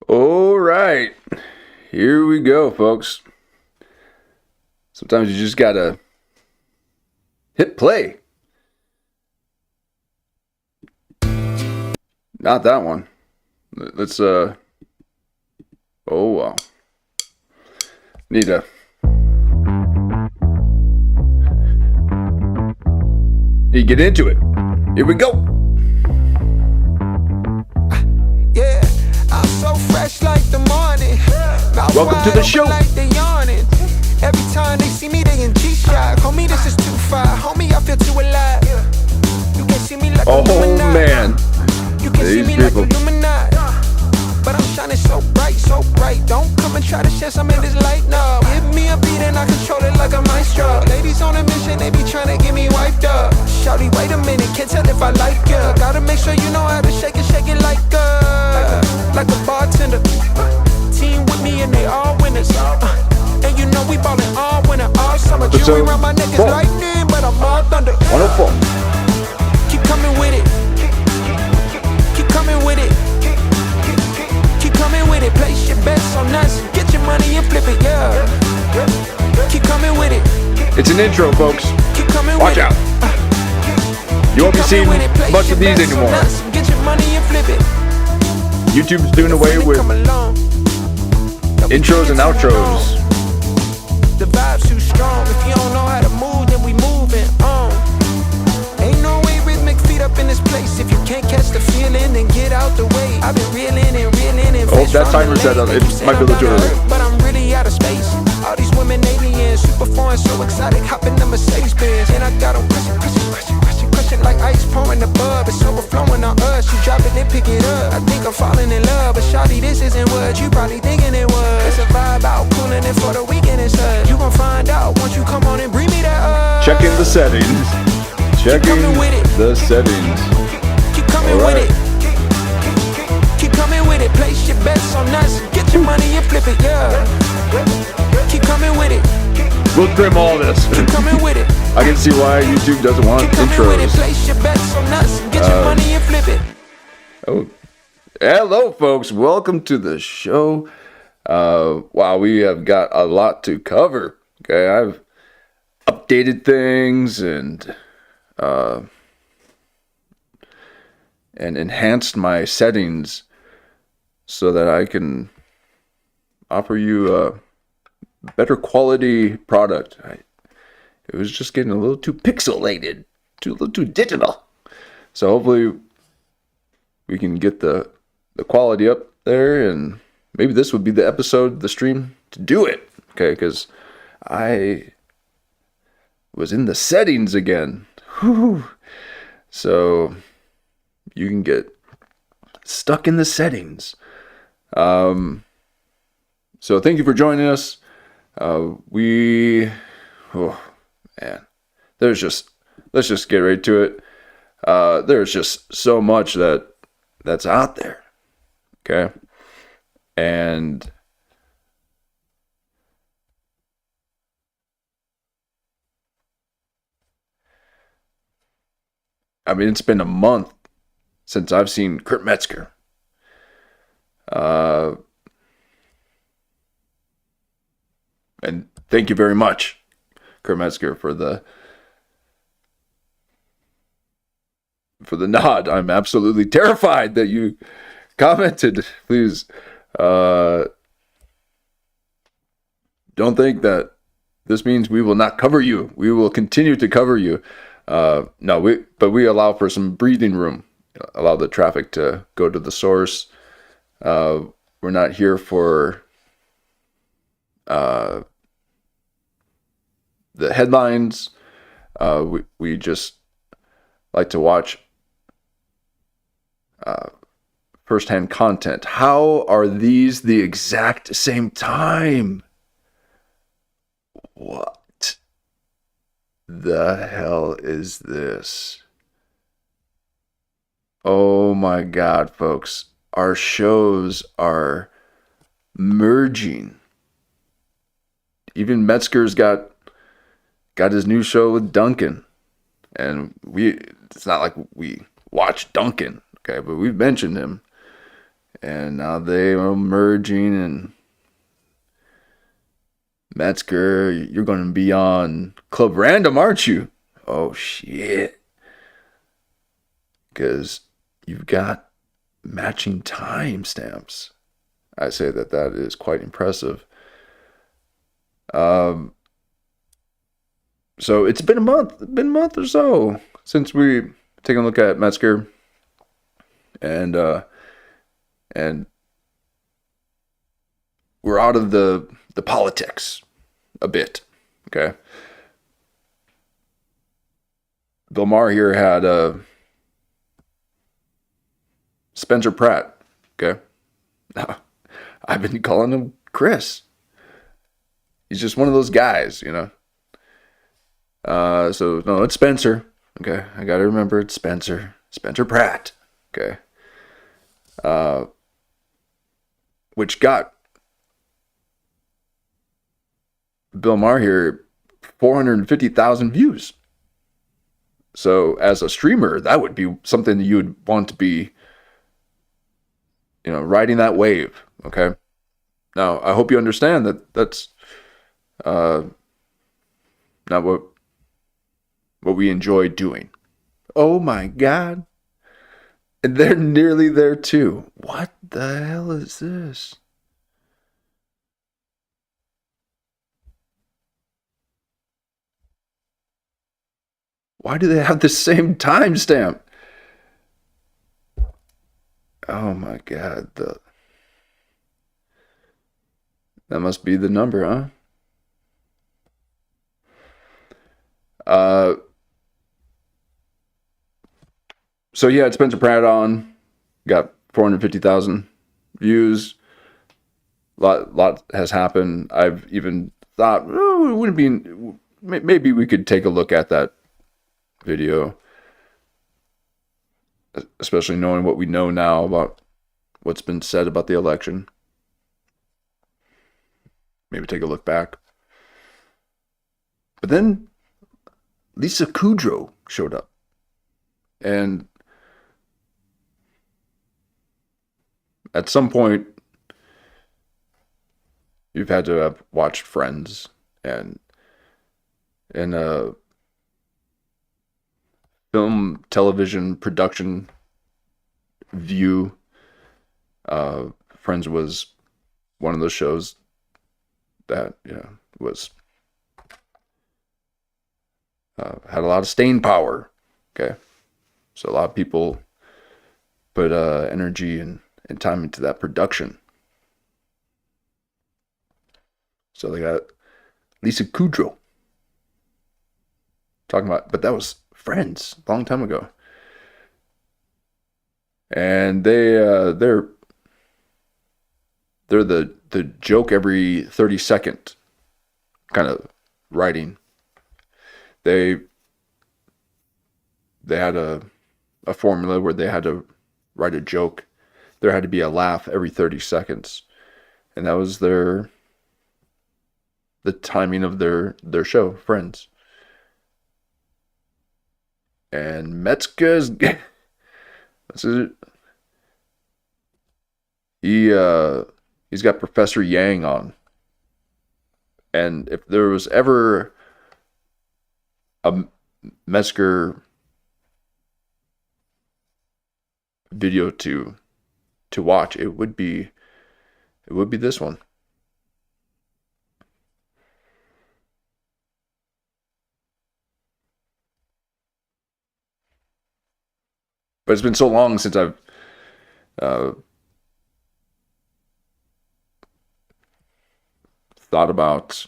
All right, here we go, folks. Sometimes you just gotta hit play. Not that one. Let's oh wow. Need to get into it. Here we go. Yeah, I'm so fresh like the morning. Welcome to the show. Like they yawning. Every time they see me, they in G-Shock. Homie, this is too far. Homie, I feel too alive. You can see me like oh a luminati. Man, you can see me people. like a luminati. But I'm shining so bright, so bright. Don't come and try to share some of this light, no. Give me a beat and I control it like a maestro. Ladies on a mission, they be trying to get me wiped up. Shawty, wait a minute, can't tell if I like ya. Gotta make sure you know how to shake it like a bartender. Team with me and they all winners. And you know we ballin' all winter, all summer. Jewelry around my neck is lightning, but I'm all thunder. 104. Keep coming with it. Keep coming with it. Keep coming with it. Place your bets on us. Get your money and flip it, yeah. Keep coming with it. It's an intro, folks. Keep coming Watch with out. You won't be seeing much of these anymore. Get your money and flip it. YouTube's doing away with intros and outros. The vibe's too strong. If you don't know how to move, then we moving on. Ain't no way rhythmic feet up in this place. If you can't catch the feeling, then get out the way. I've been reeling and Oh, that timer set up. It might be a little early. But I'm really out of space. All these women aliens, super foreign, so exotic. Hop in the Mercedes Benz, and I got them question like ice pouring the bub. It's overflowing on us. You drop it, then pick it up. I think I'm falling in love, but shawty, this isn't what you probably thinking it was. It's a vibe out, cooling it for the weekend and such. You gon' find out once you come on and bring me that up. Checking the settings. Checking the settings. Keep coming with it. Keep coming with it. Place your bets on us. Get your money and flip it, yeah. Keep coming with it. We'll trim all this. Keep coming with it. I can see why YouTube doesn't want intros. Place your bets on us. Get your money and flip it. Oh, hello, folks. Welcome to the show. Wow, we have got a lot to cover. Okay, I've updated things and enhanced my settings so that I can offer you a better quality product. It was just getting a little too pixelated, a little too digital. So hopefully we can get the quality up there, and maybe this would be the episode, the stream, to do it. Okay, because I was in the settings again. Whew. So you can get stuck in the settings. So thank you for joining us. Oh man, let's just get right to it. There's just so much that's out there. Okay. And I mean, it's been a month since I've seen Metzger. And thank you very much, Metzger, for the nod. I'm absolutely terrified that you commented. Please don't think that this means we will not cover you. We will continue to cover you. But we allow for some breathing room. Allow the traffic to go to the source. We're not here for the headlines. We just like to watch firsthand content. How are these the exact same time? What the hell is this? Oh my God, folks. Our shows are merging. Even Metzger's got his new show with Duncan. And it's not like we watch Duncan, okay, but we've mentioned him. And now they are merging, and Metzger, you're going to be on Club Random, aren't you? Oh, shit. Because you've got matching timestamps. I say that that is quite impressive. Um, so it's been a month or so since we taken a look at Metzger, and we're out of the politics a bit. Okay, Bill Maher here had Spencer Pratt. Okay, I've been calling him Chris. He's just one of those guys, you know. So no, it's Spencer. Okay, I gotta remember it's Spencer. Spencer Pratt. Okay. Which got Bill Maher here 450,000 views. So as a streamer, that would be something that you would want to be, riding that wave. Okay. Now I hope you understand that that's not what we enjoy doing. Oh my God. And they're nearly there too. What the hell is this? Why do they have the same timestamp? Oh my God. That must be the number, huh? So yeah, it's Spencer Pratt on. Got 450,000 views. Lot has happened. I've even thought, oh, it wouldn't be. Maybe we could take a look at that video, especially knowing what we know now about what's been said about the election. Maybe take a look back. But then Lisa Kudrow showed up, and at some point, you've had to have watched Friends and film, television production view. Friends was one of those shows that was had a lot of staying power. Okay, so a lot of people put energy and time into that production. So they got Lisa Kudrow talking about, but that was Friends a long time ago, and they're the joke every 30-second kind of writing. They had a formula where they had to write a joke. There had to be a laugh every 30 seconds, and that was the timing of their show, Friends. And Metzger's he's got Professor Yang on, and if there was ever a Metzger video to watch, it would be this one. But it's been so long since I've thought about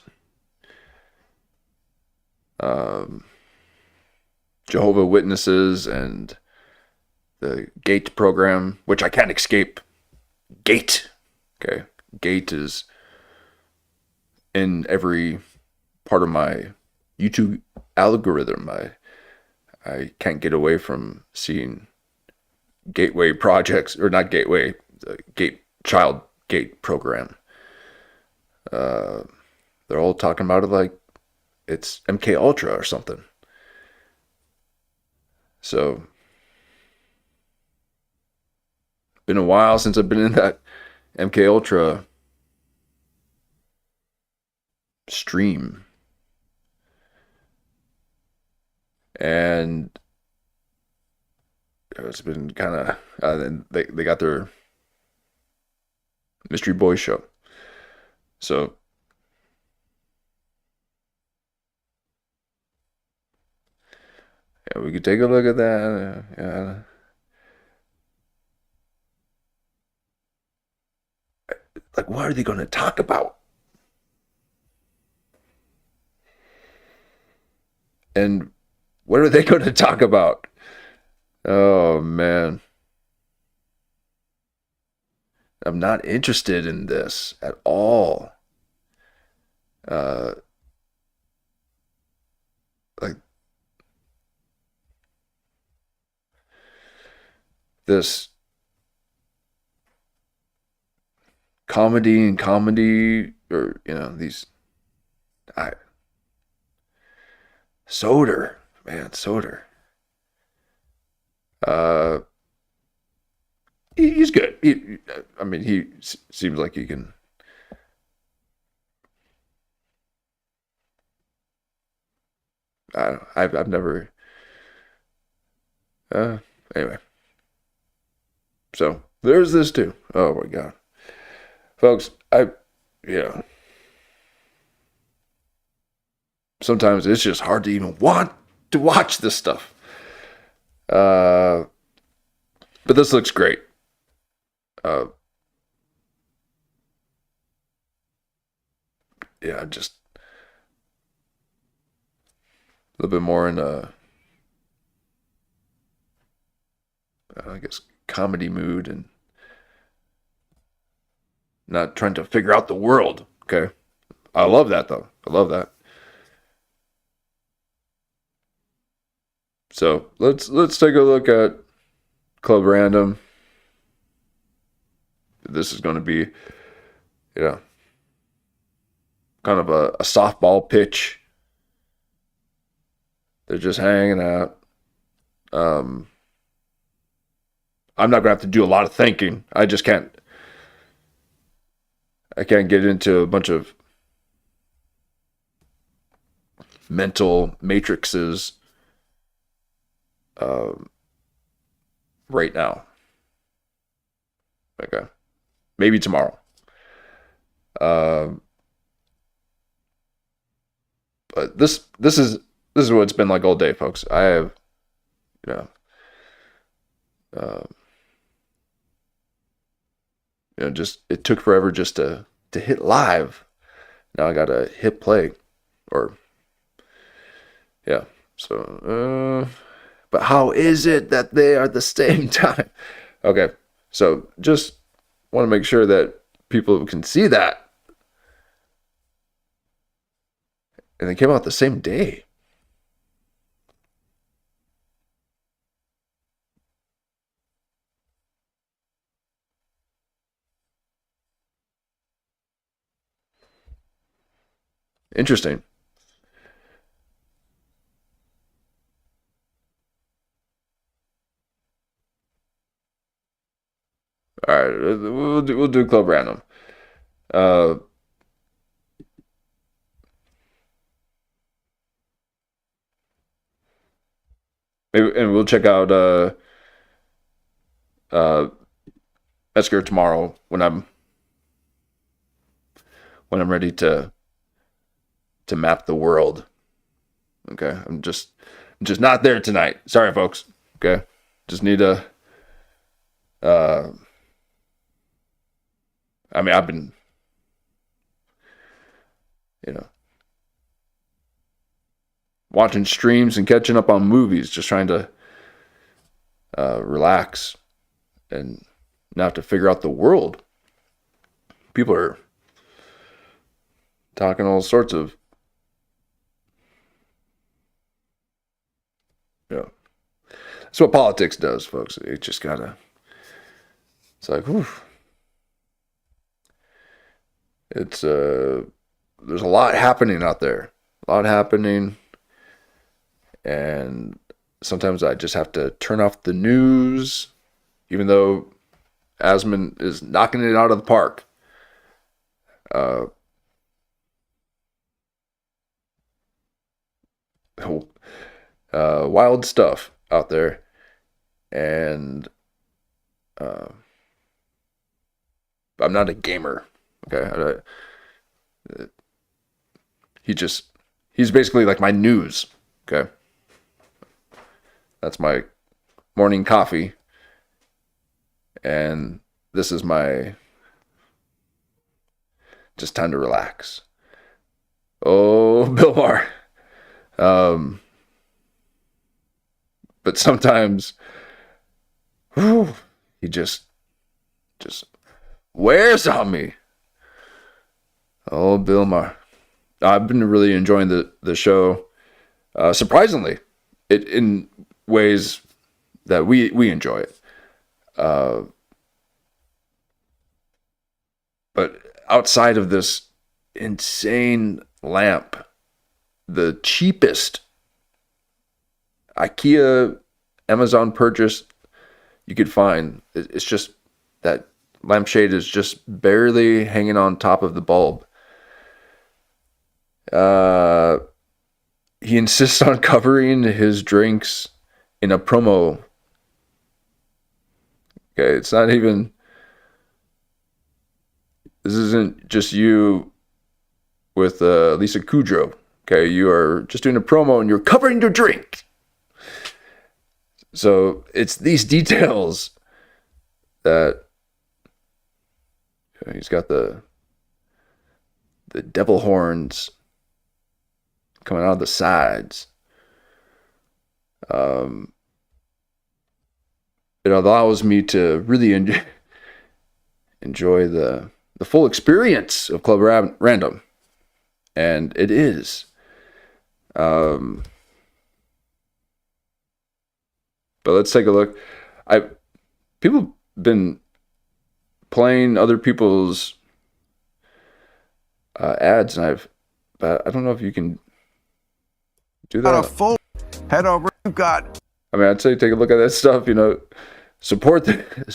Jehovah Witnesses and the GATE program, which I can't escape. GATE. Okay. GATE is in every part of my YouTube algorithm. I can't get away from seeing gateway projects, or not gateway, the child gate program. They're all talking about it like it's MK Ultra or something. So been a while since I've been in that MK Ultra stream. And it's been kind of, they got their Mystery Boy show. So, yeah, we could take a look at that. Yeah. Like, what are they going to talk about? And what are they going to talk about? Oh, man. I'm not interested in this at all. Like this comedy, or these I Soder, man, Soder. Uh, he's good. I mean, he seems like he can. I don't know, I've never. Anyway, so there's this too. Oh my god, folks, yeah. Sometimes it's just hard to even want to watch this stuff. But this looks great. Yeah, just a little bit more in I guess comedy mood, and not trying to figure out the world. Okay, I love that though. I love that. So let's take a look at Club Random. This is going to be, kind of a softball pitch. They're just hanging out. I'm not gonna have to do a lot of thinking. I just can't. I can't get into a bunch of mental matrices right now. Okay, maybe tomorrow. But this is what it's been like all day, folks. I have, you know, just it took forever just to hit live. Now I gotta hit play, or yeah. So, but how is it that they are at the same time? Okay, so just want to make sure that people can see that, and they came out the same day. Interesting. All right, we'll do Club Random. Uh, Maybe, and we'll check out uh, Metzger tomorrow when I'm ready to map the world. Okay, I'm just not there tonight. Sorry, folks. Okay, just need to. I mean, I've been, watching streams and catching up on movies, just trying to relax and not have to figure out the world. People are talking all sorts of, that's what politics does, folks. It just gotta, it's like, whew. It's, there's a lot happening out there. A lot happening. And sometimes I just have to turn off the news, even though Asman is knocking it out of the park. Wild stuff out there. And I'm not a gamer. Okay. He's basically like my news. Okay. That's my morning coffee. And this is my just time to relax. Oh, Bill Maher. But sometimes he just wears on me. Oh, Bill Maher. I've been really enjoying the show. Surprisingly, it in ways that we enjoy it. But outside of this insane lamp, the cheapest IKEA Amazon purchase you could find, it's just that lampshade is just barely hanging on top of the bulb. He insists on covering his drinks in a promo. Okay, it's not even. This isn't just you with Lisa Kudrow. Okay, you are just doing a promo and you're covering your drink. So it's these details that he's got the devil horns coming out of the sides. It allows me to really enjoy the full experience of Club Random, and it is. But let's take a look. People have been playing other people's ads, and but I don't know if you can do that. Got a full head over. You got. I mean, I'd say take a look at that stuff. Support the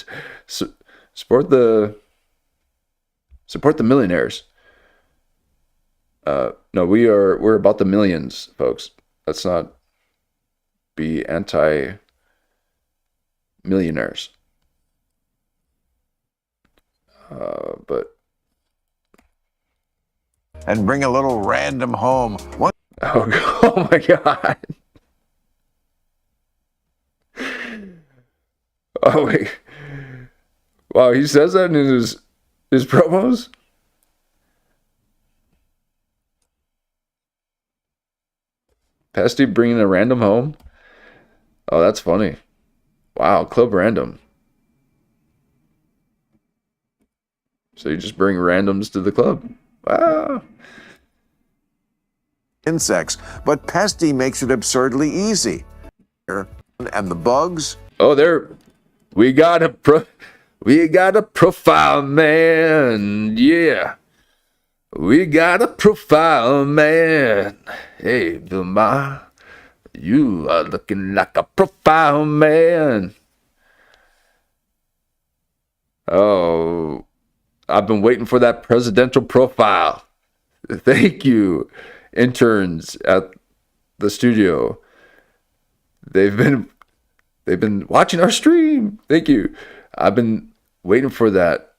millionaires. No, we're about the millions, folks. Let's not be anti-millionaires. But And bring a little random home. What? oh my God. Oh wait. Wow, he says that in his promos? Pesty bringing a random home? Oh, that's funny. Wow, Club Random. So you just bring randoms to the club. Wow. Insects, but Pesty makes it absurdly easy. And the bugs. Oh, we got a profile man. Yeah. We got a profile man. Hey, Bill Maher, you are looking like a profile man. Oh, I've been waiting for that presidential profile. Thank you, interns at the studio. They've been watching our stream. Thank you. I've been waiting for that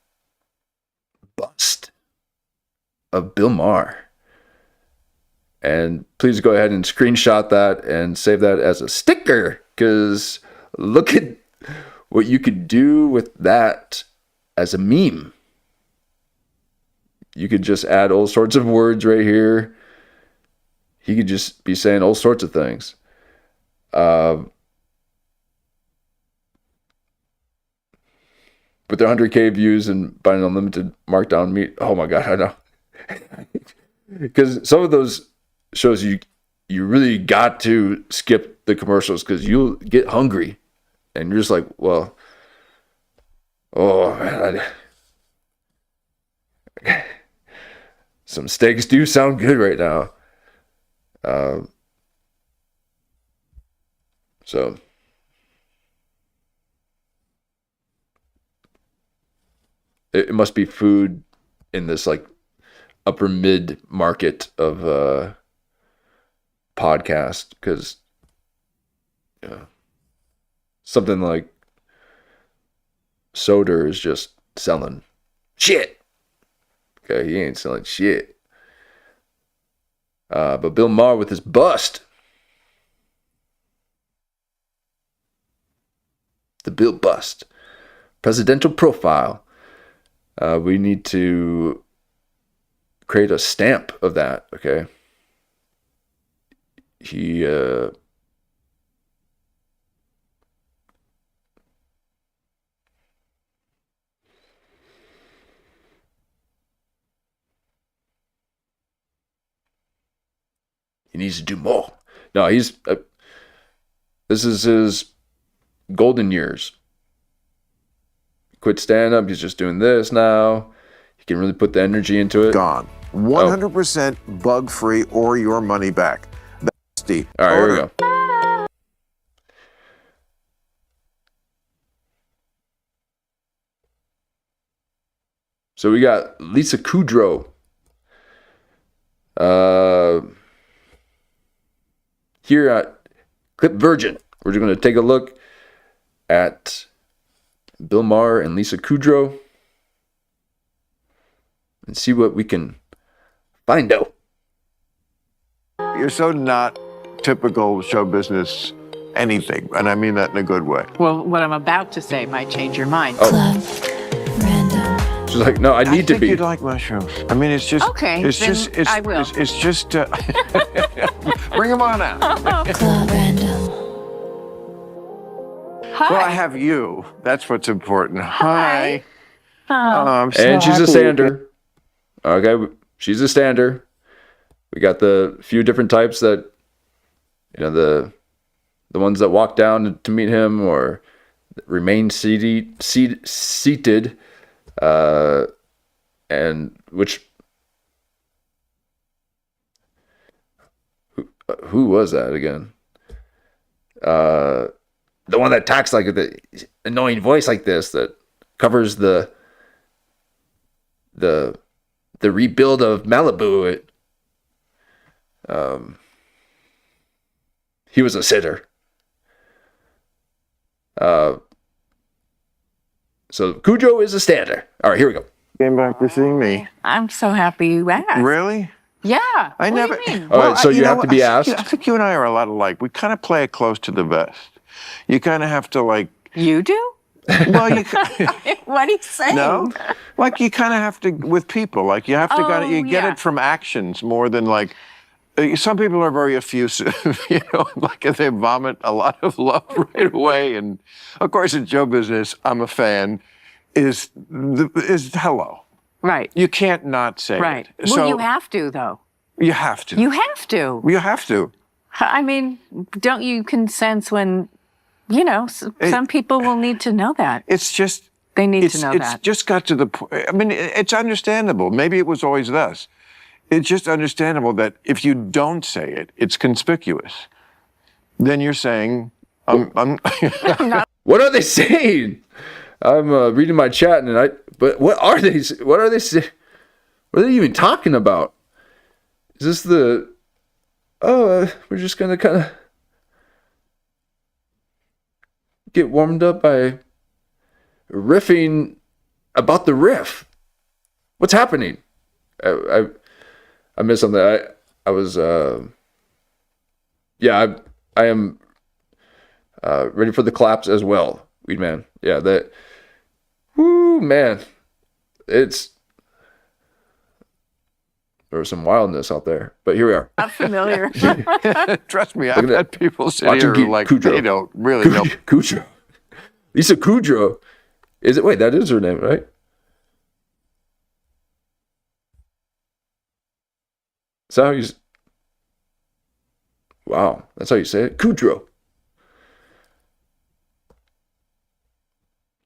bust of Bill Maher. And please go ahead and screenshot that and save that as a sticker, because look at what you could do with that as a meme. You could just add all sorts of words right here. He could just be saying all sorts of things. With their 100K views and buying unlimited markdown meat. Oh my God, I know. Because some of those shows you really got to skip the commercials because you'll get hungry. And you're just like, well, oh man, some steaks do sound good right now. So it must be food in this like upper mid market of podcast, because something like Soder is just selling shit. Okay, he ain't selling shit. But Bill Maher with his bust. The Bill bust. Presidential profile. We need to create a stamp of that, okay? He needs to do more. No, he's this is his golden years. Quit stand up. He's just doing this now. He can really put the energy into it. Gone. 100% bug free or your money back. That's the All right, here we go. So we got Lisa Kudrow. Here at Clip Virgin, we're just going to take a look at Bill Maher and Lisa Kudrow and see what we can find out. You're so not typical show business anything, and I mean that in a good way. Well, what I'm about to say might change your mind. Oh. Club Random. She's like, no, I need to think be. you'd like mushrooms. I mean, it's just Okay, It's then just. It's, I will. It's just. Bring them on out. Club Random. Hi. Well, I have you. That's what's important. Hi. Oh. I'm so And she's a happy. stander. Okay, she's a stander. We got the few different types that, the ones that walk down to meet him or remain seated, and which who was that again? The one that talks like the annoying voice like this that covers the rebuild of Malibu. He was a sitter. So Kudrow is a stander. All right, here we go. Came back to see me. I'm so happy you asked. Really? Yeah. I What never. do you mean? All right, so you have to be asked. I think you and I are a lot alike. We kind of play it close to the vest. You kind of have to like. You do? Well, you. What are you saying? No, like you kind of have to with people. Like you have to Oh, you get yeah. it from actions more than like. Some people are very effusive, like they vomit a lot of love right away. And of course, in show business, I'm a fan. Is hello. Right. You can't not say Right. it. Well, So you have to, though. you have to. You have to. You have to. I mean, don't you can sense when, some people will need to know that. It's just. They need to know It's that. just got to the point. I mean, it's understandable. Maybe it was always thus. It's just understandable that if you don't say it, it's conspicuous. Then you're saying, I'm What are they saying? I'm reading my chat, but what are they? What are they saying? What are they even talking about? Is this the? Oh, we're just gonna kind of get warmed up by riffing about the riff. What's happening? I missed something. I was I am ready for the claps as well, Weed Man. Yeah, that. Woo, man, there was some wildness out there, but here we are. I'm familiar. trust me, I've at that. had people sit Watching here like Kudrow. they don't really know. Kudrow. Lisa Kudrow. Is it? Wait, that is her name, right? Is that how you? Wow, that's how you say it, Kudrow.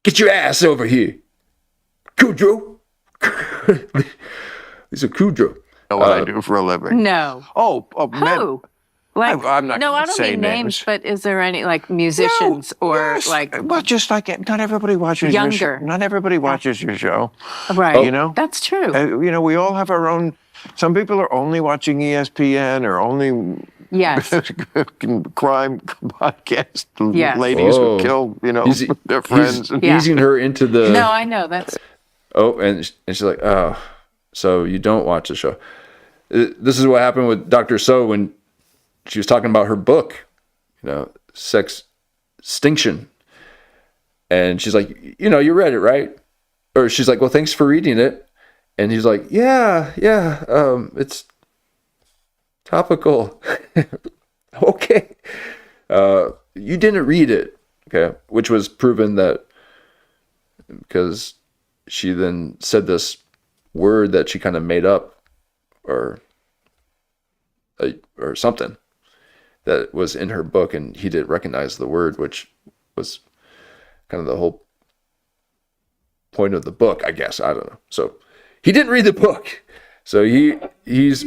Get your ass over here, Kudrow. Lisa Kudrow. Know what I do for a living. No. Oh, Who? Like, I'm not no, gonna I don't say mean names, names. but is there any like musicians or Yes. like well, just like not everybody watches your show. Younger. Not everybody watches your show. right? You know? That's true. You know, we all have our own. Some people are only watching ESPN or only Yes. crime podcast. Yes. Ladies Oh. who kill, you know, He's- their friends. He's Yeah. easing her into the. No, I know that's Oh, and she's like, oh, so you don't watch the show. This is what happened with Dr. So when she was talking about her book, you know, Sex Extinction. And she's like, you know, you read it, right? Or she's like, well, thanks for reading it. And he's like, yeah, it's topical. Okay. You didn't read it. Okay. Which was proven that because she then said this word that she kind of made up or something that was in her book, and he didn't recognize the word, which was kind of the whole point of the book, I guess. I don't know. So he didn't read the book. So he's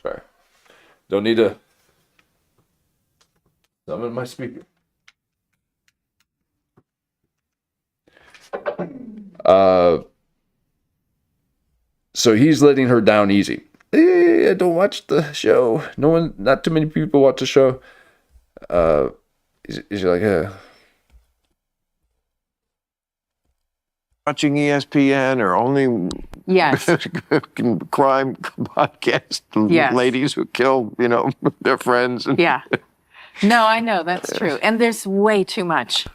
sorry. Don't need to summon my speaker. So he's letting her down easy. I don't watch the show. Not too many people watch the show. He's like, yeah. Watching ESPN or only yes. crime podcast. Yes. Ladies who kill, you know, their friends. Yeah. No, I know that's true. And there's way too much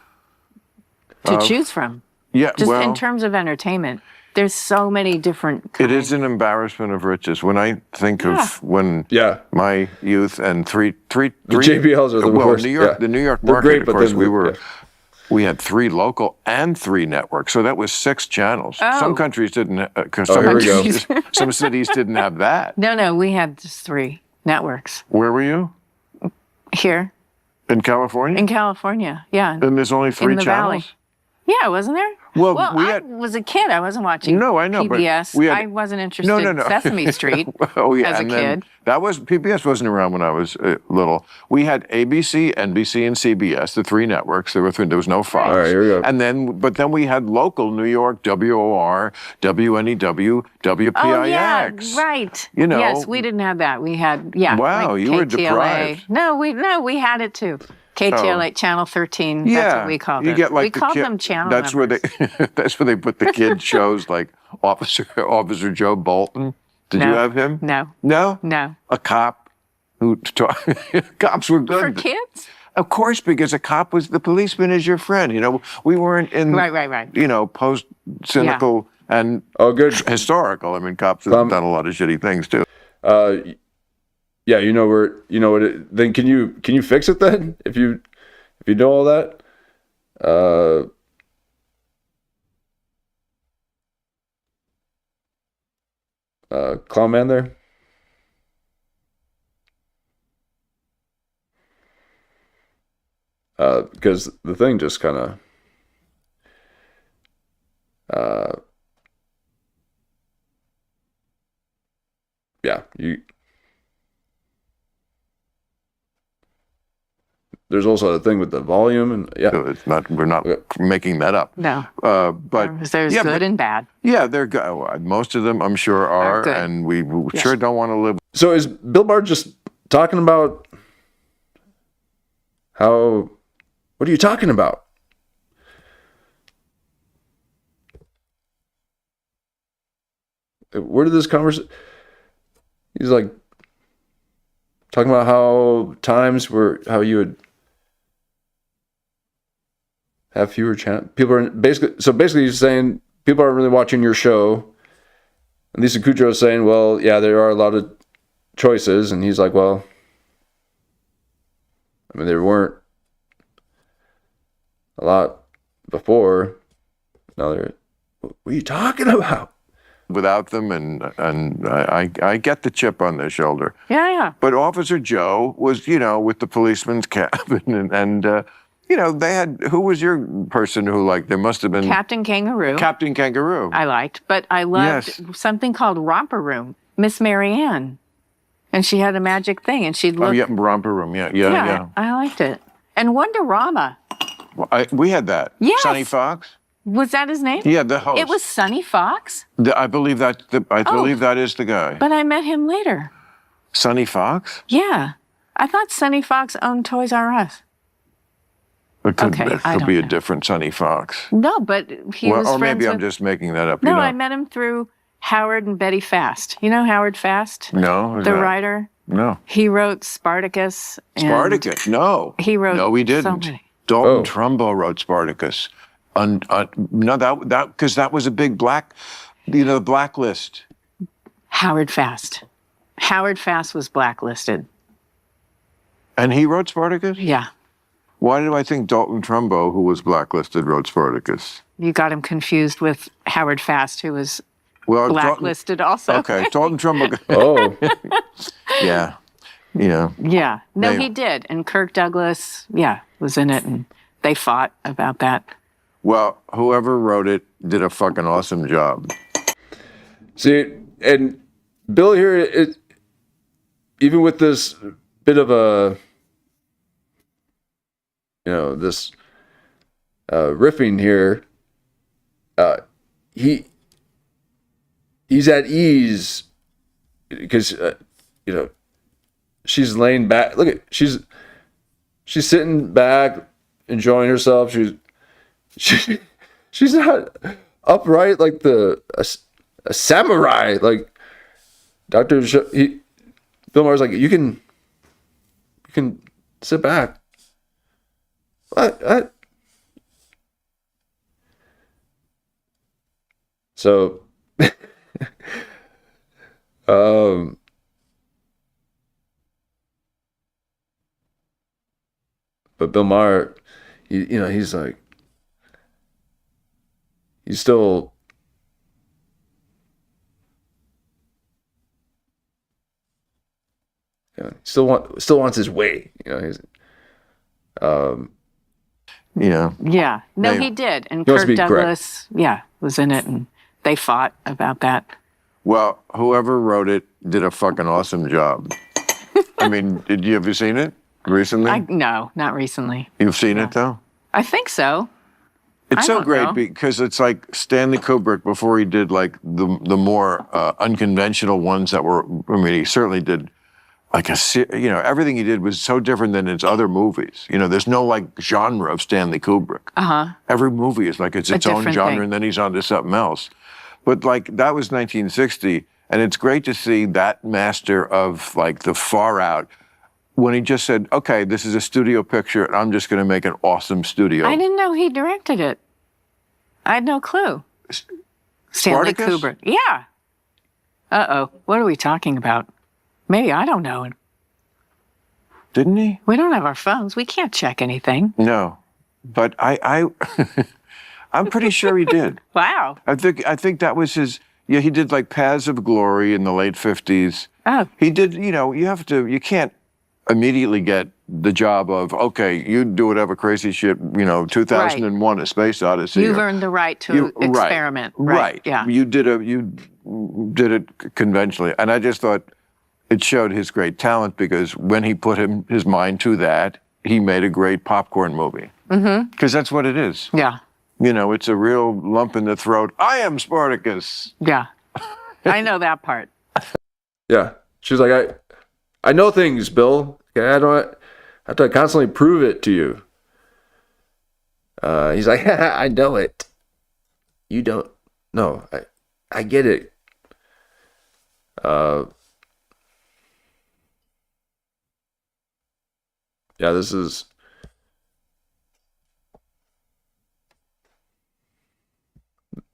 to choose from. Yeah, Just well, in terms of entertainment. There's so many different kinds. it is an embarrassment of riches. When I think of when Yeah. my youth and three JBLs are the worst. New York, Yeah. the New York They're market, great, of but course, then we had 3 local and 3 networks, so that was 6 channels. Oh. Some countries didn't. here we go. Some cities didn't have that. No, we had just 3 networks Where were you? here In California? in California. Yeah. And there's only 3 the channels. valley. Yeah, wasn't there? Well, Well, we I had. was a kid. I wasn't watching No, I know, but PBS. we had- I wasn't interested No. in Sesame Street Oh yeah, as a and then kid. that was PBS wasn't around when I was little. We had ABC, NBC, and CBS, the 3 networks. There was no Fox. All right, here we go. And then we had local New York, WOR, WNEW, WPIX. Oh, yeah, right. You know. Yes, we didn't have that. We had, yeah. Wow, like you were KTLA. deprived. No, we had it too. KTLA, Channel 13. Yeah, That's what we called you it. get like we the called kid- them channel That's numbers. where they. That's where they put the kid shows like Officer Joe Bolton. Did you No. have him? No. No. No. A cop who cops were good. For kids? Of course, because a cop was the policeman is your friend. You know, we weren't in Right. You know, post cynical and Oh, good. historical. I mean, cops have done a lot of shitty things too. Yeah, you know what then can you fix it then? If you know all that? Clown Man there? Because the thing just kind of yeah, there's also a thing with the volume and yeah. So it's not. We're not making that up. No. But There's yeah, good but- and bad. yeah, they're good. Most of them, I'm sure, are, good. and we sure don't want to live. So is Bill Maher just talking about how? What are you talking about? Where did this conversation? He's like talking about how times were how you would have fewer chance. People are basically he's saying people aren't really watching your show. And Lisa Kudrow is saying, well, yeah, there are a lot of choices, and he's like, well, I mean, there weren't a lot before. Now there. What are you talking about? Without them, and I get the chip on their shoulder. Yeah. But Officer Joe was, you know, with the policeman's cabin, and you know, they had. Who was your person who like? There must have been Captain Kangaroo. Captain Kangaroo. I liked, but I loved Yes. something called Romper Room. Miss Marianne. And she had a magic thing, and she'd look. Oh, yeah, Romper Room. Yeah. I liked it. And Wonderama. Well, we had that. Yes. Sonny Fox. Was that his name? Yeah, the host. It was Sonny Fox, I believe that. I believe that is the guy. but I met him later. Sonny Fox. Yeah. I thought Sonny Fox owned Toys R Us. It could, Okay, it I could don't be a know. different Sonny Fox. No, but he was Or friends maybe I'm with... just making that up. No, you know? I met him through Howard and Betty Fast. You know Howard Fast? No. who's The that? writer? No. He wrote Spartacus. and Spartacus. No. He wrote No, he so didn't. many. Dalton Oh. Trumbo wrote Spartacus. No, that because that was a big the blacklist. Howard Fast. Howard Fast was blacklisted. And he wrote Spartacus? Yeah. Why do I think Dalton Trumbo, who was blacklisted, wrote Spartacus? You got him confused with Howard Fast, who was Well, blacklisted also. Okay, Dalton Trumbo. Oh, Yeah. Yeah. No, Maybe. he did. And Kirk Douglas, was in it. And they fought about that. Well, whoever wrote it did a fucking awesome job. see, and Bill here, even with this bit of a, this riffing here, he's at ease because she's laying back. Look at she's sitting back, enjoying herself. She's not upright like a samurai. Like Bill Maher's like, you can sit back. What? So, but Bill Maher, he's like, he's still, still wants his way. He's, Yeah. Yeah. No, Maybe. he did. And He wants to Kirk be Douglas, was in it. And they fought about that. Well, whoever wrote it did a fucking awesome job. I mean, have you seen it recently? No, not recently. You've seen it though? I think so. It's I so don't great know. because it's like Stanley Kubrick before he did like the more unconventional ones that were. I mean, he certainly did like everything he did was so different than his other movies. There's no like genre of Stanley Kubrick. Every movie is like it's its own different genre, thing. and then he's on to something else. But like that was 1960, and it's great to see that master of like the far out when he just said, "Okay, this is a studio picture, and I'm just going to make an awesome studio." I didn't know he directed it. I had no clue. Stanley Spartacus? Kubrick. Yeah. Uh-oh. What are we talking about? Maybe I don't know. Didn't he? We don't have our phones. We can't check anything. No, but I I'm pretty sure he did. Wow. I think that was his. Yeah, he did like Paths of Glory in the late 50s. Oh, He did. You can't immediately get the job of okay, you do whatever crazy shit. 2001: A Space Odyssey. you've earned the right to Right. experiment. Right. Yeah. You did it conventionally, and I just thought it showed his great talent because when he put his mind to that, he made a great popcorn movie. Because that's what it is. Yeah. It's a real lump in the throat. I am Spartacus. Yeah. I know that part. yeah. She's like, I know things, Bill. Okay, I don't have to constantly prove it to you. He's like, I know it. You don't. No, I get it. Yeah, this is.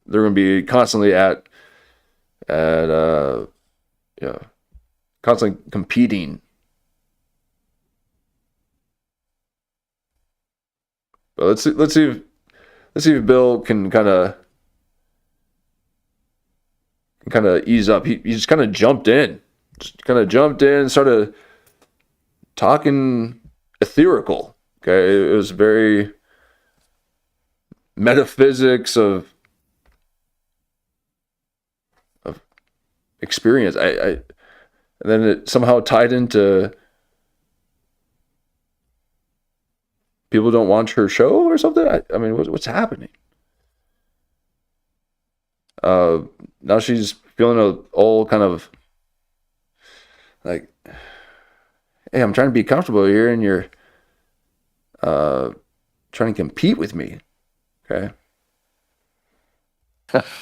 They're going to be constantly constantly competing. But let's see if Bill can kind of ease up. He just kind of jumped in, and started talking ethereal. Okay, it was very metaphysics of experience. And then it somehow tied into people don't watch her show or something. I mean, what's happening? Now she's feeling all kind of like, hey, I'm trying to be comfortable here, and you're trying to compete with me. Okay.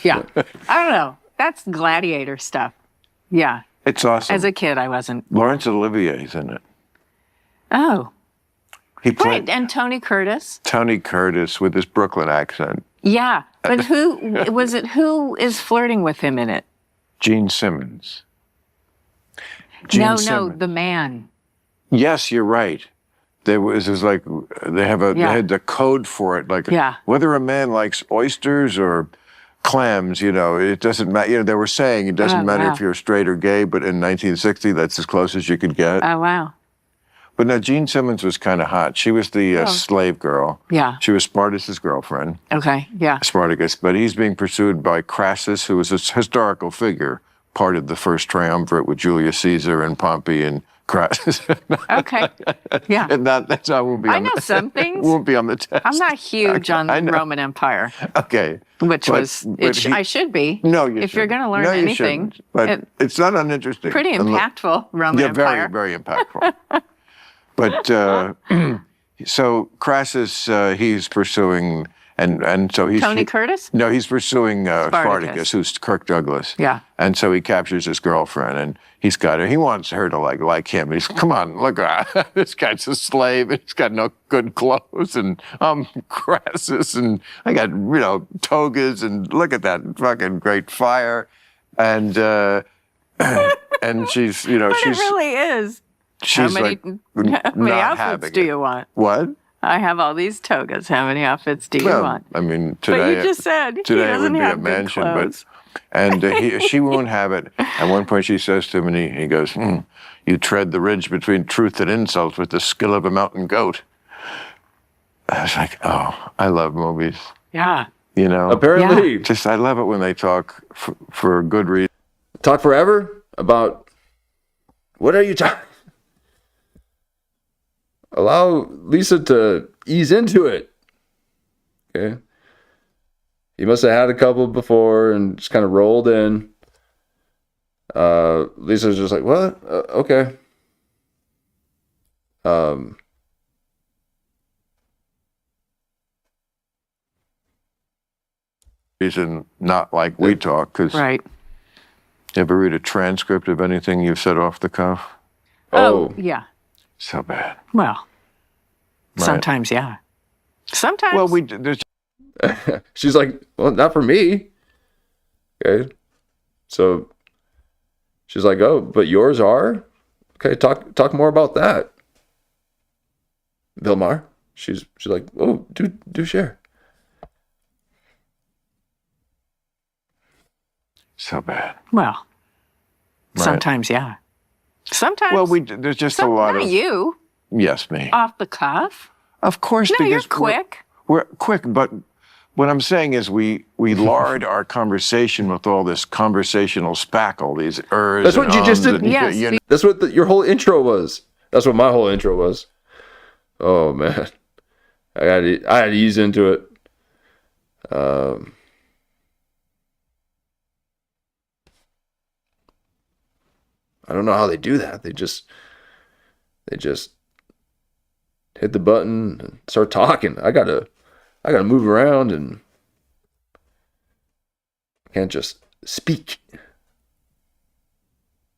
Yeah. I don't know. That's gladiator stuff. Yeah. It's awesome. As a kid, I wasn't. Laurence Olivier's in it. Oh. He played Right. And Tony Curtis. Tony Curtis with his Brooklyn accent. Yeah. But who is flirting with him in it? Gene Simmons. No, Simmons. the man. Yes, you're right. There was like they had the code for it, like whether a man likes oysters or clams, it doesn't matter. They were saying it doesn't matter if you're straight or gay, but in 1960, that's as close as you could get. Oh, wow. But no, Gene Simmons was kind of hot. She was the slave girl. Yeah. She was Spartacus' girlfriend. Okay, yeah. Spartacus, but he's being pursued by Crassus, who was a historical figure, part of the first triumvirate with Julius Caesar and Pompey and Crassus. Okay, yeah. And that's I won't be. I know some things. Won't be on the test. I'm not huge on the Roman Empire. Okay. I should be. No, you if you're going to learn no, anything. But it's not uninteresting. Pretty impactful, Roman Empire. Yeah, very, very impactful. But so Crassus, he's pursuing, and so he's Tony Curtis? No, he's pursuing Spartacus, who's Kirk Douglas. Yeah. And so he captures his girlfriend, and he's got her. He wants her to like him. He's come on, look, this guy's a slave, and he's got no good clothes, and I'm Crassus, and I got togas, and look at that fucking great fire, and and she's But she's it really is. she's how many not outfits having do it. you want? What? I have all these togas. How many outfits do you want? I mean, today. But you just said he today it doesn't would be have a good mansion, clothes. and she won't have it. At one point, she says to him, and he goes, "You tread the ridge between truth and insult with the skill of a mountain goat." I was like, "Oh, I love movies." Yeah. Apparently, I love it when they talk for good reason. talk forever about what are you talking? Allow Lisa to ease into it. Okay. He must have had a couple before and just kind of rolled in. Lisa's just like, what? Okay. Reason not like we talk, because Right. you ever read a transcript of anything you've said off the cuff? Oh, yeah. So bad. Well, Right. sometimes, yeah. Sometimes. Well, there's She's like, well, not for me. Okay. So she's like, oh, but yours are? Okay, talk more about that. Bill Maher. She's like, oh, do share. so bad. Well, Right. sometimes, yeah. Sometimes. Well, there's just a lot not of you. Yes, me. Off the cuff. Of course, No, you're because quick. We're quick, but what I'm saying is we lard our conversation with all this conversational spackle, these ers. That's what you just did. Yes. That's what your whole intro was. That's what my whole intro was. Oh man, I had to ease into it. I don't know how they do that. They just hit the button and start talking. I gotta move around and can't just speak.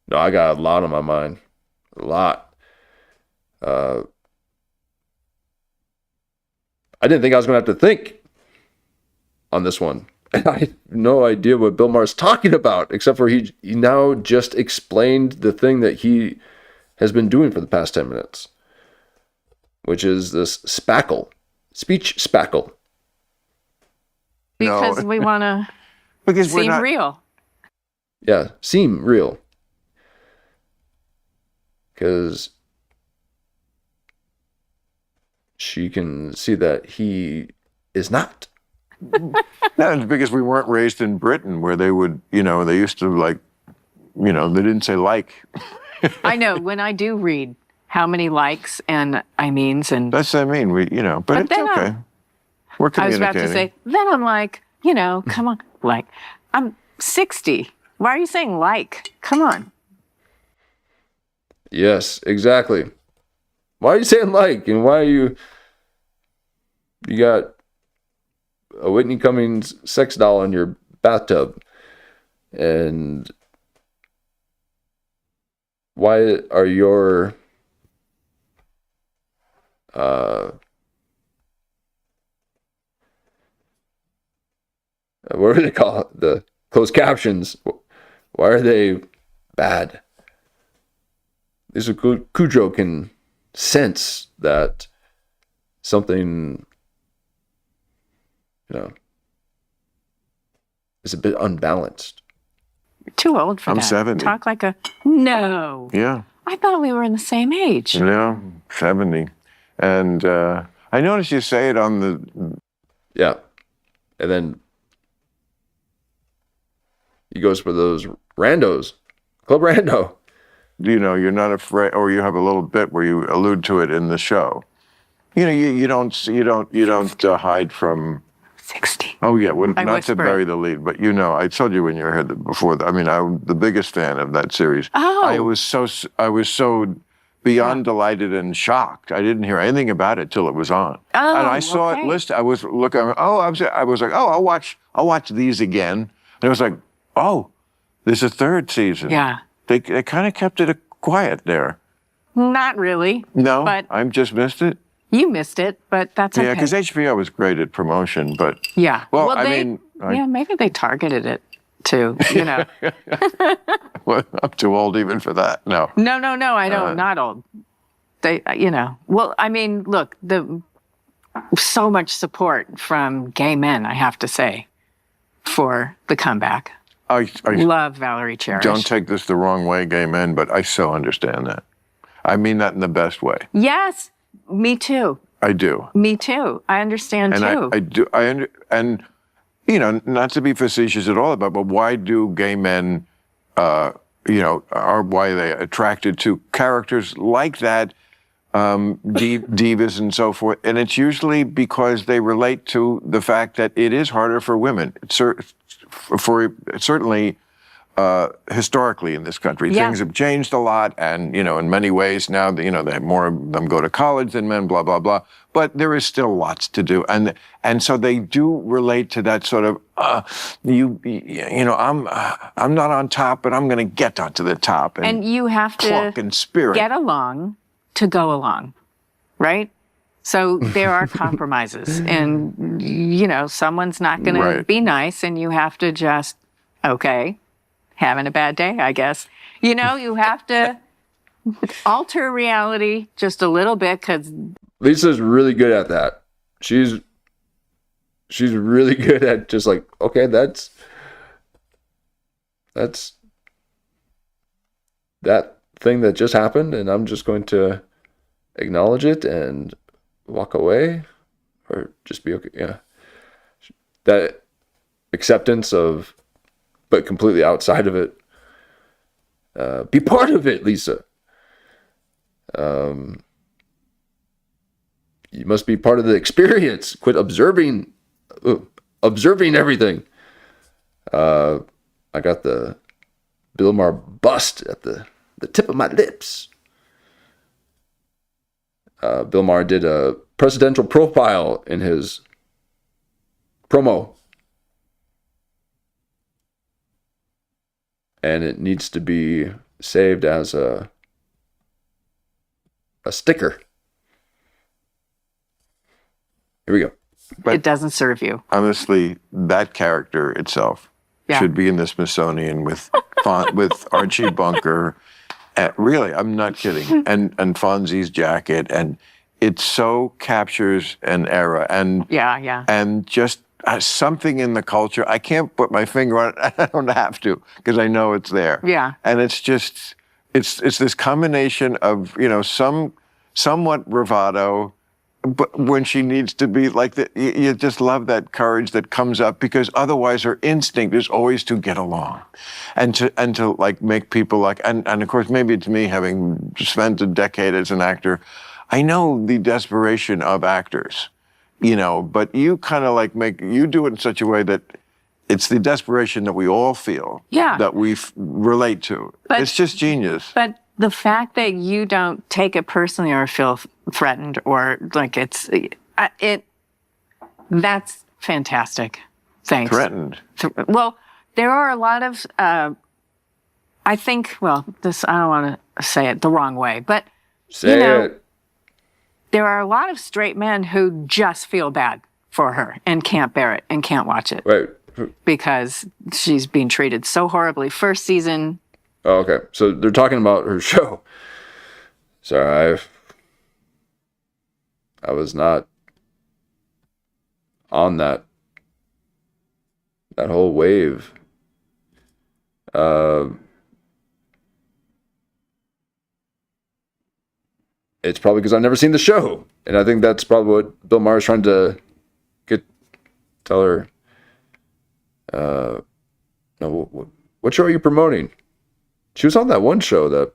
No, I got a lot on my mind. A lot. I didn't think I was going to have to think on this one. I had no idea what Bill Maher's talking about, except for he now just explained the thing that he has been doing for the past 10 minutes, which is this spackle, speech spackle. Because No. we want to because we're seem not, real. Yeah, seem real. Because she can see that he is not. No, it's because we weren't raised in Britain where they would, they used to they didn't say like. I know when I do read how many likes and I means and That's what I mean. But it's then okay. We're I was communicating. about to say, then I'm like, come on, like, I'm 60. Why are you saying like? Come on. Yes, exactly. Why are you saying like? And why are you got a Whitney Cummings sex doll in your bathtub? And why are your what do they call it? The closed captions. Why are they bad? This is Kudrow can sense that something, is a bit unbalanced. You're too old for I'm that. 70. Talk like a, no. Yeah. I thought we were in the same age. Yeah, 70. And I noticed you say it on the... Yeah. And then he goes for those randos. Club rando. You're not afraid, or you have a little bit where you allude to it in the show. You don't hide from... 60. Oh yeah, well, I not to whispered. bury the lead, but I told you when you were here before. I'm the biggest fan of that series. Oh. I was so beyond delighted and shocked. I didn't hear anything about it till it was on, Oh, and I saw okay. it listed. I was looking. I was like, I'll watch these again. And it was like, oh, there's a third season. Yeah. They kind of kept it quiet there. Not really. No, But I just missed it. you missed it, but that's okay. Yeah, because HBO was great at promotion, but Yeah. Well, yeah, maybe they targeted it too, well, I'm too old even for that. No. No, I don't. Not old. They, Well, I mean, look, so much support from gay men, I have to say, for the comeback. I Love Valerie Cherish. don't take this the wrong way, gay men, but I so understand that. I mean that in the best way. Yes, me too. I do. Me too. I understand And too. I do. And not to be facetious at all about, but why do gay men, why are they attracted to characters like that, divas and so forth? And it's usually because they relate to the fact that it is harder for women. Certainly historically in this country, Yeah. things have changed a lot, and in many ways now, they have more of them go to college than men, blah blah blah. But there is still lots to do, and so they do relate to that sort of I'm not on top, but I'm going to get onto the top, and you have to pluck and spirit. get along to go along, right? So there are compromises, and someone's not going to be nice, and you have to just having a bad day, I guess. You have to alter reality just a little bit because Lisa's really good at that. She's really good at just like, okay, that's that thing that just happened, and I'm just going to acknowledge it and walk away, or just be okay. Yeah, that acceptance of, but completely outside of it. Be part of it, Lisa. You must be part of the experience. Quit observing everything. I got the Bill Maher bust at the tip of my lips. Bill Maher did a presidential profile in his promo. And it needs to be saved as a sticker. Here we go. But it doesn't serve you. honestly, that character itself Yeah. should be in the Smithsonian with with Archie Bunker. Really, I'm not kidding. And Fonzie's jacket, and it so captures an era, and Yeah. and just something in the culture. I can't put my finger on it. I don't have to, because I know it's there. Yeah. And it's just, it's this combination of, somewhat bravado, but when she needs to be like that, you just love that courage that comes up, because otherwise her instinct is always to get along, and to like make people like, and of course maybe it's me having spent a decade as an actor, I know the desperation of actors, but you kind of like you do it in such a way that it's the desperation that we all feel, Yeah. that we relate to. But- it's just genius. But the fact that you don't take it personally or feel threatened or like that's fantastic. Thanks. Threatened. Well, there are a lot of, I think, I don't want to say it the wrong way, but Say it. there are a lot of straight men who just feel bad for her and can't bear it and can't watch it Wait. because she's being treated so horribly. First season. Oh, okay. So they're talking about her show. Sorry, I was not on that whole wave. It's probably because I've never seen the show, and I think that's probably what Bill Maher is trying to tell her. No, what show are you promoting? She was on that one show that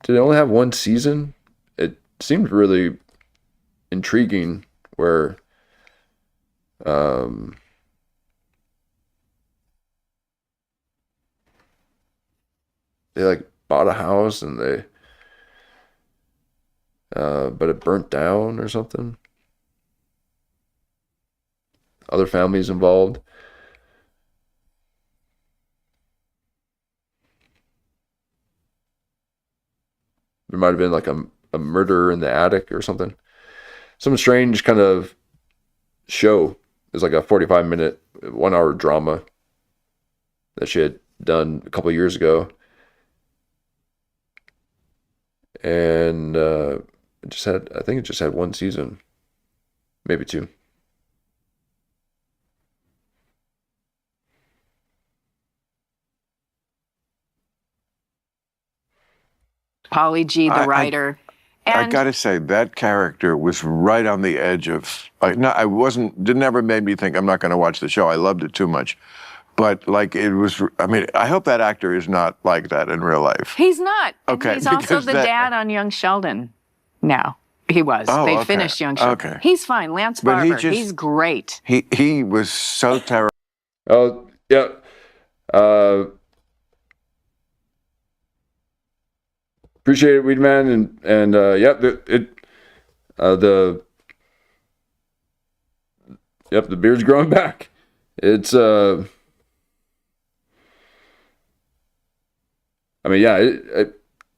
did it only have one season? It seemed really intriguing where they like bought a house and they but it burnt down or something. Other families involved. There might have been like a murder in the attic or something. Some strange kind of show. It's like a 45-minute, 1-hour drama that she had done a couple of years ago. And I think it just had one season. Maybe two. Polly G, the writer. I got to say, that character was right on the edge of. Never made me think I'm not going to watch the show. I loved it too much, but like it was. I mean, I hope that actor is not like that in real life. He's not. Okay, He's also because the dad on Young Sheldon. Now he was. Oh, they okay. finished Young Sheldon. Okay. He's fine. Lance But he Barber. just- He's great. He was so terrible. Oh, yeah. Appreciate it, Weedman, and the beard's growing back. It's I mean, yeah,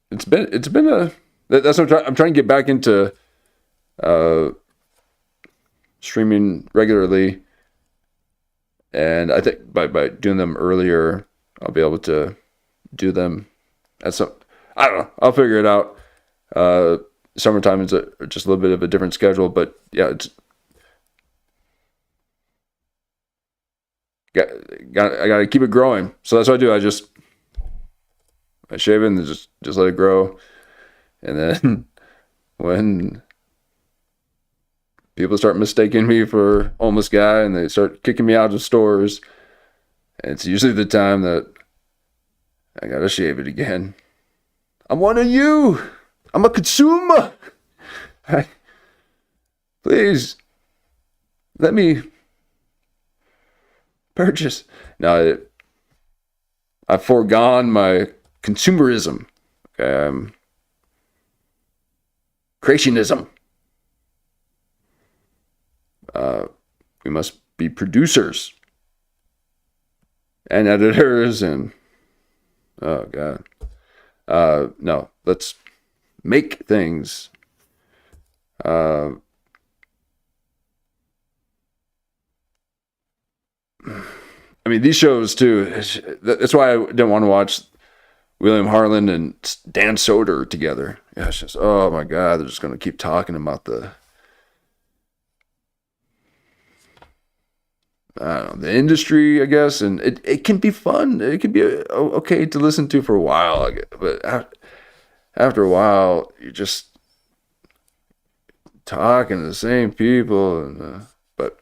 it's been a. That's what I'm trying to get back into streaming regularly, and I think by doing them earlier, I'll be able to do them at some. I don't know. I'll figure it out. Summertime is just a little bit of a different schedule, but yeah, I got to keep it growing. So that's what I do. I shave it and just let it grow, and then when people start mistaking me for a homeless guy and they start kicking me out of stores, it's usually the time that I gotta shave it again. I'm one of you. I'm a consumer. Please let me purchase. Now, I've foregone my consumerism. Okay, creationism. We must be producers and editors and oh god. No, let's make things. I mean, these shows too. That's why I didn't want to watch William Harlan and Dan Soder together. Yeah, it's just, oh my god, they're just going to keep talking about the industry, I guess, and it can be fun. It can be okay to listen to for a while, but after a while, you just talking to the same people, and but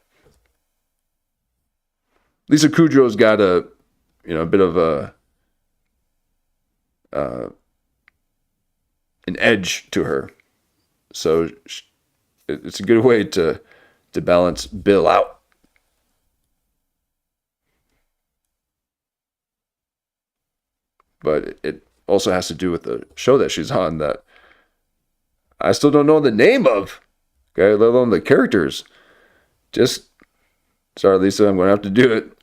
Lisa Kudrow's got a bit of an edge to her, so it's a good way to balance Bill out. But it also has to do with the show that she's on that I still don't know the name of, okay, let alone the characters. Just, sorry, Lisa, I'm going to have to do it.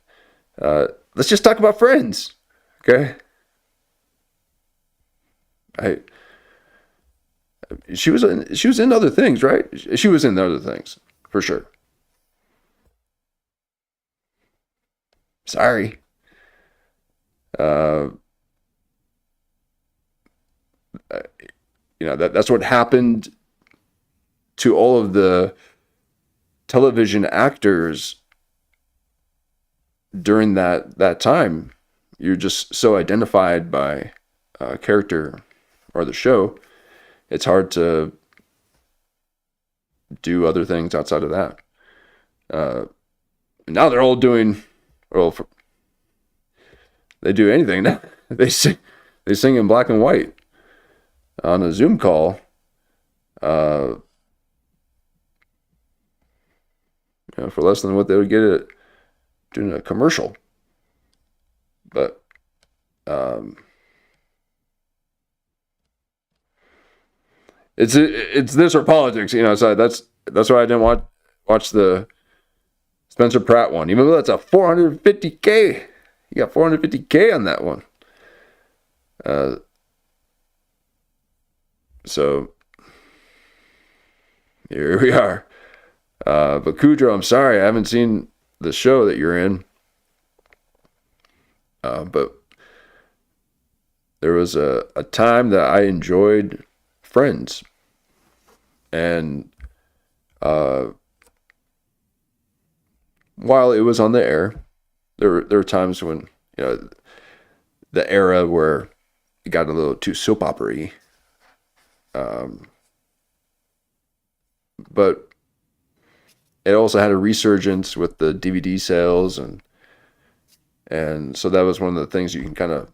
Let's just talk about Friends, okay? She was in other things, right? She was in other things, for sure. Sorry. That's what happened to all of the television actors during that time. You're just so identified by a character or the show. It's hard to do other things outside of that. Now they're all doing, they do anything now. They sing in black and white on a Zoom call. For less than what they would get doing a commercial. But it's this or politics, So that's why I didn't watch the Spencer Pratt one, even though that's a $450K. You got $450K on that one. So here we are. But Kudrow, I'm sorry, I haven't seen the show that you're in. But there was a time that I enjoyed Friends. And while it was on the air, there were times when, the era where it got a little too soap opera-y. But it also had a resurgence with the DVD sales, and so that was one of the things you can kind of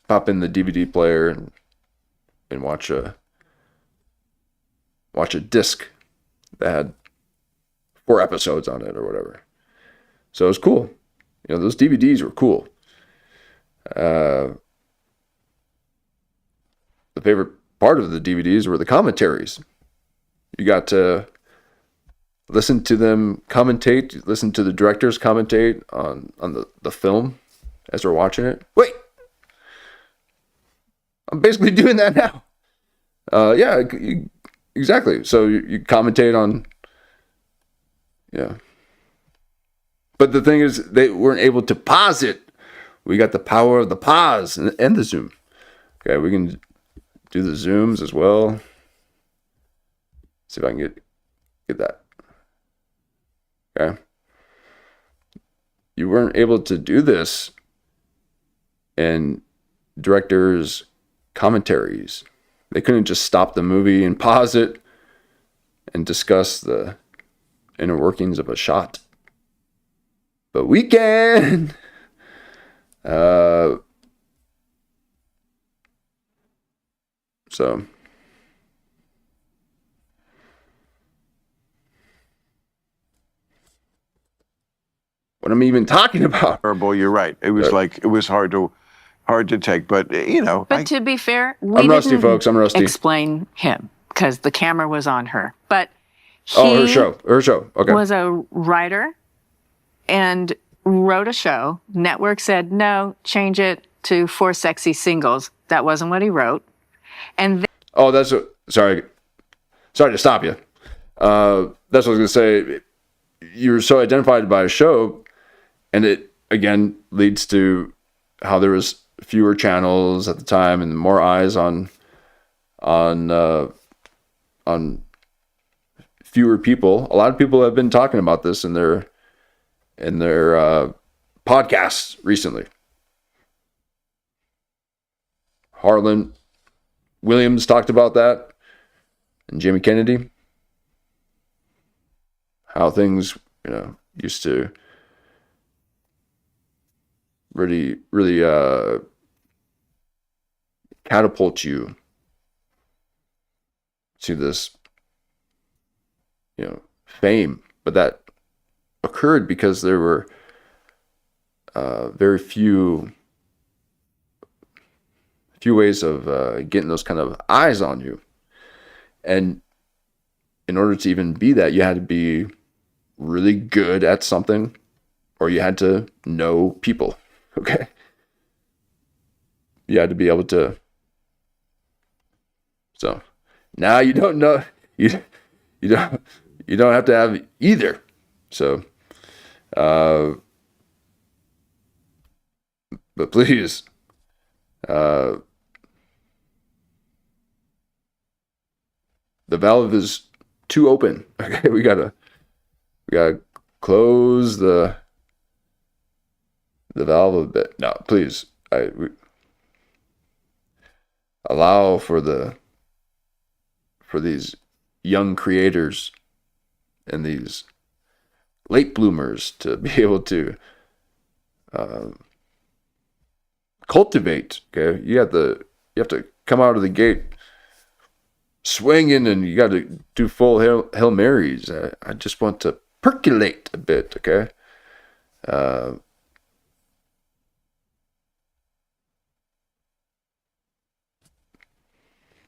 pop in the DVD player and watch a disc that had 4 episodes on it or whatever. So it was cool. Those DVDs were cool. The favorite part of the DVDs were the commentaries. You got to listen to them commentate, listen to the directors commentate on the film as they're watching it. Wait! I'm basically doing that now. Yeah, exactly. So you commentate on, yeah. But the thing is, they weren't able to pause it. We got the power of the pause and the zoom. Okay, we can do the zooms as well. See if I can get that. Okay. You weren't able to do this in directors' commentaries. They couldn't just stop the movie and pause it and discuss the inner workings of a shot. But we can. So what I'm even talking about. Terrible, you're right. It was it was hard to take, but But to be fair, we I'm rusty, didn't folks. I'm rusty. explain him because the camera was on her. But Her he show. Okay. was a writer and wrote a show. Network said, no, change it to 4 Sexy Singles. That wasn't what he wrote. And sorry to stop you. That's what I was going to say. You're so identified by a show, and it, again, leads to how there was fewer channels at the time and more eyes on fewer people. A lot of people have been talking about this in their podcasts recently. Harlan Williams talked about that and Jimmy Kennedy, how things, used to really catapult you to this, fame. But that occurred because there were very few ways of getting those kind of eyes on you. And in order to even be that, you had to be really good at something, or you had to know people. Okay. You had to be able to. So now you don't know, you don't have to have either. So, but please, the valve is too open. Okay, we gotta close the valve a bit. No, please, allow for these young creators and these late bloomers to be able to cultivate. Okay, you have to come out of the gate swinging, and you got to do full Hail Marys. I just want to percolate a bit. Okay.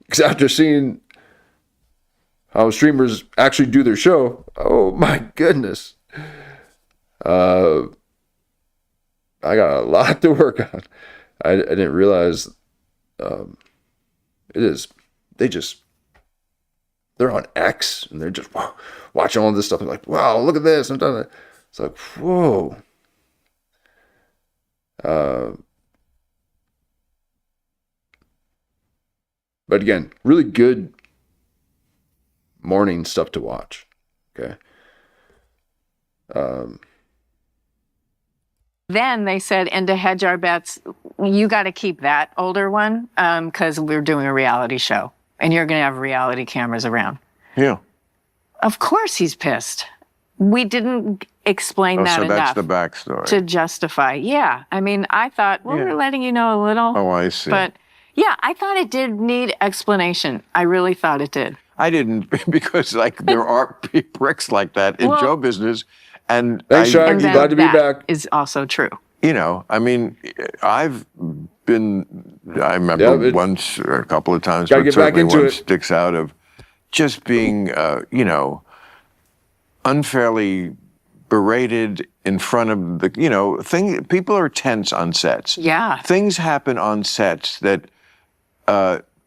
Because after seeing how streamers actually do their show, oh my goodness, I got a lot to work on. I didn't realize it is. They're on X and they're just watching all this stuff and like, wow, look at this. It's like, whoa. But again, really good morning stuff to watch. Okay. Then they said, and to hedge our bets, you got to keep that older one because we're doing a reality show and you're going to have reality cameras around. Yeah. Of course he's pissed. We didn't explain that so enough. That's the backstory. To justify. Yeah. I mean, I thought, we're letting you know a little. Oh, I see. But yeah, I thought it did need explanation. I really thought it did. I didn't, because there are bricks like that in show business. And thanks, Shaq. Glad to be back. Is also true. I mean, I remember once or a couple of times, but certainly one sticks out of just being, unfairly berated in front of the, people are tense on sets. Yeah. Things happen on sets that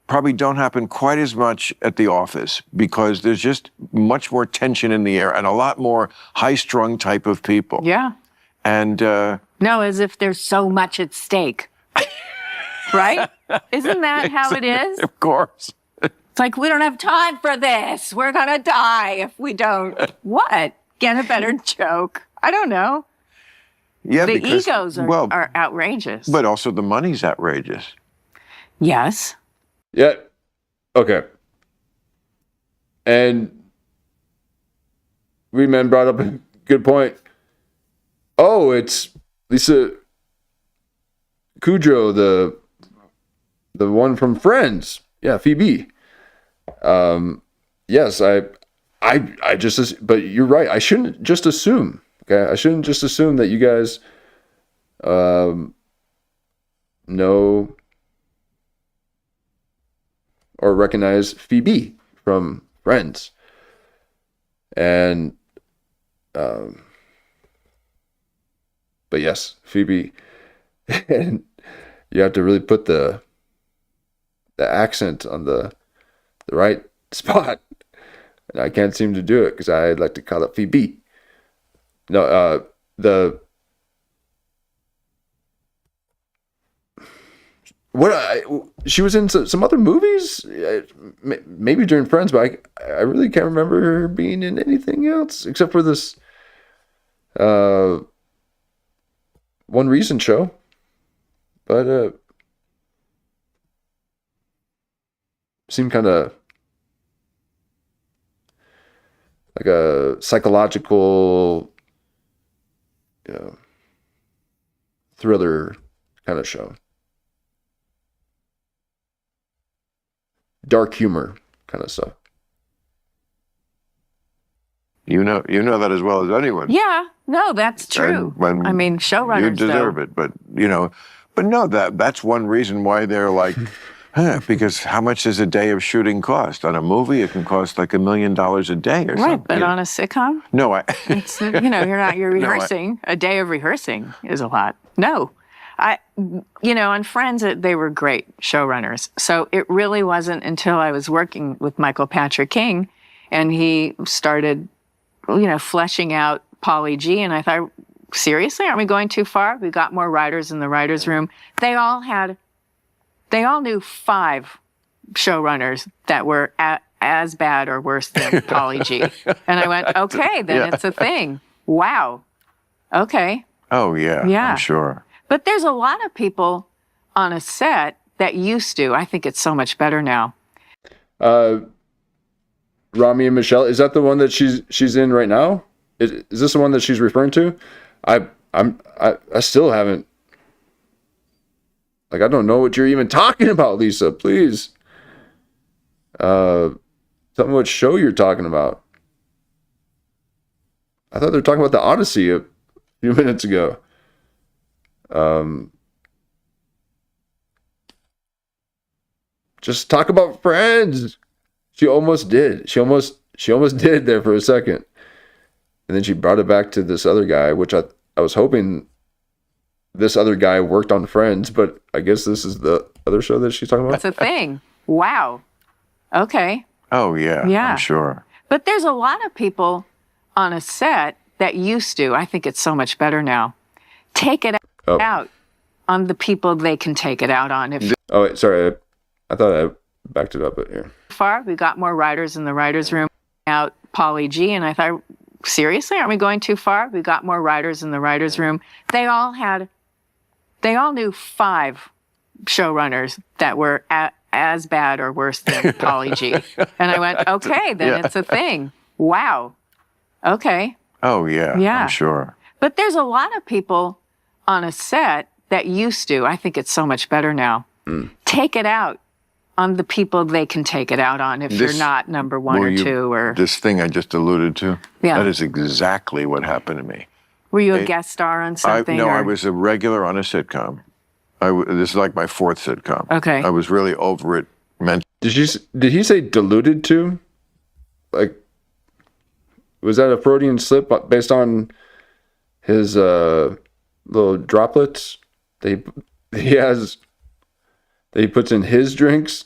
probably don't happen quite as much at the office because there's just much more tension in the air and a lot more high-strung type of people. Yeah. And no, as if there's so much at stake. Right? Isn't that how it is? Of course. It's like, we don't have time for this. We're going to die if we don't. What? Get a better joke. I don't know. Yeah, the egos are outrageous. But also the money's outrageous. Yes. Yeah. Okay. And Reedman brought up a good point. Oh, it's Lisa Kudrow, the one from Friends. Yeah, Phoebe. Yes, I just, but you're right. I shouldn't just assume. Okay, I shouldn't just assume that you guys know or recognize Phoebe from Friends. And but yes, Phoebe, and you have to really put the accent on the right spot. And I can't seem to do it because I like to call it Phoebe. No, she was in some other movies, maybe during Friends, but I really can't remember her being in anything else except for this one recent show. But seemed kind of like a psychological, you know, thriller kind of show. Dark humor kind of stuff. You know that as well as anyone. Yeah, no, that's true. And I mean, showrunners, you deserve though. it, but no, that's one reason why they're like, because how much does a day of shooting cost? On a movie, it can cost like $1 million a day or something. Right, but on a sitcom, No, it's you're rehearsing. A day of rehearsing is a lot. No, on Friends, they were great showrunners. So it really wasn't until I was working with Michael Patrick King, and he started, fleshing out Pauly G, and I thought, seriously, aren't we going too far? We got more writers in the writers' room. They all knew 5 showrunners that were as bad or worse than Pauly G. And I went, okay, then it's a thing. Wow. Okay. Oh, yeah, Yeah. I'm sure. But there's a lot of people on a set that used to. I think it's so much better now. Rami and Michelle, is that the one that she's in right now? Is this the one that she's referring to? I still haven't. Like, I don't know what you're even talking about, Lisa. Please, tell me what show you're talking about. I thought they were talking about the Odyssey a few minutes ago. Just talk about Friends. She almost did. She almost did there for a second. And then she brought it back to this other guy, which I was hoping this other guy worked on Friends, but I guess this is the other show that she's talking about. It's a thing. Wow. Okay. Oh, yeah, Yeah. I'm sure. But there's a lot of people on a set that used to. I think it's so much better now. Take it out on the people they can take it out on. If Oh, wait, sorry. I thought I backed it up, but here. far, we got more writers in the writers' room. Out Pauly G, and I thought, seriously, aren't we going too far? We got more writers in the writers' room. They all knew 5 showrunners that were as bad or worse than Pauly G. And I went, okay, then it's a thing. Wow. Okay. Oh, yeah, Yeah. I'm sure. But there's a lot of people on a set that used to. I think it's so much better now. Take it out on the people they can take it out on if you're not number 1 or 2 or... This thing I just alluded to, Yeah. that is exactly what happened to me. Were you a guest star on something? I was a regular on a sitcom. This is like my 4th sitcom. Okay. I was really over it mentally. Did he say diluted to? Like, was that a Freudian slip based on his little droplets that he puts in his drinks?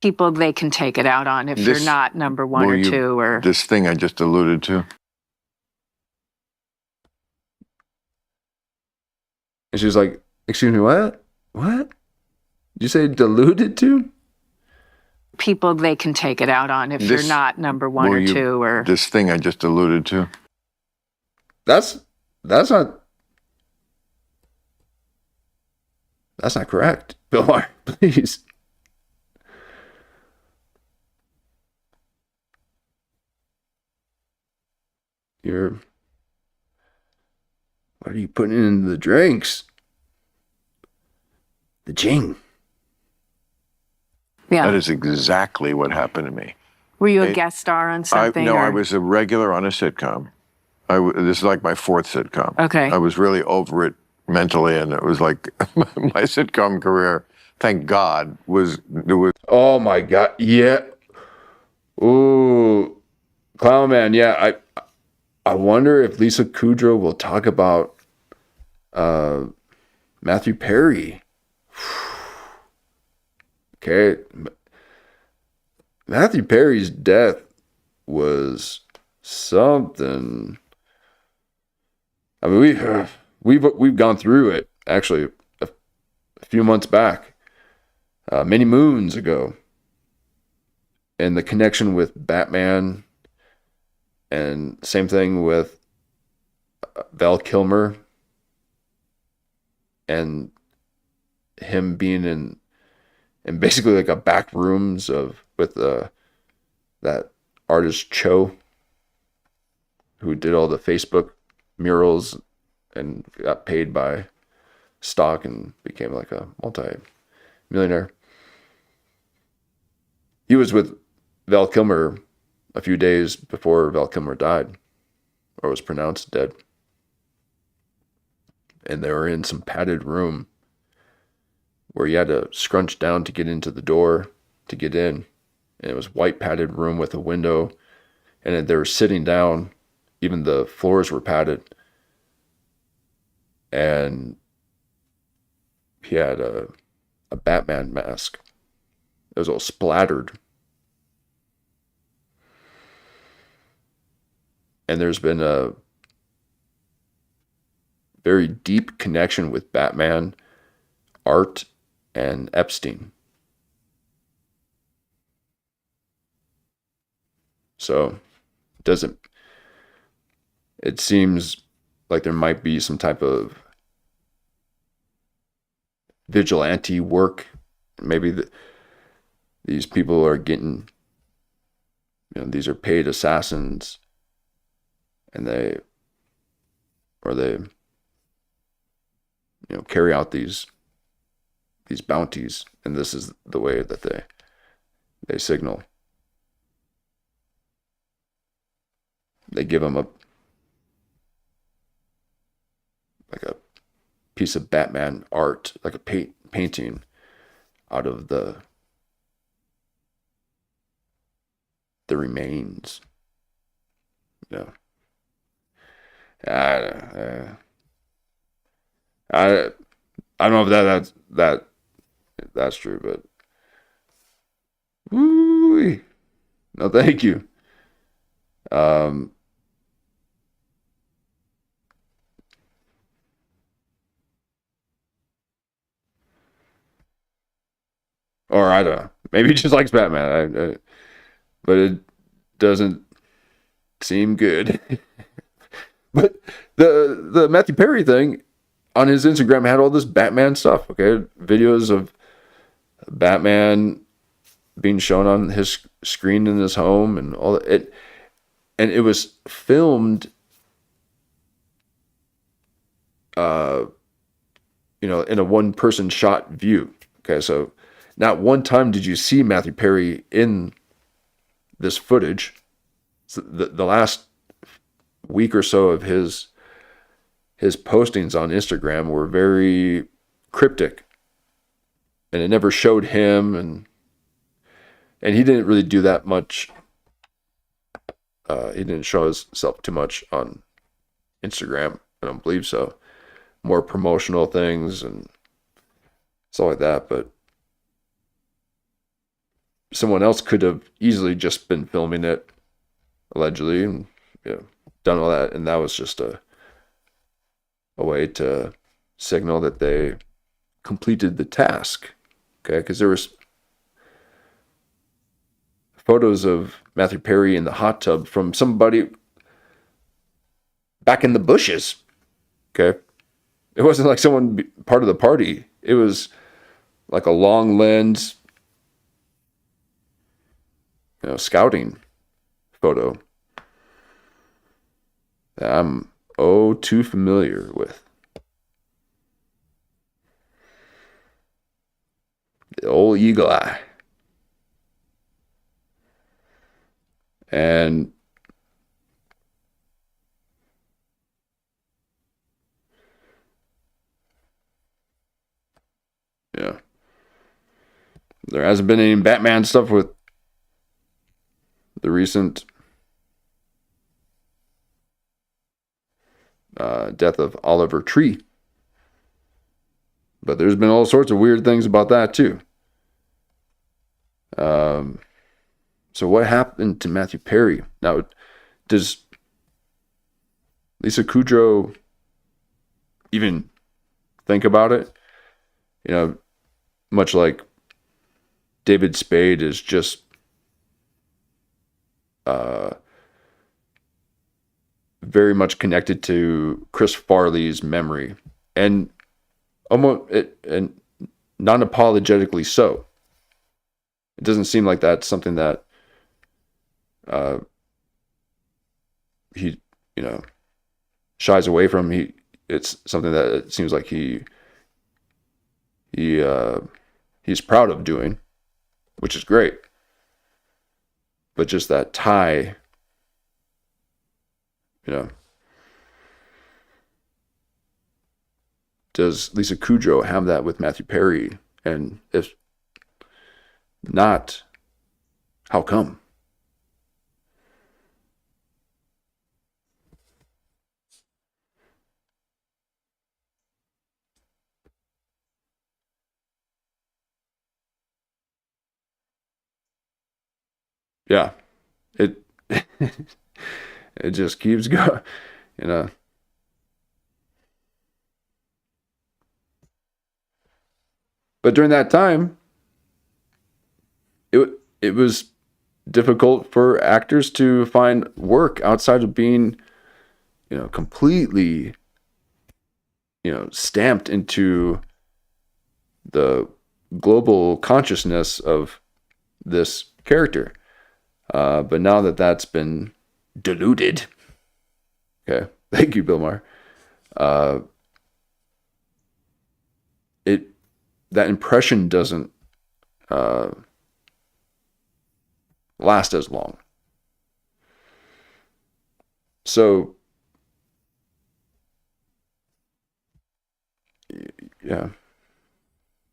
People they can take it out on if you're not number 1 or 2 or... This thing I just alluded to. And she was like, excuse me, what? What? Did you say diluted to? People they can take it out on if you're not number 1 or 2 or... This thing I just alluded to. That's not correct. Bill Maher, please. What are you putting in the drinks? The gin. Yeah. That is exactly what happened to me. Were you a guest star on something? I was a regular on a sitcom. This is like my 4th sitcom. Okay. I was really over it mentally, and it was like my sitcom career, thank God, was... Oh my God, yeah. Ooh, Clown Man, yeah. I wonder if Lisa Kudrow will talk about Matthew Perry. Okay. Matthew Perry's death was something. I mean, we've gone through it actually a few months back, many moons ago, and the connection with Batman, and same thing with Val Kilmer, and him being in basically like a back rooms of with that artist Cho, who did all the Facebook murals and got paid by stock and became like a multi-millionaire. He was with Val Kilmer a few days before Val Kilmer died, or was pronounced dead. And they were in some padded room where you had to scrunch down to get into the door to get in. And it was white padded room with a window. And they were sitting down. Even the floors were padded. And he had a Batman mask. It was all splattered. And there's been a very deep connection with Batman, art, and Epstein. So, it seems like there might be some type of vigilante work. Maybe these people are getting, these are paid assassins, and they carry out these bounties, and this is the way that they signal. They give them a piece of Batman art, like a painting out of the remains. I don't know if that's true, but woo-wee. No, thank you. Or I don't know. Maybe he just likes Batman. But it doesn't seem good. But the Matthew Perry thing on his Instagram had all this Batman stuff. Okay, videos of Batman being shown on his screen in his home and all it. And it was filmed, in a one-person shot view. Okay, so not one time did you see Matthew Perry in this footage. So the last week or so of his postings on Instagram were very cryptic, and it never showed him, and he didn't really do that much. He didn't show himself too much on Instagram. I don't believe so. More promotional things and stuff like that, but someone else could have easily just been filming it, allegedly, and done all that, and that was just a way to signal that they completed the task. Okay, because there was photos of Matthew Perry in the hot tub from somebody back in the bushes. Okay, it wasn't like someone part of the party. It was like a long lens, scouting photo that I'm too familiar with. The old eagle eye. And there hasn't been any Batman stuff with the recent death of Oliver Tree. But there's been all sorts of weird things about that too. So what happened to Matthew Perry? Now, does Lisa Kudrow even think about it? Much like David Spade is just very much connected to Chris Farley's memory, and almost non-apologetically so. It doesn't seem like that's something that he, shies away from. It's something that it seems like he's proud of doing, which is great. But just that tie, does Lisa Kudrow have that with Matthew Perry? And if not, how come? Yeah, it it just keeps going, you know. But during that time, it was difficult for actors to find work outside of being, completely, stamped into the global consciousness of this character. But now that that's been diluted, okay, thank you, Bill Maher. That impression doesn't last as long. So, yeah,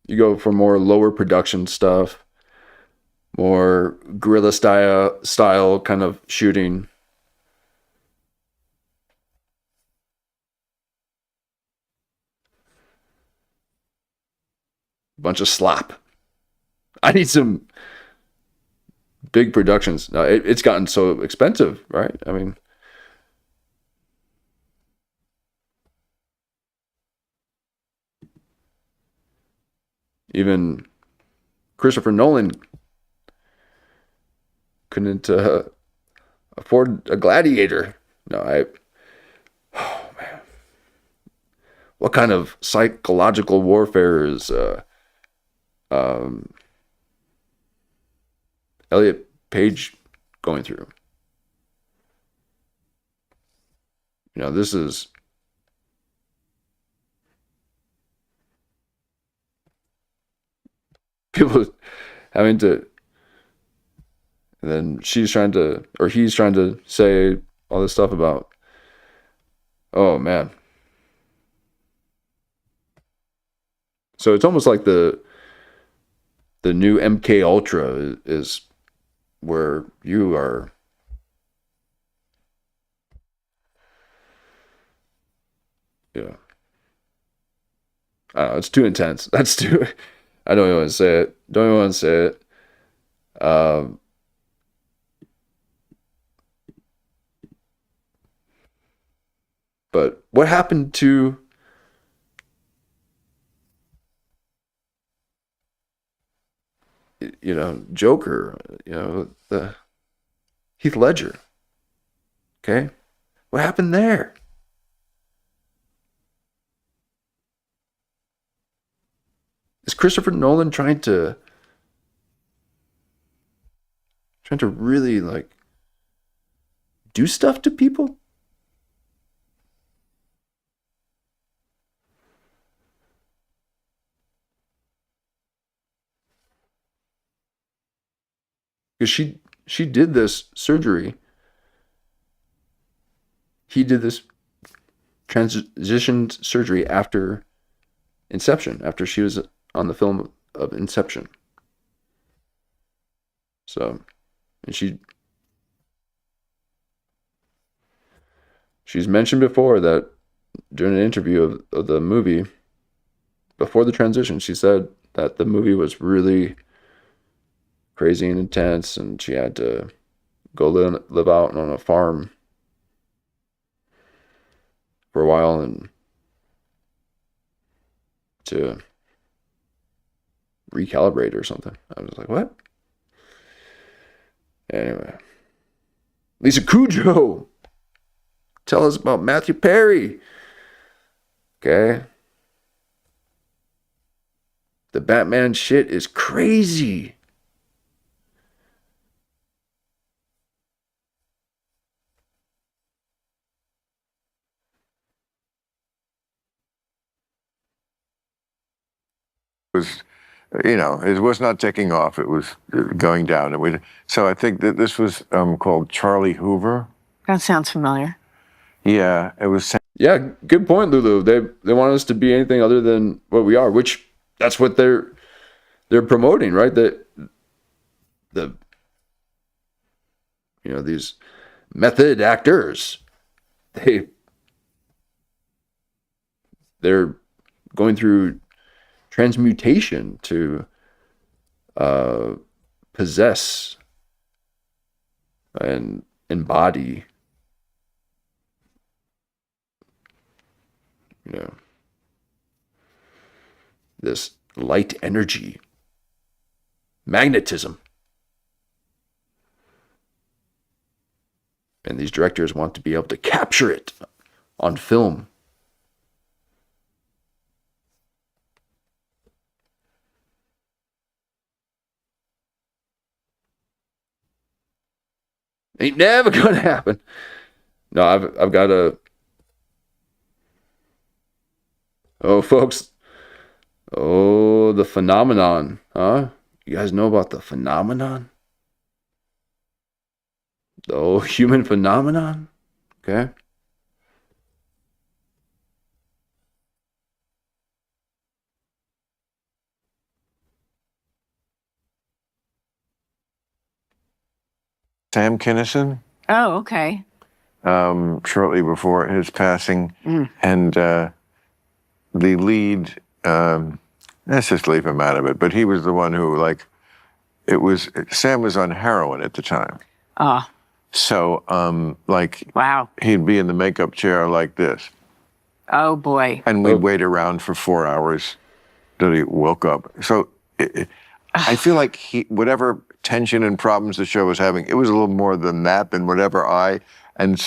you go for more lower production stuff, more guerrilla style kind of shooting. Bunch of slop. I need some big productions. Now, it's gotten so expensive, right? I mean, even Christopher Nolan couldn't afford a Gladiator. Oh man, what kind of psychological warfare is Elliot Page going through? This is people having to, and then he's trying to say all this stuff about, oh man. So it's almost like the new MK Ultra is where you are. Yeah. I don't know, it's too intense. That's too. I don't even want to say it. Don't even want to say it. But what happened to Joker? The Heath Ledger. Okay, what happened there? Is Christopher Nolan trying to really like do stuff to people? Because she did this surgery. He did this transition surgery after Inception, after she was on the film of Inception. So, and she's mentioned before that during an interview of the movie, before the transition, she said that the movie was really crazy and intense, and she had to go live out on a farm for a while and to recalibrate or something. I was like, what? Anyway, Lisa Kudrow, tell us about Matthew Perry. Okay, the Batman shit is crazy. was, it was not taking off. It was going down. So I think that this was called Charlie Hoover. That sounds familiar. Yeah, it was. Yeah, good point, Lulu. They want us to be anything other than what we are, which that's what they're promoting, right? These method actors, they're going through transmutation to possess and embody, this light energy, magnetism. And these directors want to be able to capture it on film. Ain't never gonna happen. No, I've got a. Oh, folks. Oh, the phenomenon, huh? You guys know about the phenomenon? The whole human phenomenon? Okay. Sam Kinison. Oh, okay. Shortly before his passing, and the lead. Let's just leave him out of it. But he was the one who, Sam was on heroin at the time. Oh. So, wow. he'd be in the makeup chair like this. Oh, boy. And we'd wait around for 4 hours till he woke up. So I feel like whatever tension and problems the show was having, it was a little more than that, than whatever and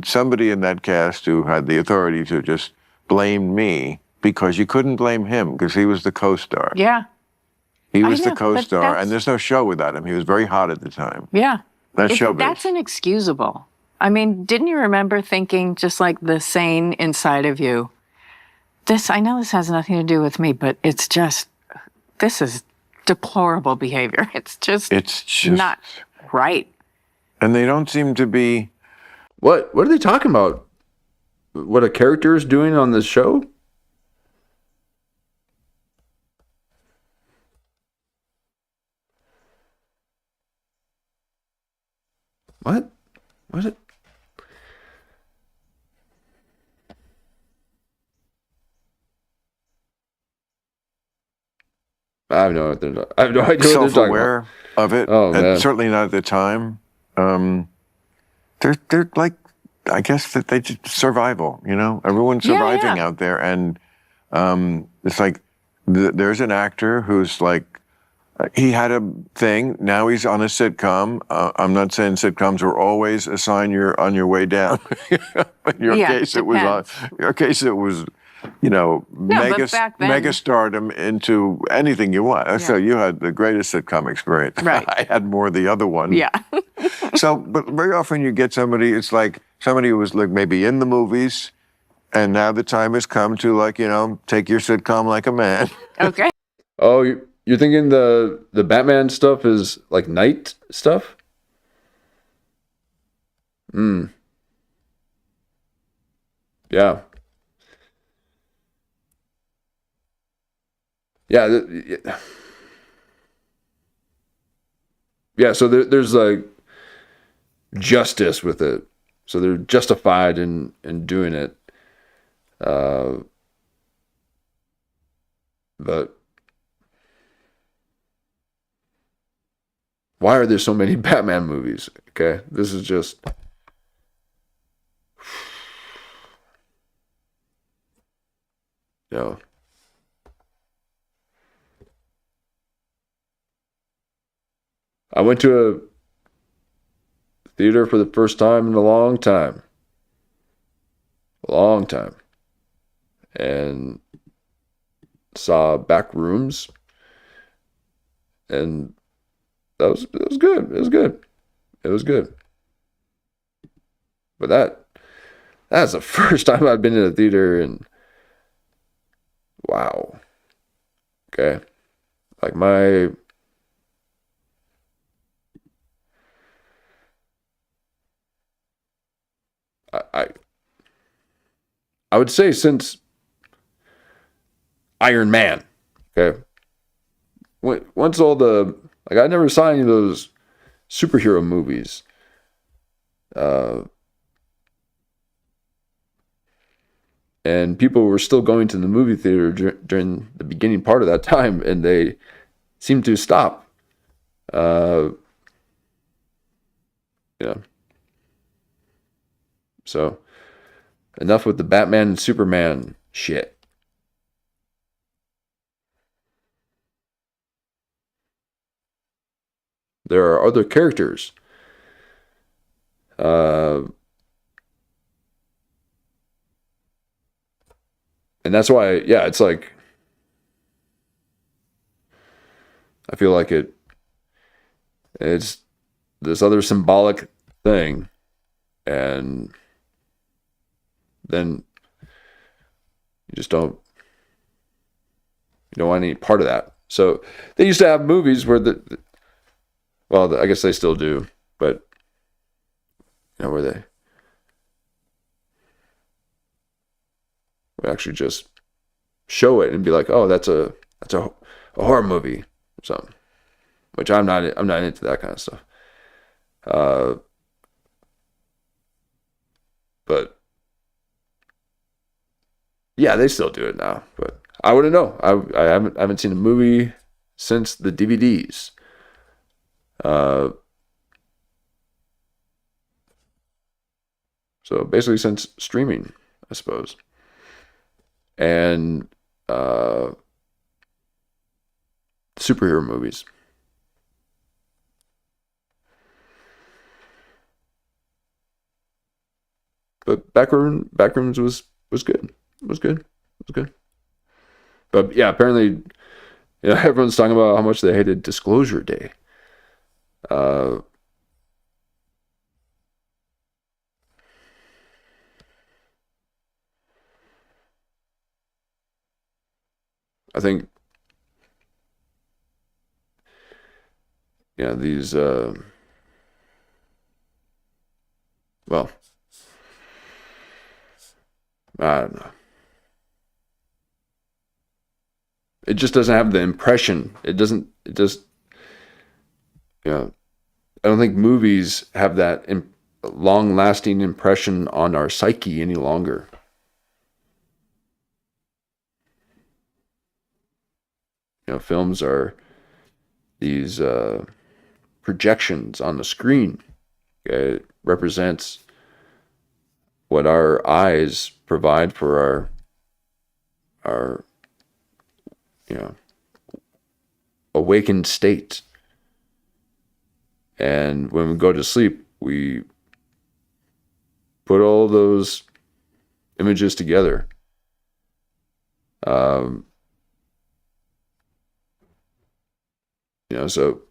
somebody in that cast who had the authority to just blame me, because you couldn't blame him because he was the co-star. Yeah. He was the co-star, and there's no show without him. He was very hot at the time. Yeah. That's showbiz. That's inexcusable. I mean, didn't you remember thinking, just like the sane inside of you, I know this has nothing to do with me, but this is deplorable behavior. It's just not right. And they don't seem to be. What are they talking about? What a character is doing on this show? What? What? I have no idea what they're talking about. Self-aware of it, man. Certainly not at the time. They're like, I guess that they just survival. Everyone's surviving out there, and it's like there's an actor who's like. He had a thing. Now he's on a sitcom. I'm not saying sitcoms were always a sign you're on your way down. In your case, it was on. In your case, it was, mega stardom into anything you want. Yeah. So you had the greatest sitcom experience. Right. I had more the other one. Yeah. But very often you get somebody. It's like somebody who was like maybe in the movies, and now the time has come to take your sitcom like a man. Okay. Oh. You're thinking the Batman stuff is like night stuff? Yeah. Yeah. Yeah, so there's like justice with it. So they're justified in doing it. But why are there so many Batman movies? Okay, this is just. I went to a theater for the first time in a long time. And saw Back Rooms. And it was good. It was good. But that's the first time I've been in a theater, and wow. Okay. Like my I I would say since Iron Man. Okay. Once all the I never saw any of those superhero movies. Uh, and people were still going to the movie theater during the beginning part of that time, and they seemed to stop. Uh, yeah. So enough with the Batman and Superman shit. There are other characters. And that's why, yeah, it's like I feel like it's this other symbolic thing, and then you just don't want any part of that. So they used to have movies where I guess they still do, but where they would actually just show it and be like, oh, that's a horror movie or something. Which I'm not into that kind of stuff. But yeah, they still do it now. But I wouldn't know. I haven't seen a movie since the DVDs. So basically since streaming, I suppose. And superhero movies. But Backrooms was good. It was good. But yeah, apparently, everyone's talking about how much they hated Disclosure Day. I think, these, well, I don't know. It just doesn't have the impression. I don't think movies have that long-lasting impression on our psyche any longer. Films are these projections on the screen. It represents what our eyes provide for our awakened state. And when we go to sleep, we put all those images together. So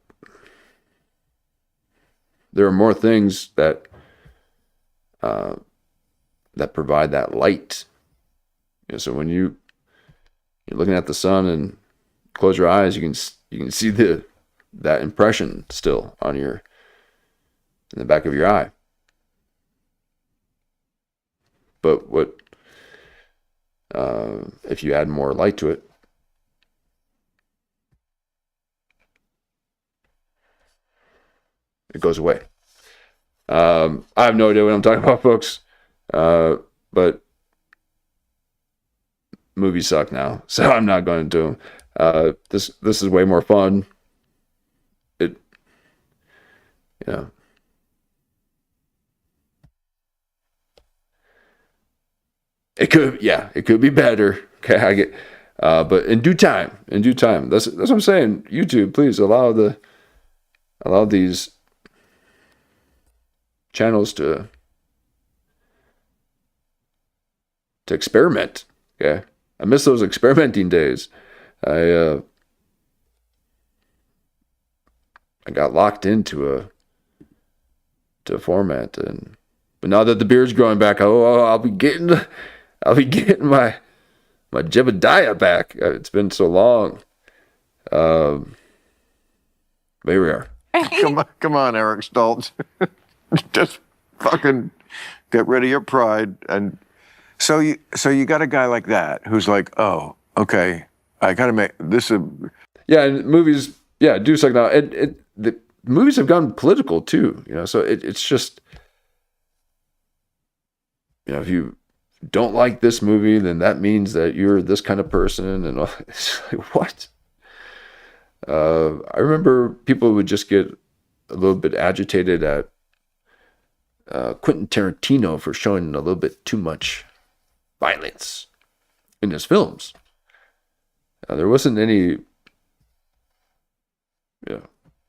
there are more things that provide that light. So when you're looking at the sun and close your eyes, you can see that impression still in the back of your eye. But if you add more light to it, it goes away. I have no idea what I'm talking about, folks. But movies suck now, so I'm not going to do them. This is way more fun. It could be better. Okay, I get, but in due time. That's what I'm saying. YouTube, please allow these channels to experiment. Okay, I miss those experimenting days. I got locked into a format, but now that the beard's growing back, I'll be getting my Jebediah back. It's been so long. But here we are. Come on, Eric Stoltz. Just fucking get rid of your pride. And so you got a guy like that who's like, oh, okay, I gotta make this a. Yeah, and movies, do suck now. The movies have gone political too, so it's just, if you don't like this movie, then that means that you're this kind of person, and all. It's like, what? I remember people would just get a little bit agitated at Quentin Tarantino for showing a little bit too much violence in his films. There wasn't any, no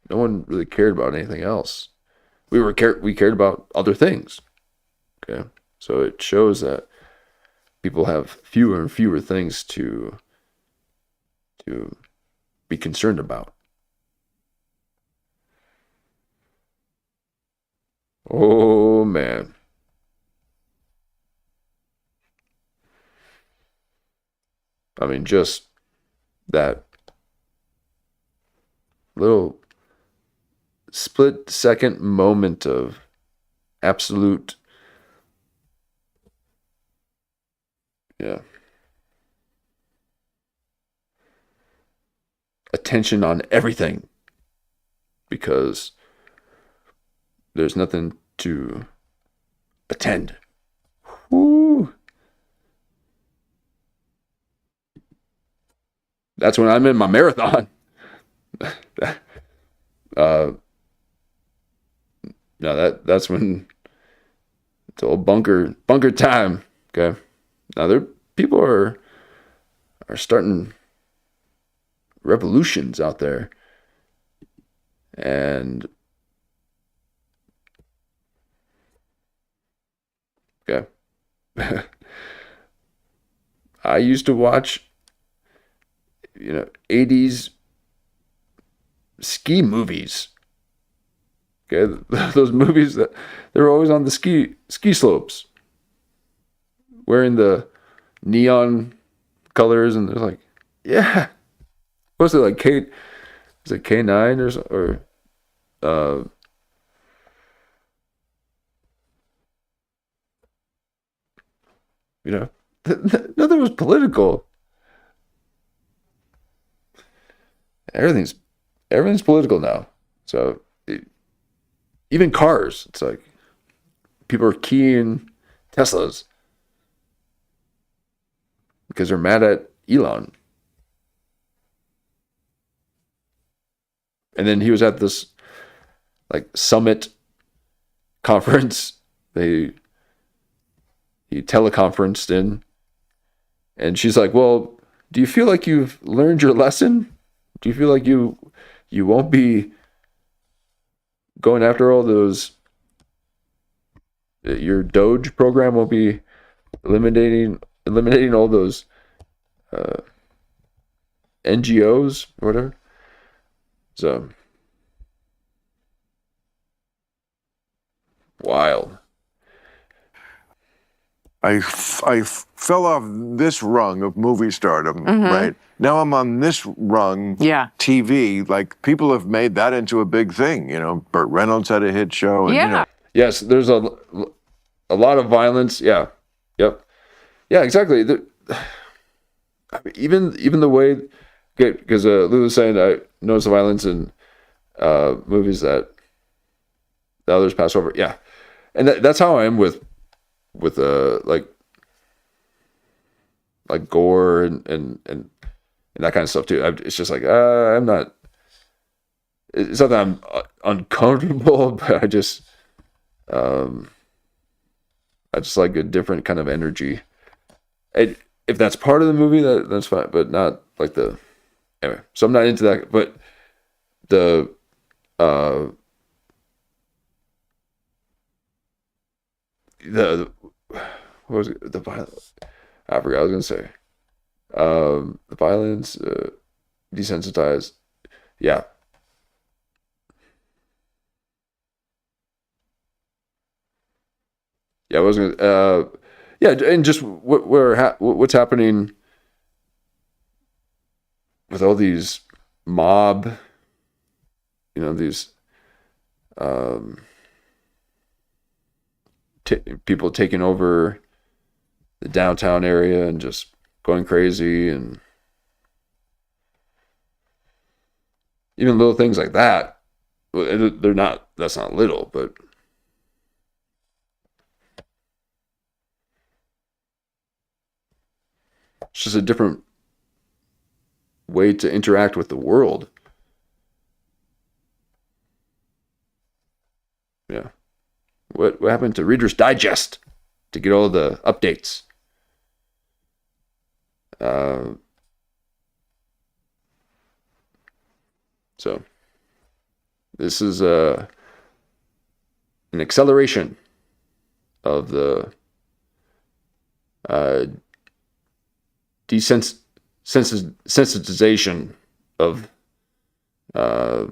one really cared about anything else. We cared about other things. Okay, so it shows that people have fewer and fewer things to be concerned about. Oh man. I mean, just that little split second moment of absolute, attention on everything, because there's nothing to attend. Woo. That's when I'm in my marathon. That's when it's old bunker time. Okay. Now people are starting revolutions out there. And okay. I used to watch 80s ski movies. Okay, those movies that they were always on the ski slopes, wearing the neon colors, and they're like, what's it like? Is it K9 or nothing was political. Everything's political now. So even cars, it's like people are keying Teslas because they're mad at Elon. And then he was at this summit conference. He teleconferenced in, and she's like, "Well, do you feel like you've learned your lesson? Do you feel like you won't be going after all those? Your Doge program won't be eliminating all those NGOs or whatever." So wild. I fell off this rung of movie stardom, right? Now I'm on this rung, TV. Like, people have made that into a big thing. Burt Reynolds had a hit show. And, Yes, there's a lot of violence. Yeah. Yep. Yeah, exactly. I mean, even the way, because Lou was saying, I noticed the violence in movies that the others pass over. Yeah, and that's how I am with like gore and that kind of stuff too. It's just like I'm not. It's not that I'm uncomfortable, but I just like a different kind of energy. If that's part of the movie, that's fine, but not like the. Anyway, so I'm not into that. But the what was it? The violence. I forgot what I was gonna say. The violence, desensitized. Yeah. Yeah, I was gonna. Yeah, and just what's happening with all these mob, these people taking over the downtown area and just going crazy, and even little things like that. That's not little, but it's just a different way to interact with the world. Yeah. What happened to Reader's Digest to get all the updates? So this is an acceleration of the desensitization of the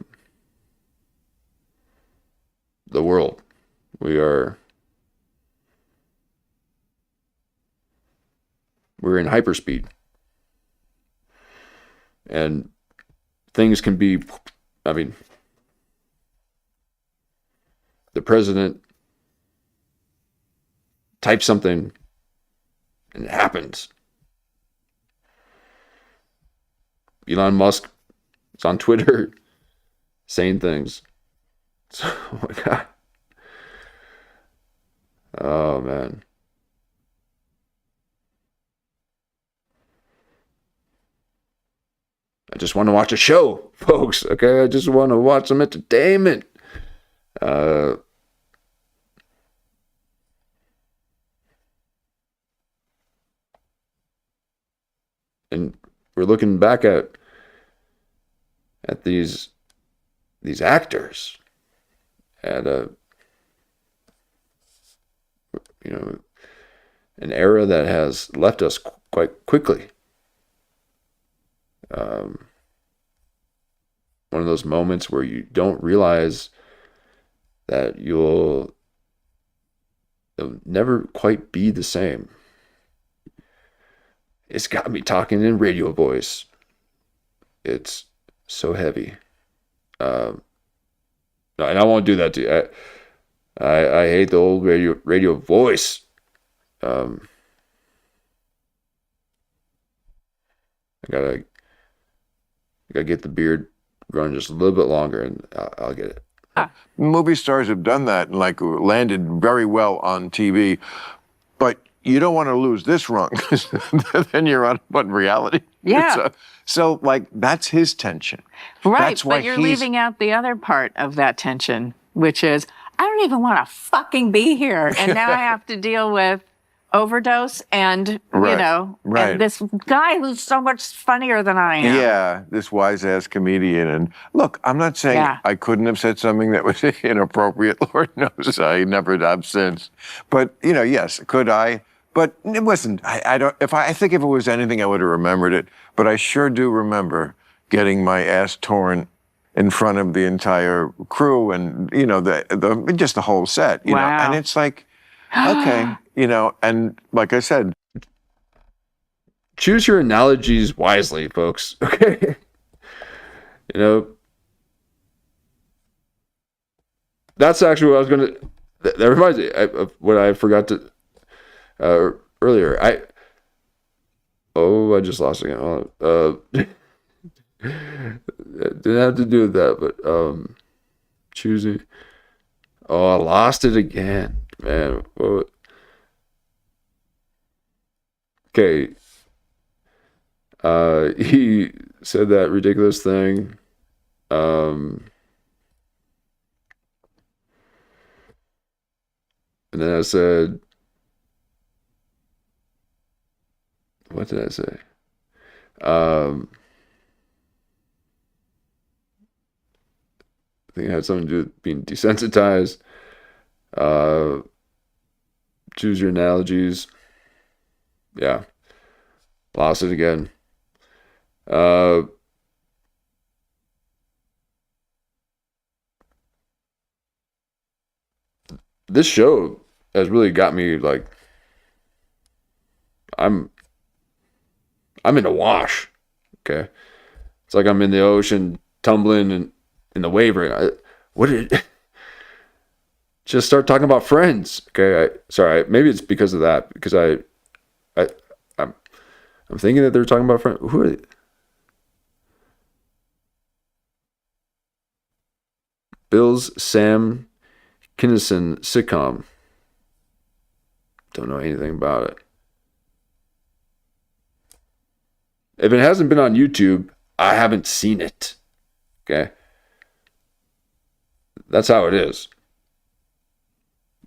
world. We're in hyperspeed, and things can be, the president types something and it happens. Elon Musk is on Twitter saying things. Oh my God. Oh man. I just want to watch a show, folks. Okay, I just want to watch some entertainment. And we're looking back at these actors at an era that has left us quite quickly. One of those moments where you don't realize that it'll never quite be the same. It's got me talking in radio voice. It's so heavy. And I won't do that to you. I hate the old radio voice. I gotta get the beard growing just a little bit longer, and I'll get it. Movie stars have done that and landed very well on TV, but you don't want to lose this rung because then you're on reality. Yeah. So that's his tension. Right, That's why but you're leaving out the other part of that tension, which is, I don't even want to fucking be here. And now I have to deal with overdose and, and this guy who's so much funnier than I am. Yeah, this wise-ass comedian. And look, I'm not saying I couldn't have said something that was inappropriate. Lord knows I never have since. But, yes, could I? But it wasn't. I think if it was anything, I would have remembered it. But I sure do remember getting my ass torn in front of the entire crew and, just the whole set. You know? And it's like, okay, and like I said, choose your analogies wisely, folks. Okay. That's actually what I was going to, that reminds me of what I forgot to, earlier. I just lost it again. Didn't have to do with that, but, choosing. Oh, I lost it again, man. What? Okay. He said that ridiculous thing. And then I said, what did I say? I think it had something to do with being desensitized. Choose your analogies. Yeah. Lost it again. This show has really got me I'm in a wash. Okay. It's like I'm in the ocean, tumbling and in the wave. What did? Just start talking about Friends. Okay, sorry. Maybe it's because of that. Because I'm thinking that they're talking about Friends. Who are they? Bill's Sam Kinison sitcom. Don't know anything about it. If it hasn't been on YouTube, I haven't seen it. Okay. That's how it is.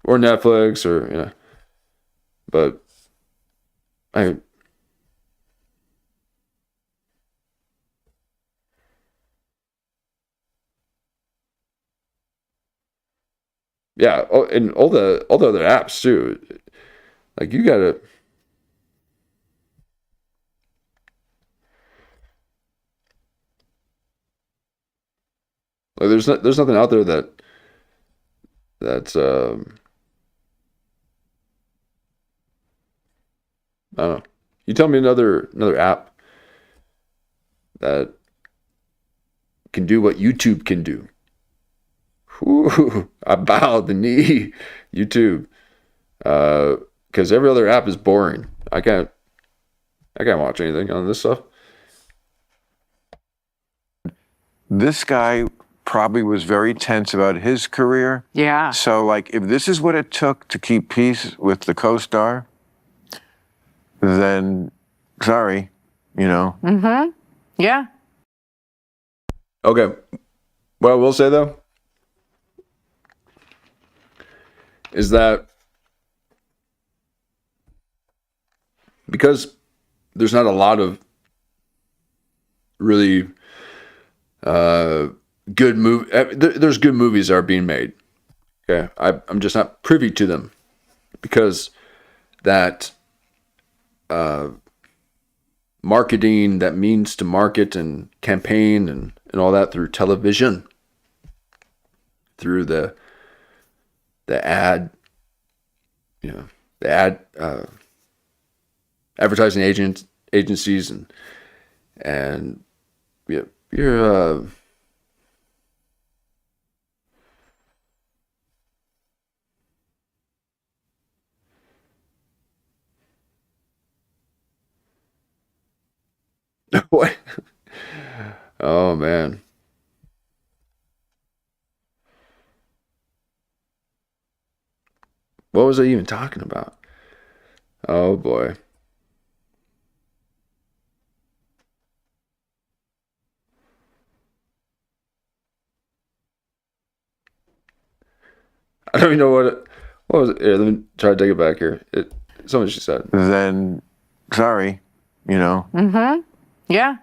Or Netflix, or but yeah. Oh, and all the other apps too. Like you gotta. Like there's nothing out there that's I don't know. You tell me another app that can do what YouTube can do. Whew, I bow the knee, YouTube, because every other app is boring. I can't watch anything on this stuff. This guy probably was very tense about his career. Yeah. So, like, if this is what it took to keep peace with the co-star, then sorry, Mm-hmm. Yeah. Okay. What I will say though is that because there's not a lot of really good movie. There's good movies that are being made. Okay, I'm just not privy to them because that marketing, that means to market and campaign and all that through television, through the ad, the ad advertising agencies and yeah, you're what? Oh man. What was I even talking about? Oh boy. I don't even know what was it. Here, let me try to take it back here. Something she said. then sorry, Mm-hmm. Yeah.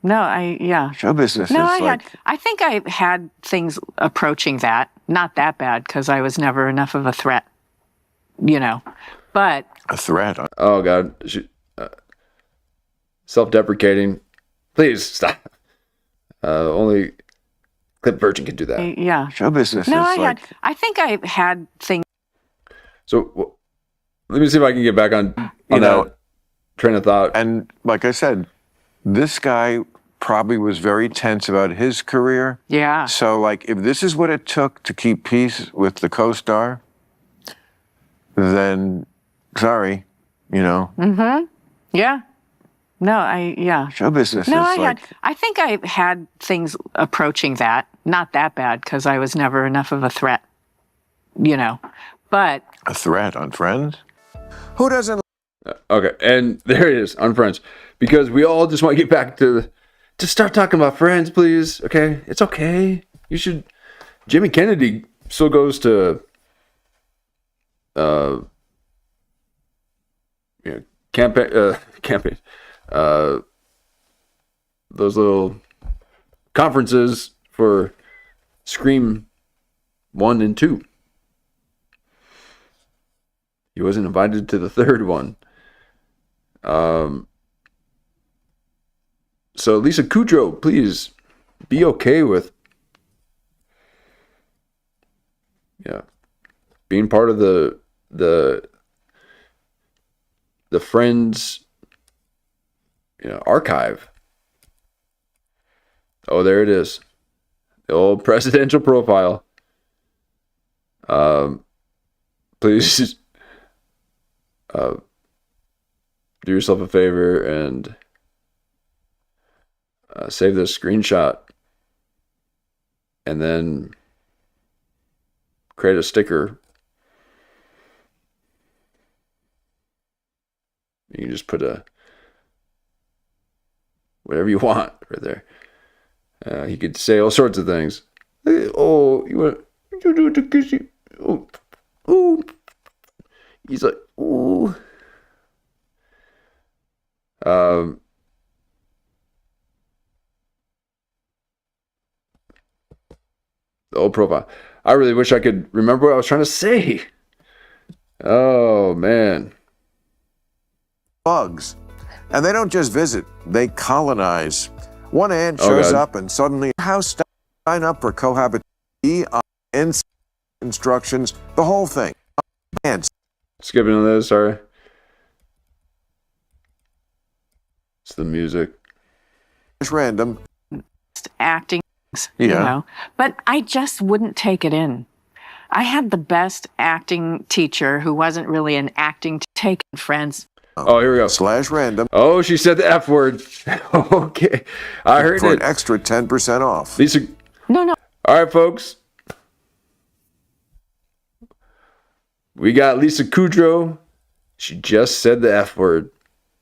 No, yeah. show business No, is I think I had things approaching that. Not that bad because I was never enough of a threat, but a threat. Oh God. Self-deprecating. Please stop. Only Clip Virgin can do that. yeah. Show business No, is I think I had things. So let me see if I can get back on that train of thought. And like I said, this guy probably was very tense about his career. Yeah. So, like, if this is what it took to keep peace with the co-star, then sorry, Mm-hmm. Yeah. No, yeah. show business No, is I think I had things approaching that. Not that bad because I was never enough of a threat, but a threat on Friends. Who doesn't? Okay, and there it is on Friends, because we all just want to get back to start talking about Friends, please. Okay, it's okay. You should. Jimmy Kennedy still goes to campaign those little conferences for Scream 1 and 2. He wasn't invited to the third one. So Lisa Kudrow, please be okay with being part of the Friends archive. Oh, there it is. The old presidential profile. Please do yourself a favor and save this screenshot and then create a sticker. You can just put whatever you want right there. He could say all sorts of things. Oh, you want to do it to kiss you? Oh, ooh. He's like, ooh. The old profile. I really wish I could remember what I was trying to say. Oh, man. Bugs. And they don't just visit, they colonize. One ant shows up and suddenly, house sign up for cohabitation, instructions, the whole thing. Ants. Skipping on this, sorry. It's the music. It's random. Acting, you know, but I just wouldn't take it in. I had the best acting teacher who wasn't really an acting take in Friends. Oh, here we go. / random. Oh, she said the F word. Okay. I heard for it. An extra 10% off. Lisa. No. All right, folks. We got Lisa Kudrow. She just said the F word.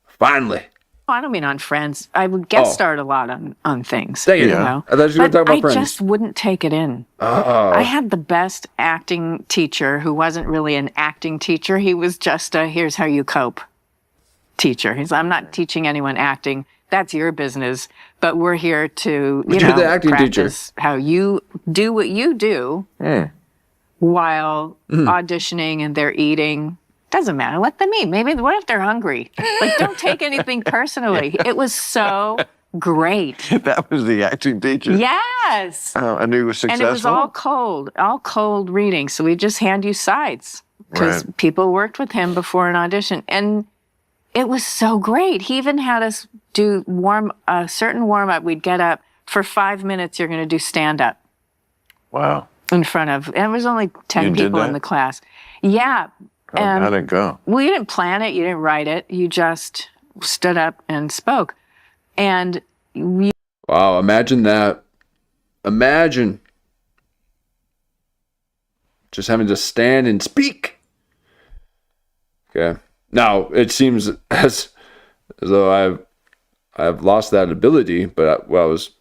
Finally. I don't mean on Friends. I would guest start a lot on things. Dang it. You know? I thought you were going to talk about Friends. I just wouldn't take it in. I had the best acting teacher who wasn't really an acting teacher. He was just a here's how you cope teacher. He's I'm not teaching anyone acting. That's your business. But we're here to, the acting practice how you do what you do while auditioning and they're eating. Doesn't matter. Let them eat. Maybe what if they're hungry? Like, don't take anything personally. It was so great. That was the acting teacher. Yes. And he was successful. And it was all cold reading. So we just hand you sides because people worked with him before an audition, and it was so great. He even had us do a certain warm up. We'd get up for 5 minutes. You're going to do stand up. Wow. In front of, and it was only 10 people in the class. Yeah. How'd it go? Well, you didn't plan it. You didn't write it. You just stood up and spoke. And wow, imagine that. Imagine just having to stand and speak. Okay. Now, it seems as though I've lost that ability, but what I was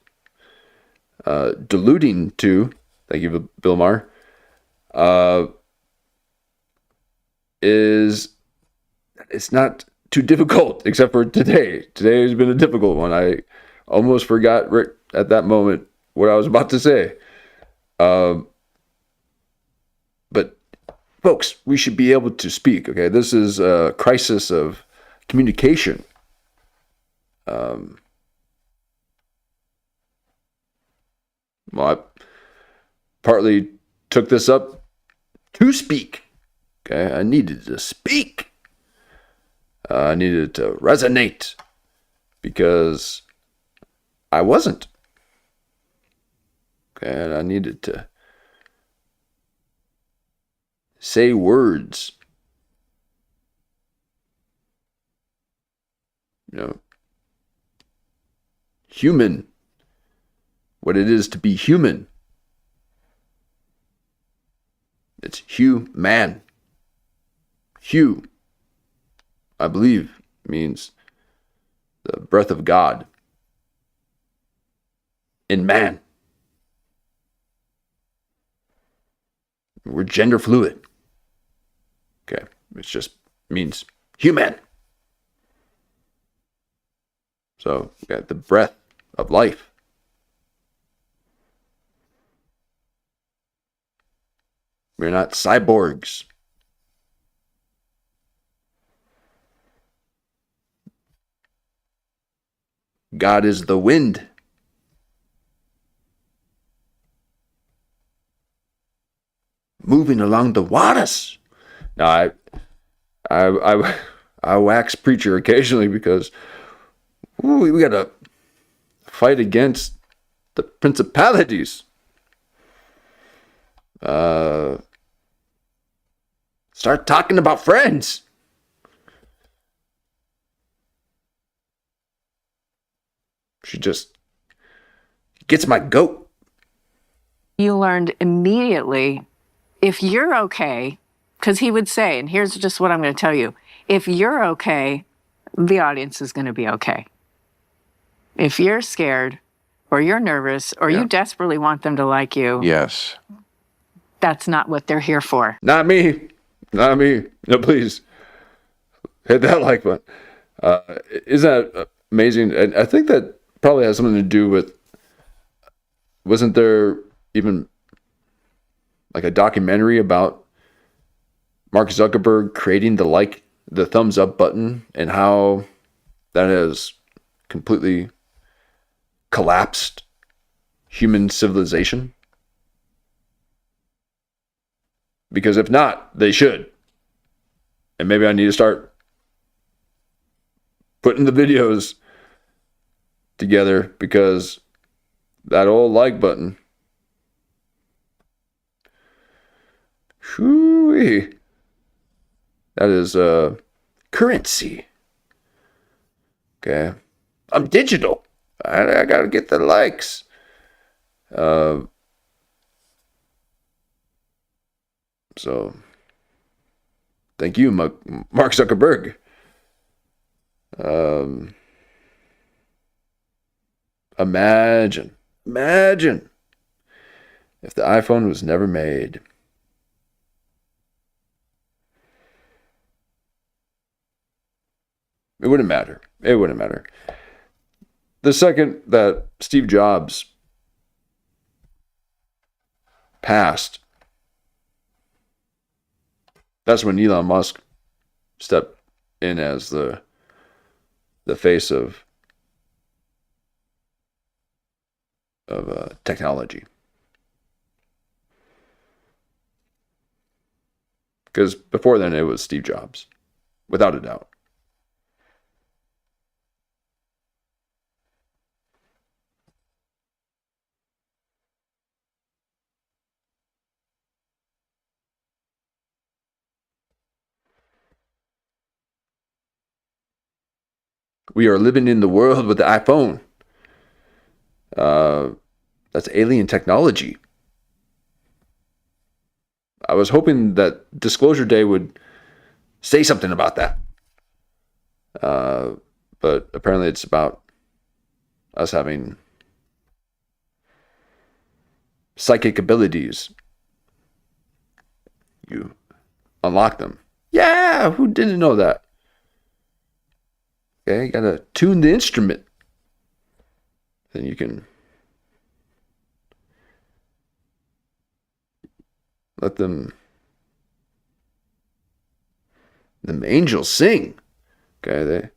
deluding to, thank you, Bill Maher, is it's not too difficult, except for today. Today has been a difficult one. I almost forgot right at that moment what I was about to say. But folks, we should be able to speak. Okay, this is a crisis of communication. Well, I partly took this up to speak. Okay, I needed to speak. I needed to resonate because I wasn't. Okay, and I needed to say words. Human. What it is to be human. It's human. Hugh, I believe, means the breath of God in man. We're gender fluid. Okay, it just means human. So, we got the breath of life. We're not cyborgs. God is the wind. Moving along the waters. Now, I wax preacher occasionally because we got to fight against the principalities. Start talking about friends. She just gets my goat. You learned immediately, if you're okay, because he would say, and here's just what I'm going to tell you, if you're okay, the audience is going to be okay. If you're scared or you're nervous or you desperately want them to like you, Yes. that's not what they're here for. Not me. Not me. No, please. Hit that like button. Isn't that amazing? And I think that probably has something to do with, wasn't there even like a documentary about Mark Zuckerberg creating the thumbs up button and how that has completely collapsed human civilization? Because if not, they should. And maybe I need to start putting the videos together, because that old like button, whoo-wee, that is currency. Okay, I'm digital. I gotta get the likes. So, thank you, Mark Zuckerberg. Imagine if the iPhone was never made. It wouldn't matter. It wouldn't matter. The second that Steve Jobs passed, that's when Elon Musk stepped in as the face of technology. Because before then, it was Steve Jobs, without a doubt. We are living in the world with the iPhone. That's alien technology. I was hoping that Disclosure Day would say something about that. But apparently it's about us having psychic abilities. You unlock them. Yeah, who didn't know that? Okay, you gotta tune the instrument. Then you can let them angels sing. Okay,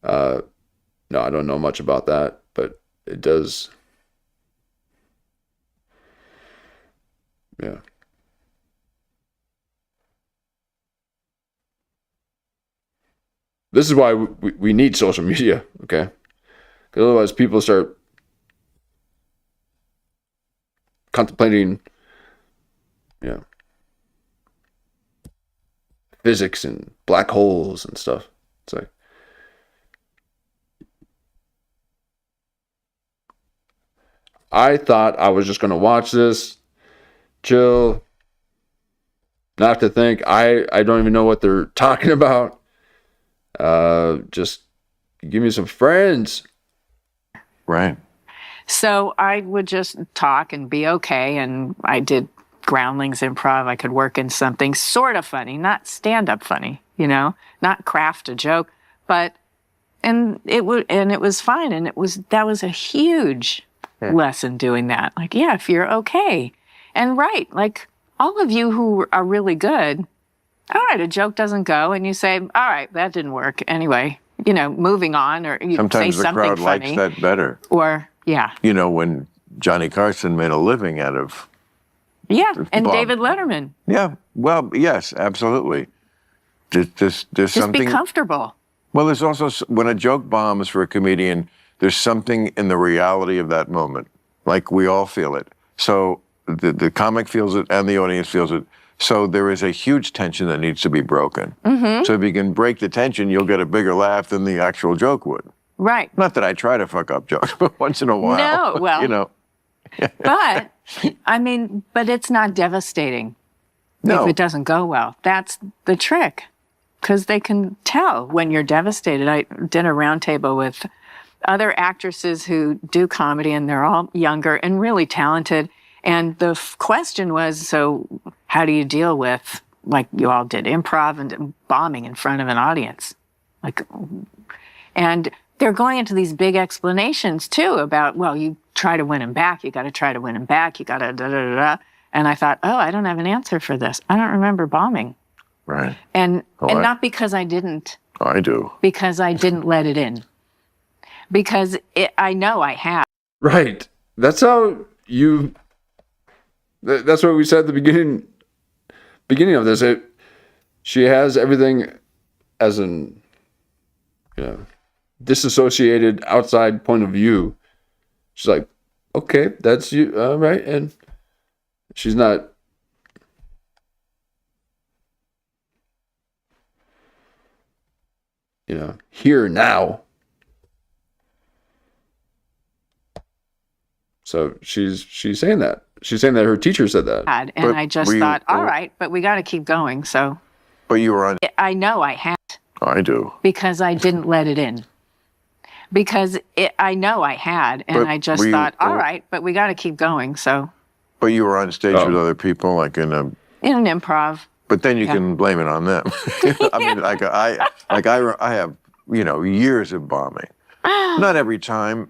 no, I don't know much about that, but it does. Yeah. This is why we need social media, okay? Because otherwise people start contemplating, physics and black holes and stuff. It's like, I thought I was just going to watch this, chill, not have to think. I don't even know what they're talking about. Just give me some friends. Right. So I would just talk and be okay. And I did Groundlings improv. I could work in something sort of funny, not stand-up funny, not craft a joke, and it was fine. And that was a huge lesson doing that. Like, yeah, if you're okay. And right, like all of you who are really good, all right, a joke doesn't go, and you say, all right, that didn't work. Anyway, moving on, or you Sometimes say the something crowd funny. likes that better. Or, yeah. When Johnny Carson made a living out of... Yeah, and Bob. David Letterman. Yeah, well, yes, absolutely. There's Just something... be comfortable. Well, there's also, when a joke bombs for a comedian, There's something in the reality of that moment, like we all feel it. So the comic feels it and the audience feels it. So there is a huge tension that needs to be broken. So if you can break the tension, you'll get a bigger laugh than the actual joke would. Right. Not that I try to fuck up jokes, but once in a while. No, well, you know. but I mean, but it's not devastating No. if it doesn't go well. That's the trick, because they can tell when you're devastated. I did a roundtable with other actresses who do comedy, and they're all younger and really talented. And the question was, so how do you deal with, like you all did, improv and bombing in front of an audience? And they're going into these big explanations too about, well, you try to win him back. You got to try to win him back. You got to da-da-da-da. And I thought, oh, I don't have an answer for this. I don't remember bombing. Right. And not because I didn't. I do. Because I didn't let it in. Because I know I have. Right. That's how you. That's what we said at the beginning of this. She has everything as an, disassociated outside point of view. She's like, okay, that's you, right? And she's not. Here now. So she's saying that. She's saying that her teacher said that. And I just thought, all right, but we got to keep going. So. But you were on. I know I had. I do. Because I didn't let it in. Because I know I had, and I just thought, all right, but we got to keep going. So. But you were on stage with other people, like in an improv. But then you can blame it on them. I mean, I have, years of bombing. Not every time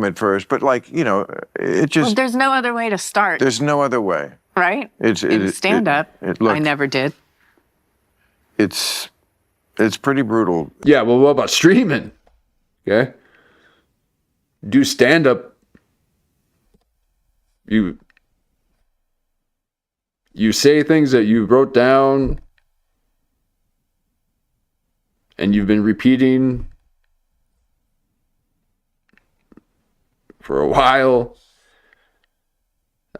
at first, but it just. Well, there's no other way to start. There's no other way. Right? In stand-up, I never did. It's pretty brutal. Yeah, well, what about streaming? Okay? Do stand-up. You say things that you wrote down and you've been repeating for a while,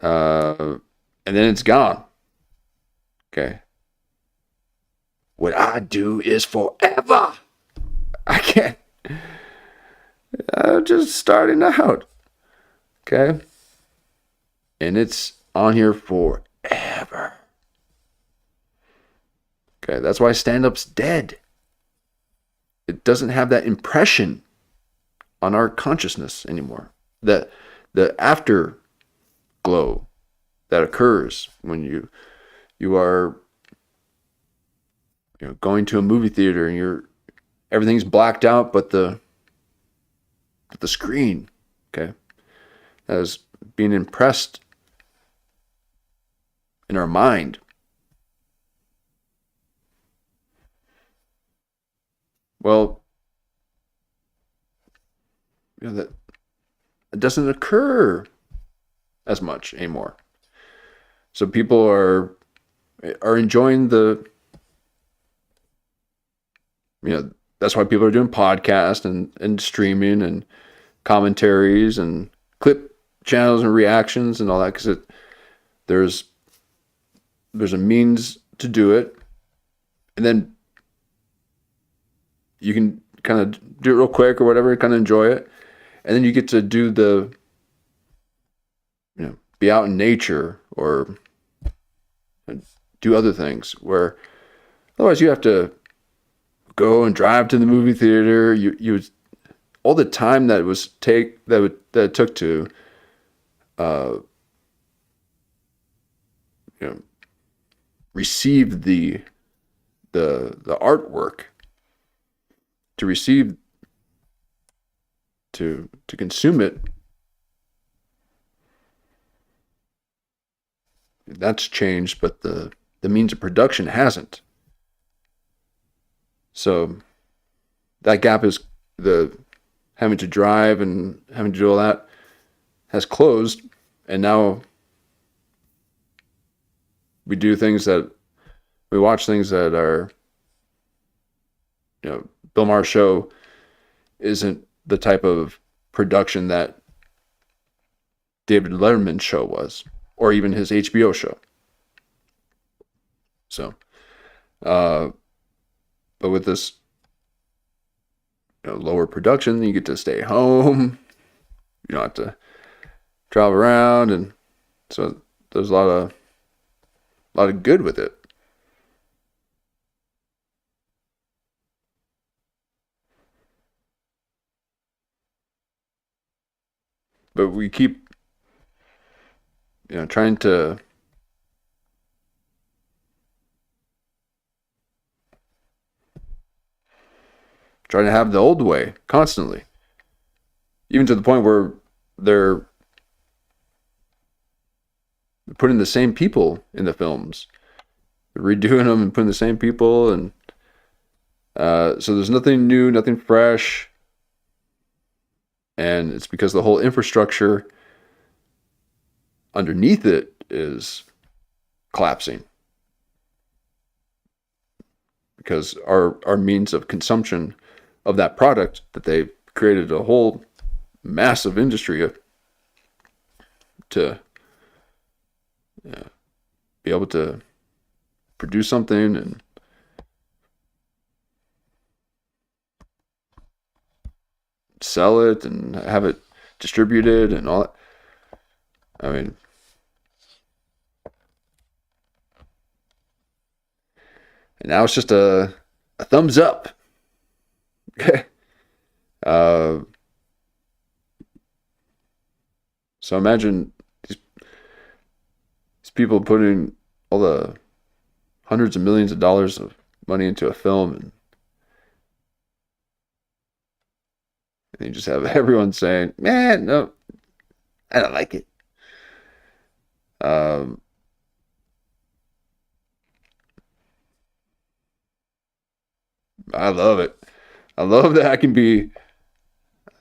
and then it's gone. Okay. What I do is forever. I can't. I'm just starting out. Okay. And it's on here forever. Okay. That's why stand-up's dead. It doesn't have that impression on our consciousness anymore. The afterglow that occurs when you are going to a movie theater and everything's blacked out but the screen, okay, that is being impressed in our mind. Well, that it doesn't occur as much anymore. So people are enjoying that's why people are doing podcasts and streaming and commentaries and clip channels and reactions and all that, because there's a means to do it, and then you can kind of do it real quick or whatever, kind of enjoy it, and then you get to do be out in nature or do other things, where otherwise you have to go and drive to the movie theater. You all the time that it took to receive the artwork, to receive to consume it. That's changed, but the means of production hasn't. So that gap is the having to drive and having to do all that has closed, and now we watch things that are, Bill Maher's show isn't the type of production that David Letterman's show was, or even his HBO show. So, but with this lower production, you get to stay home. You don't have to travel around, and so there's a lot of good with it. But we keep, trying to have the old way constantly, even to the point where they're putting the same people in the films, they're redoing them and putting the same people, and so there's nothing new, nothing fresh. And it's because the whole infrastructure underneath it is collapsing. Because our means of consumption of that product that they've created a whole massive industry of, to be able to produce something and sell it and have it distributed and all that. I mean, and now it's just a thumbs up. Okay. So imagine these people putting all the hundreds of millions of dollars of money into a film, and you just have everyone saying, "Man, no, I don't like it." I love it. I love that I can be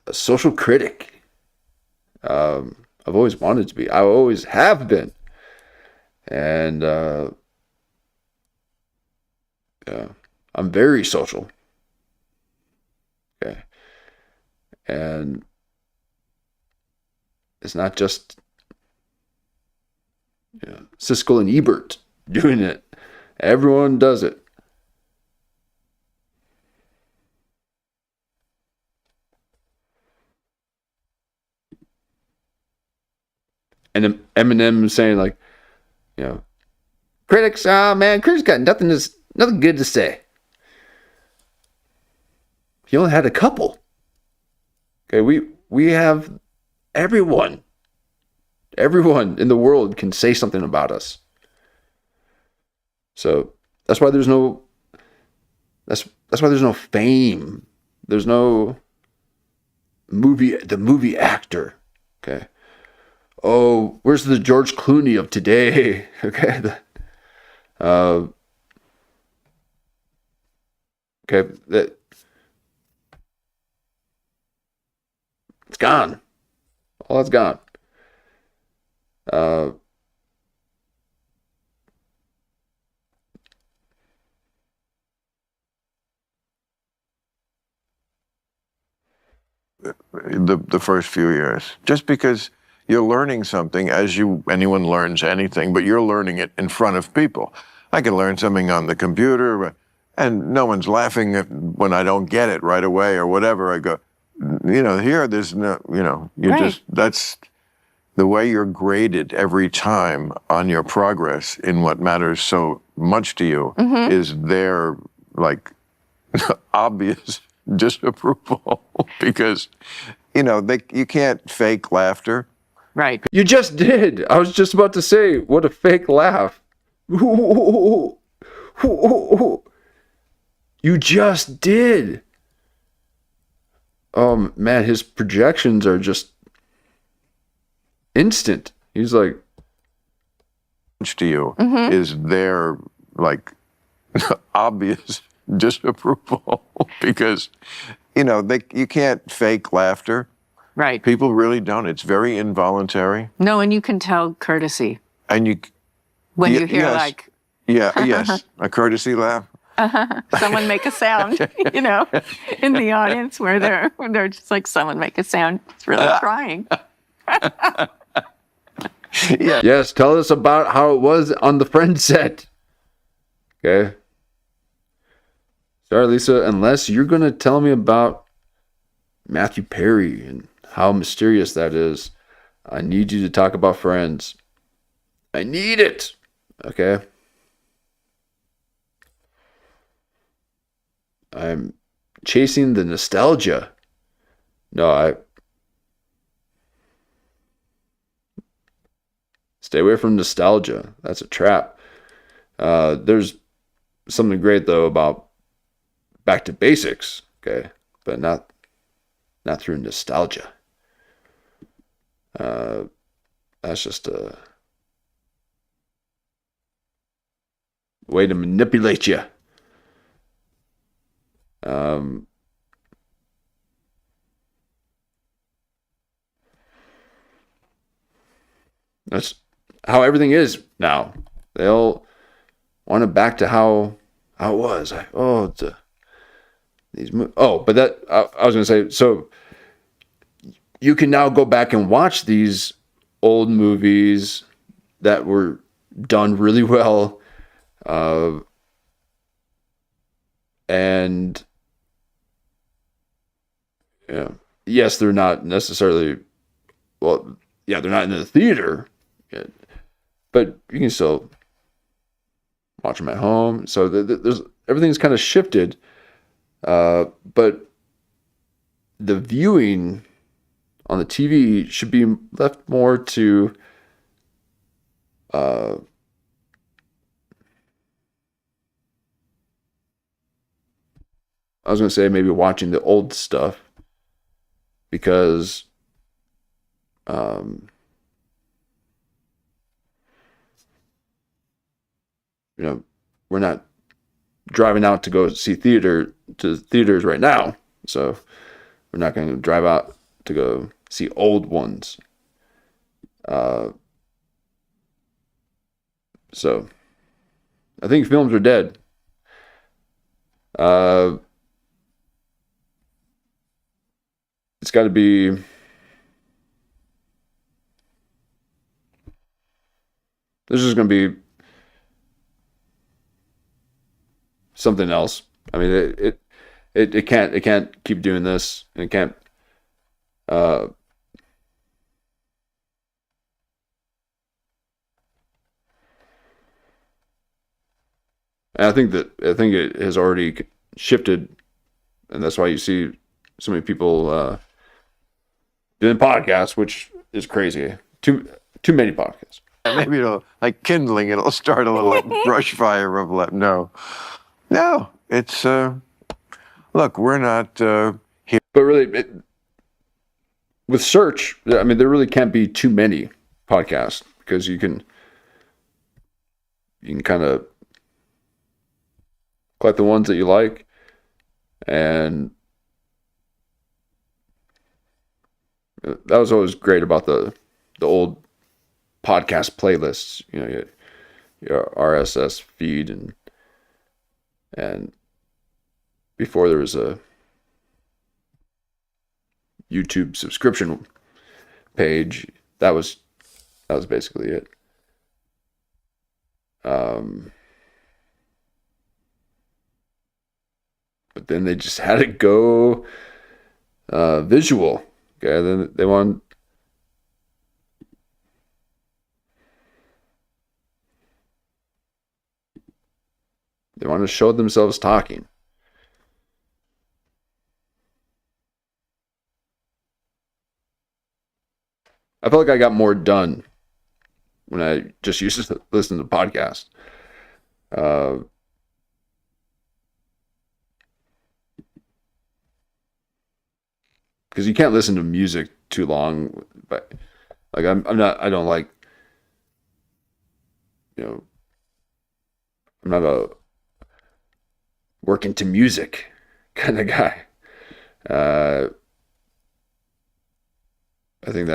a social critic. I've always wanted to be. I always have been. And I'm very social. Okay. And it's not just Siskel and Ebert doing it. Everyone does it. And Eminem saying like, critics, critics got nothing good to say. He only had a couple. Okay, we have everyone in the world can say something about us. So that's why there's no fame. There's no the movie actor. Okay. Oh, where's the George Clooney of today? Okay. Okay. It's gone. All that's gone. The first few years, just because you're learning something anyone learns anything, but you're learning it in front of people. I can learn something on the computer, and no one's laughing when I don't get it right away or whatever. I go, here, there's no, you Right. just, that's the way you're graded every time on your progress in what matters so much to you is their, like, obvious disapproval because, you can't fake laughter. Right. You just did. I was just about to say, what a fake laugh. You just did. Oh man, his projections are just instant. He's like, To you is their, like, obvious disapproval because, you can't fake laughter. Right. People really don't. It's very involuntary. No, and you can tell courtesy And you, when you hear yes. like, yes, a courtesy laugh. Someone make a sound, you know, in the audience where they're just like, someone make a sound. It's really crying. Yeah. Yes, tell us about how it was on the Friends set. Okay. Sorry, Lisa, unless you're going to tell me about Matthew Perry and how mysterious that is, I need you to talk about Friends. I need it. Okay. I'm chasing the nostalgia. No, stay away from nostalgia. That's a trap. There's something great though about back to basics, okay, but not through nostalgia. That's just a way to manipulate you. That's how everything is now. They all want it back to how it was. But that I was going to say. So you can now go back and watch these old movies that were done really well, and yes, they're not necessarily. Well, yeah, they're not in the theater, but you can still watch them at home. So there's everything's kind of shifted, but the viewing on the TV should be left more to I was going to say maybe watching the old stuff, because we're not driving out to go see theaters right now, so we're not going to drive out to go see old ones. So I think films are dead. It's got to be. This is going to be something else. I mean, it can't keep doing this, and it can't. And I think it has already shifted, and that's why you see so many people doing podcasts, which is crazy. Too many podcasts. Maybe it'll, like kindling, it'll start a little brush fire of no, it's, look, we're not here. But really, with search, I mean, there really can't be too many podcasts, because you can kind of collect the ones that you like, and that was always great about the old podcast playlists. Your RSS feed, and before there was a YouTube subscription page, that was basically it. But then they just had it go visual. Okay, then they want. They want to show themselves talking. I felt like I got more done when I just used to listen to podcasts. Because you can't listen to music too long. But like I don't like. I'm not a working to music kind of guy. I think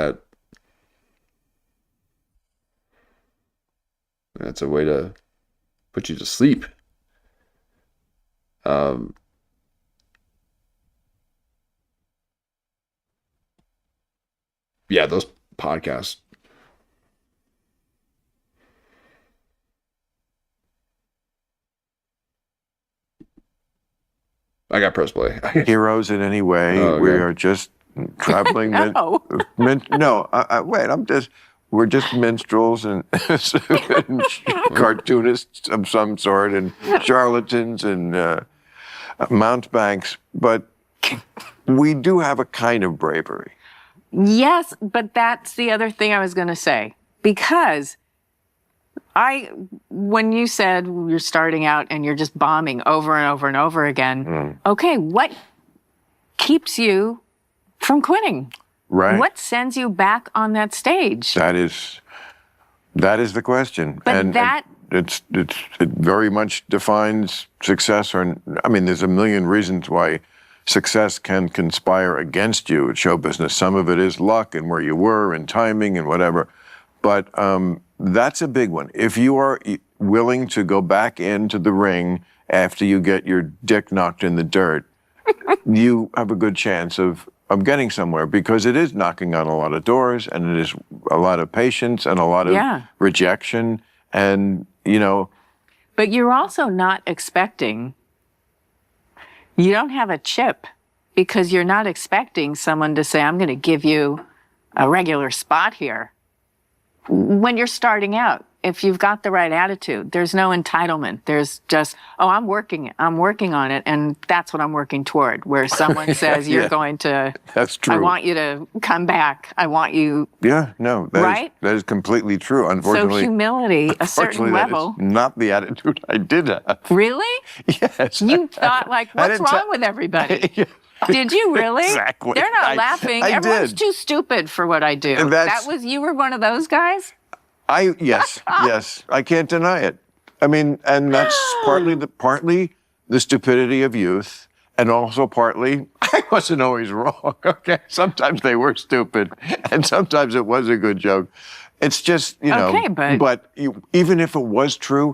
that's a way to put you to sleep. Um, yeah, those podcasts. I got press play. Heroes in any way. Oh, We okay. are just traveling. No. No, wait. We're just minstrels and, and cartoonists of some sort, and charlatans and mountebanks. But we do have a kind of bravery. Yes, but that's the other thing I was going to say. Because when you said you're starting out and you're just bombing over and over and over again, okay, what keeps you from quitting? Right. What sends you back on that stage? That is the question. But it very much defines success. There's a million reasons why success can conspire against you at show business. Some of it is luck and where you were and timing and whatever. But that's a big one. If you are willing to go back into the ring after you get your dick knocked in the dirt, you have a good chance of getting somewhere, because it is knocking on a lot of doors, and it is a lot of patience and a lot of rejection. And, But you're also not expecting, you don't have a chip, because you're not expecting someone to say, I'm going to give you a regular spot here. When you're starting out, if you've got the right attitude, there's no entitlement. There's just, I'm working on it, and that's what I'm working toward. Where someone says, you're going to, that's true. I want you to come back. I want you. Yeah, no, that is completely true. Unfortunately, so humility, a certain level. That is not the attitude I did have. Really? Yes. You thought, like, what's wrong with everybody? Yeah. Did you really? Exactly. They're not laughing. Everyone's too stupid for what I do. You were one of those guys? Yes, I can't deny it. And that's partly the stupidity of youth, and also partly I wasn't always wrong. Okay, sometimes they were stupid, and sometimes it was a good joke. It's just Okay, but even if it was true,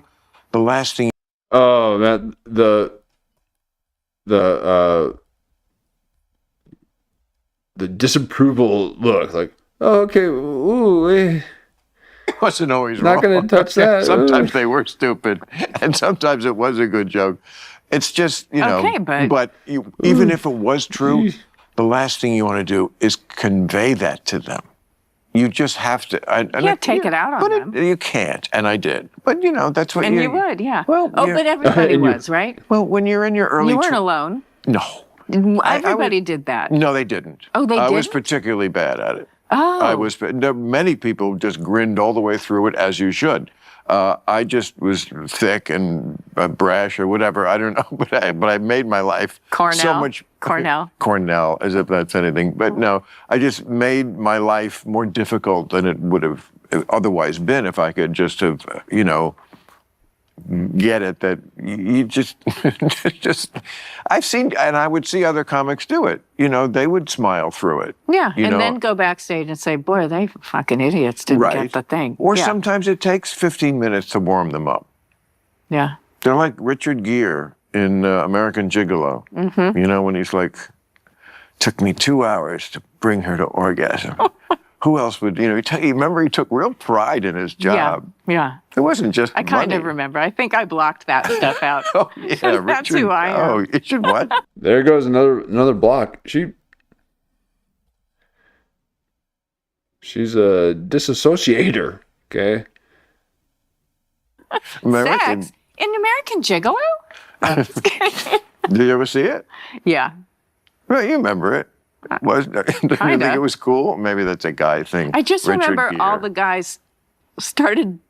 the last thing. Oh, that the disapproval look, like, oh, okay, ooh, wasn't always not wrong. going to touch that. Sometimes they were stupid, and sometimes it was a good joke. It's just, Okay, but even if it was true, the last thing you want to do is convey that to them. You just have to. Take it out on them. You can't, and I did. But that's what you would, yeah. Well, but everybody was, right? Well, when you're in your early, you weren't alone. No. Everybody did that. No, they didn't. Oh, they didn't? I was particularly bad at it. Oh. Many people just grinned all the way through it, as you should. I just was thick and brash or whatever. I don't know, but I made my life so much. Cornell, as if that's anything. But no, I just made my life more difficult than it would have otherwise been if I could just have, get it, that you just I've seen, and I would see other comics do it. They would smile through it. Yeah, and then go backstage and say, boy, they fucking idiots didn't get the thing. Or sometimes it takes 15 minutes to warm them up. Yeah. They're like Richard Gere in American Gigolo. Mm-hmm. When he's like, took me 2 hours to bring her to orgasm. Who else would, remember he took real pride in his job. Yeah. It wasn't just I kind of remember. I think I blocked that stuff out. Oh, yeah. That's who I am. Oh, it should what? There goes another block. She's a disassociator, okay? Sex? In American Gigolo? Did you ever see it? Yeah. Well, you remember it. Didn't you think it was cool? Maybe that's a guy thing. I just Richard remember Gere. all the guys started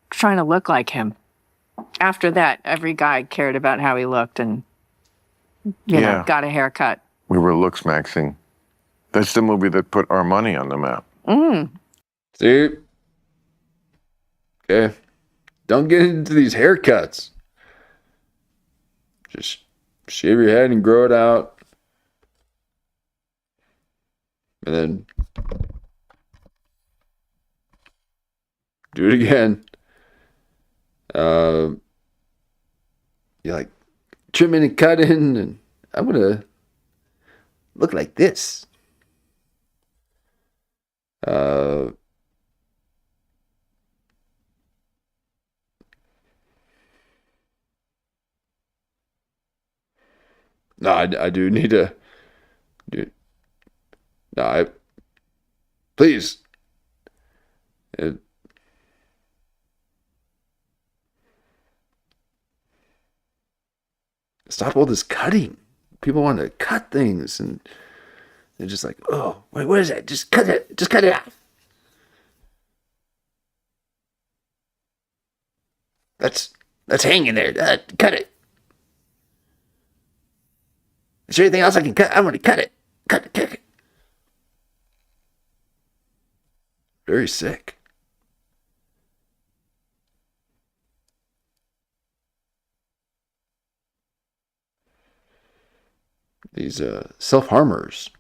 trying to look like him. After that, every guy cared about how he looked and, got a haircut. We were looks maxing. That's the movie that put our money on the map. See? Okay. Don't get into these haircuts. Just shave your head and grow it out. And then do it again. trimming and cutting, and I'm gonna look like this. No, I do need to. Do, no, please. It, stop all this cutting. People want to cut things, and they're just like, oh, wait, what is that? Just cut it. Just cut it off. That's hanging there. Cut it. Is there anything else I can cut? I'm going to cut it. Cut it. Very sick. These self-harmers.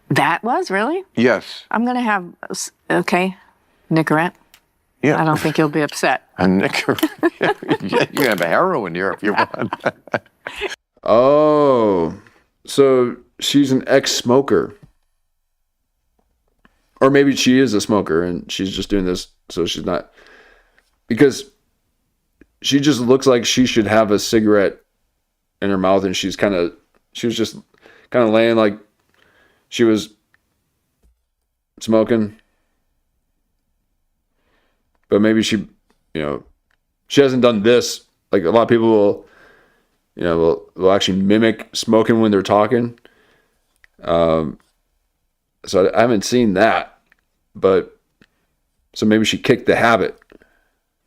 That was really? Yes. I'm going to have, okay, Nicorette. Yeah. I don't think you'll be upset. A Nicorette. You can have a heroin here if you want. Oh, so she's an ex-smoker. Or maybe she is a smoker and she's just doing this so she's not. Because she just looks like she should have a cigarette in her mouth, and she was just kind of laying like she was smoking. But maybe she hasn't done this. Like a lot of people will actually mimic smoking when they're talking. So I haven't seen that, but so maybe she kicked the habit,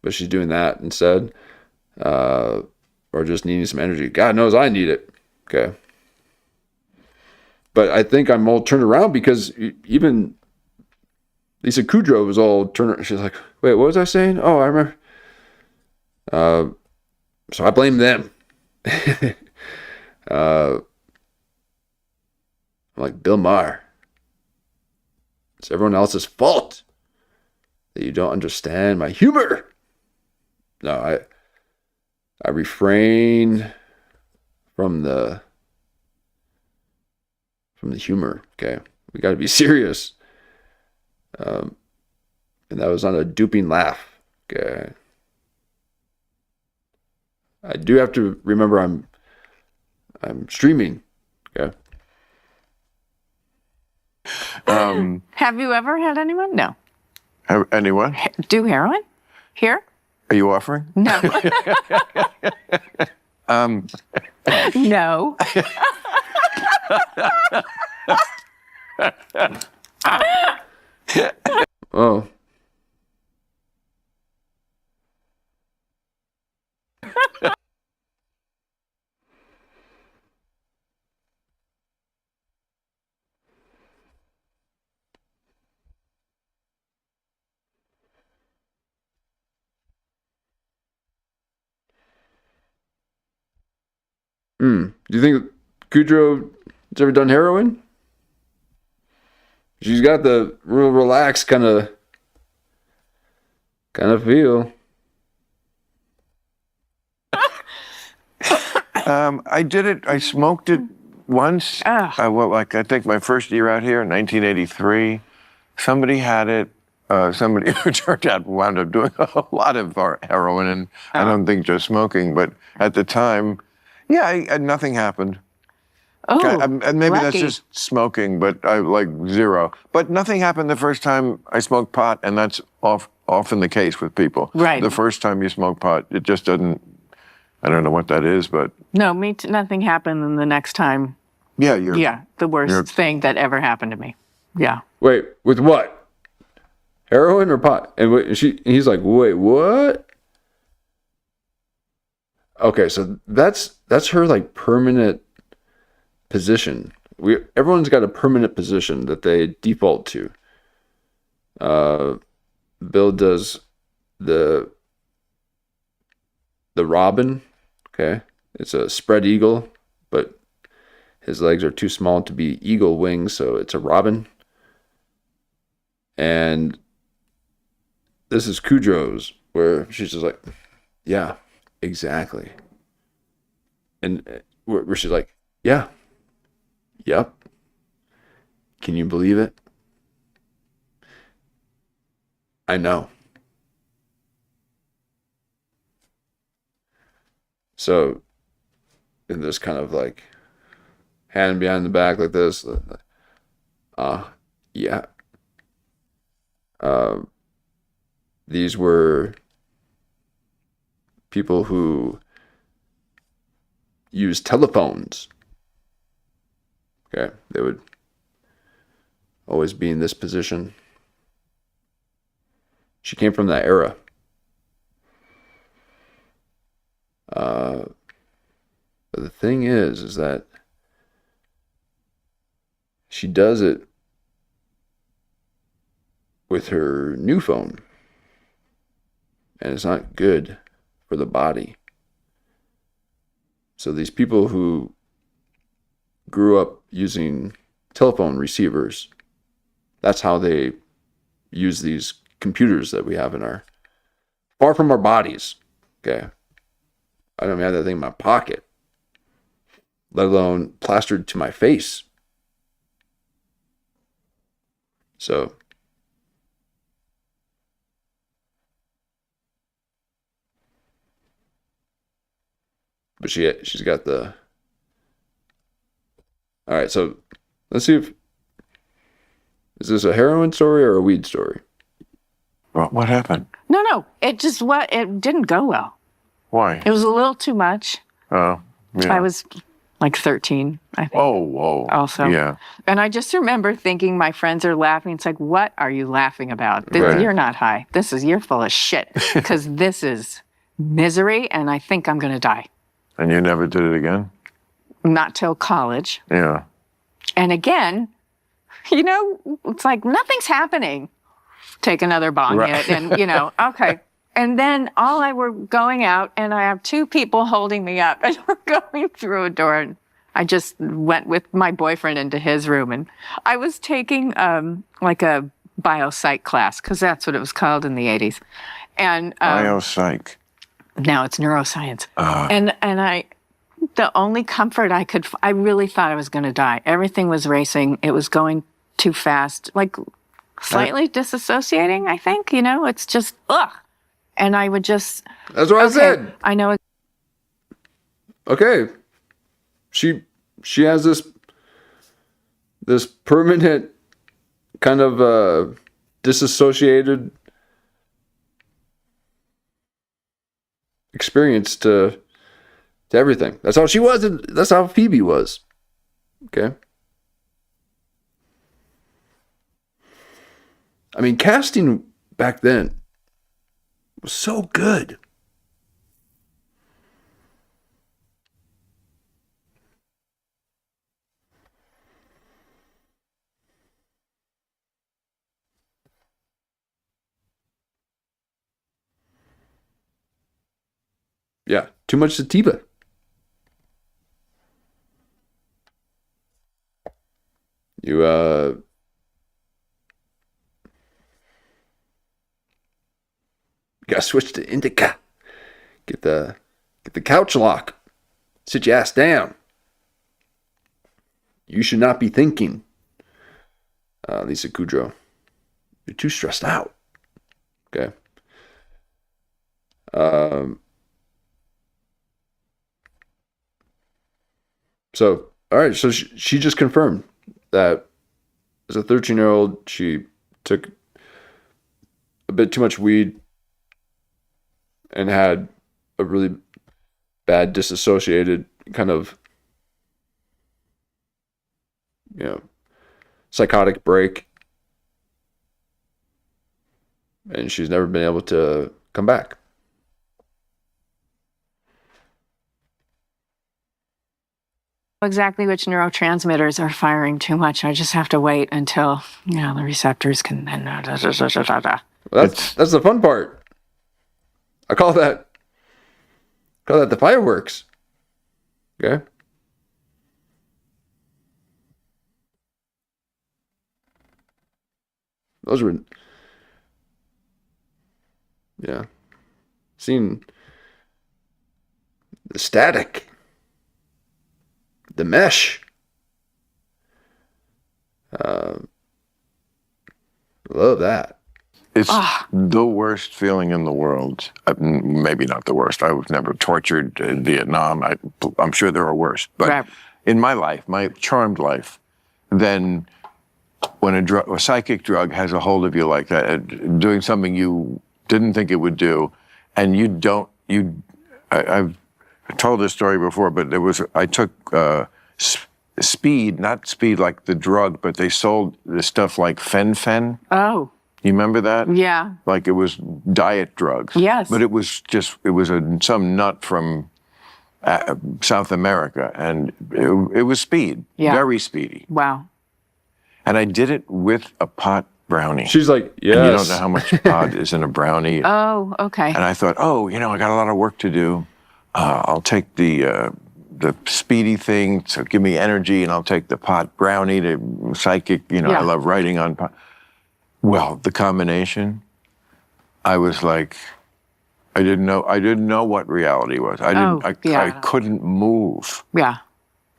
but she's doing that instead, or just needing some energy. God knows I need it. Okay. But I think I'm all turned around because even Lisa Kudrow was all turned around. She's like, wait, what was I saying? Oh, I remember. So I blame them. I'm like Bill Maher. It's everyone else's fault that you don't understand my humor. No, I refrain from the humor. Okay, we got to be serious. And that was not a duping laugh. Okay, I do have to remember I'm streaming. Okay. Have you ever had anyone? No. Anyone? Do heroin? Here? Are you offering? No. No. Oh. Do you think Kudrow has ever done heroin? She's got the real relaxed kind of feel. I did it. I smoked it once. I think my first year out here in 1983. Somebody had it. Somebody who turned out wound up doing a lot of heroin, and I don't think just smoking. But at the time, nothing happened. Oh, and maybe lucky. that's just smoking, but I like zero. But nothing happened the first time I smoked pot, and that's often the case with people. Right. The first time you smoke pot, it just doesn't. I don't know what that is, but No, nothing happened, and the next time, yeah, the worst thing that ever happened to me. Yeah. Wait, with what? Heroin or pot? And he's like, wait, what? Okay, so that's her like permanent position. Everyone's got a permanent position that they default to. Bill does the robin. Okay, it's a spread eagle, but his legs are too small to be eagle wings, so it's a robin. And this is Kudrow's, where she's just like, yeah, exactly. And where she's like, yeah, yep. Can you believe it? I know. So, in this kind of like hand behind the back like this, yeah. Uh, these were people who used telephones. Okay, they would always be in this position. She came from that era. But the thing is that she does it with her new phone. And it's not good for the body. So these people who grew up using telephone receivers, that's how they use these computers that we have in our, far from our bodies. Okay. I don't even have that thing in my pocket, let alone plastered to my face. So, but she's got the. All right, so let's see if is this a heroin story or a weed story? What happened? No. It didn't go well. Why? It was a little too much. Oh, yeah. I was like 13, I think. Oh, whoa. Also. Yeah. And I just remember thinking my friends are laughing. It's like, what are you laughing about? Right. You're not high. You're full of shit. Because this is misery and I think I'm going to die. And you never did it again? Not till college. Yeah. And again, it's like nothing's happening. Take another bong hit and, okay. And then I were going out and I have two people holding me up and we're going through a door. And I just went with my boyfriend into his room and I was taking like a biopsych class because that's what it was called in the 80s. And Biopsych. now it's neuroscience. And the only comfort I really thought I was going to die. Everything was racing. It was going too fast, like slightly disassociating, I think, it's just, ugh. And I would just. That's what I said. I know. Okay. She has this permanent kind of disassociated experience to everything. That's how she was, and that's how Phoebe was. Okay. I mean, casting back then was so good. Yeah, too much sativa. You gotta switch to indica. Get the couch lock. Sit your ass down. You should not be thinking, Lisa Kudrow. You're too stressed out. Okay. So, all right. So she just confirmed that as a 13-year-old, she took a bit too much weed and had a really bad disassociated kind of, psychotic break. And she's never been able to come back. Exactly which neurotransmitters are firing too much. I just have to wait until, the receptors can then. That's the fun part. I call that the fireworks. Okay. Those were Yeah. Seen the Static, the Mesh. Love that. It's the worst feeling in the world. Maybe not the worst. I was never tortured in Vietnam. I'm sure there are worse. But Right. in my life, my charmed life, then when a psychic drug has a hold of you like that, doing something you didn't think it would do, and I've told this story before, but I took speed, not speed like the drug, but they sold this stuff like fen-phen. Oh, You remember that? yeah. Like it was diet drugs. Yes. But it was some nut from South America, and it was speed. Yeah. Very speedy. Wow. And I did it with a pot brownie. She's like, yes. And you don't know how much pot is in a brownie. Oh, okay. And I thought, I got a lot of work to do. I'll take the speedy thing to give me energy, and I'll take the pot brownie to psychic. Yeah. I love writing on pot. Well, the combination, I was like, I didn't know what reality was. I couldn't move. Yeah.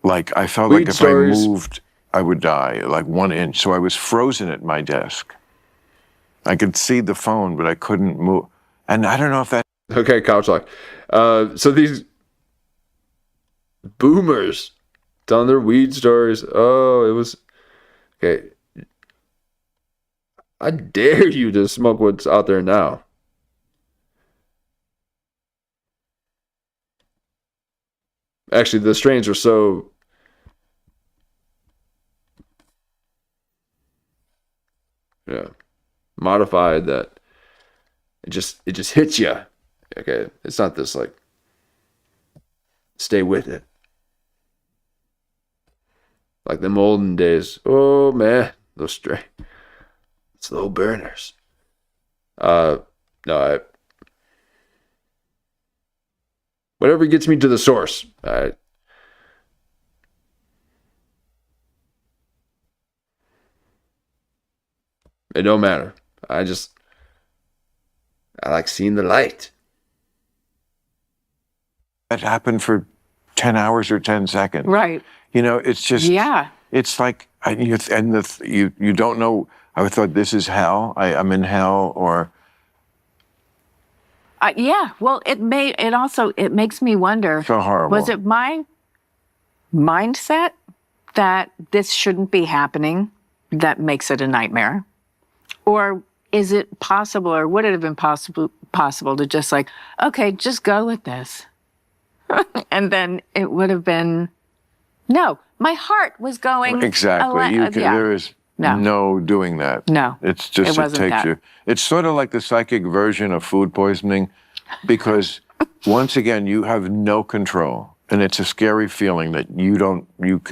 Like I felt Weed like if stories. I moved, I would die, like 1 inch. So I was frozen at my desk. I could see the phone, but I couldn't move. And I don't know if that. Okay, couch lock. So these boomers telling their weed stories. Oh, it was okay. I dare you to smoke what's out there now. Actually, the strains are so modified that it just hits you. Okay, it's not this like stay with it. Like them olden days. Oh man, those slow burners. No, whatever gets me to the source. It don't matter. I like seeing the light. That happened for 10 hours or 10 seconds. Right. It's just. Yeah. It's like, you don't know. I thought this is hell. I'm in hell, or. Yeah. Well, it makes me wonder. So horrible. Was it my mindset that this shouldn't be happening that makes it a nightmare? Or is it possible, or would it have been possible to just like, okay, just go with this? And then it would have been, no, my heart was going. Exactly. There is no doing that. No. It's just, it takes you. It's sort of like the psychic version of food poisoning, because once again, you have no control. And it's a scary feeling that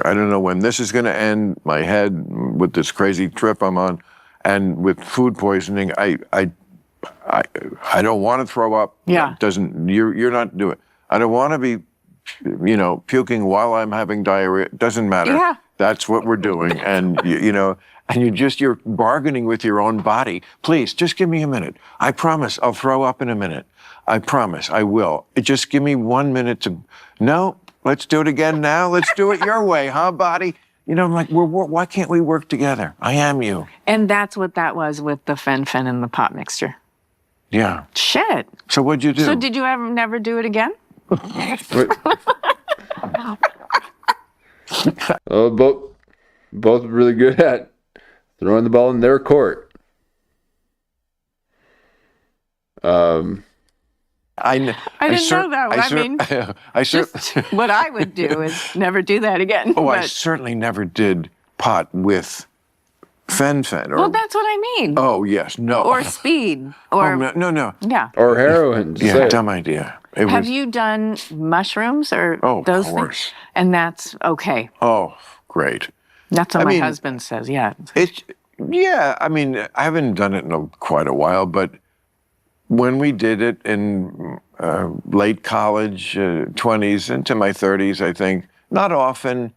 I don't know when this is going to end, my head with this crazy trip I'm on. And with food poisoning, I don't want to throw up. Yeah. You're not doing it. I don't want to be, puking while I'm having diarrhea. It doesn't matter. Yeah. That's what we're doing. And, you're bargaining with your own body. Please, just give me a minute. I promise I'll throw up in a minute. I promise I will. Just give me 1 minute to, no, let's do it again now. Let's do it your way, huh, body? I'm like, why can't we work together? I am you. And that's what that was with the fen-phen and the pot mixture. Yeah. Shit. So what'd you do? So did you ever never do it again? Both really good at throwing the ball in their court. I didn't know that. What I would do is never do that again. Oh, I certainly never did pot with fen-phen. Well, that's what I mean. Oh, yes. No. Or speed. Or no. Yeah. Or heroin. Yeah, dumb idea. Have you done mushrooms or those of course. things? And that's okay. Oh, great. That's what my husband says, yeah. I haven't done it in quite a while, but when we did it in late college, 20s, into my 30s, I think, not often,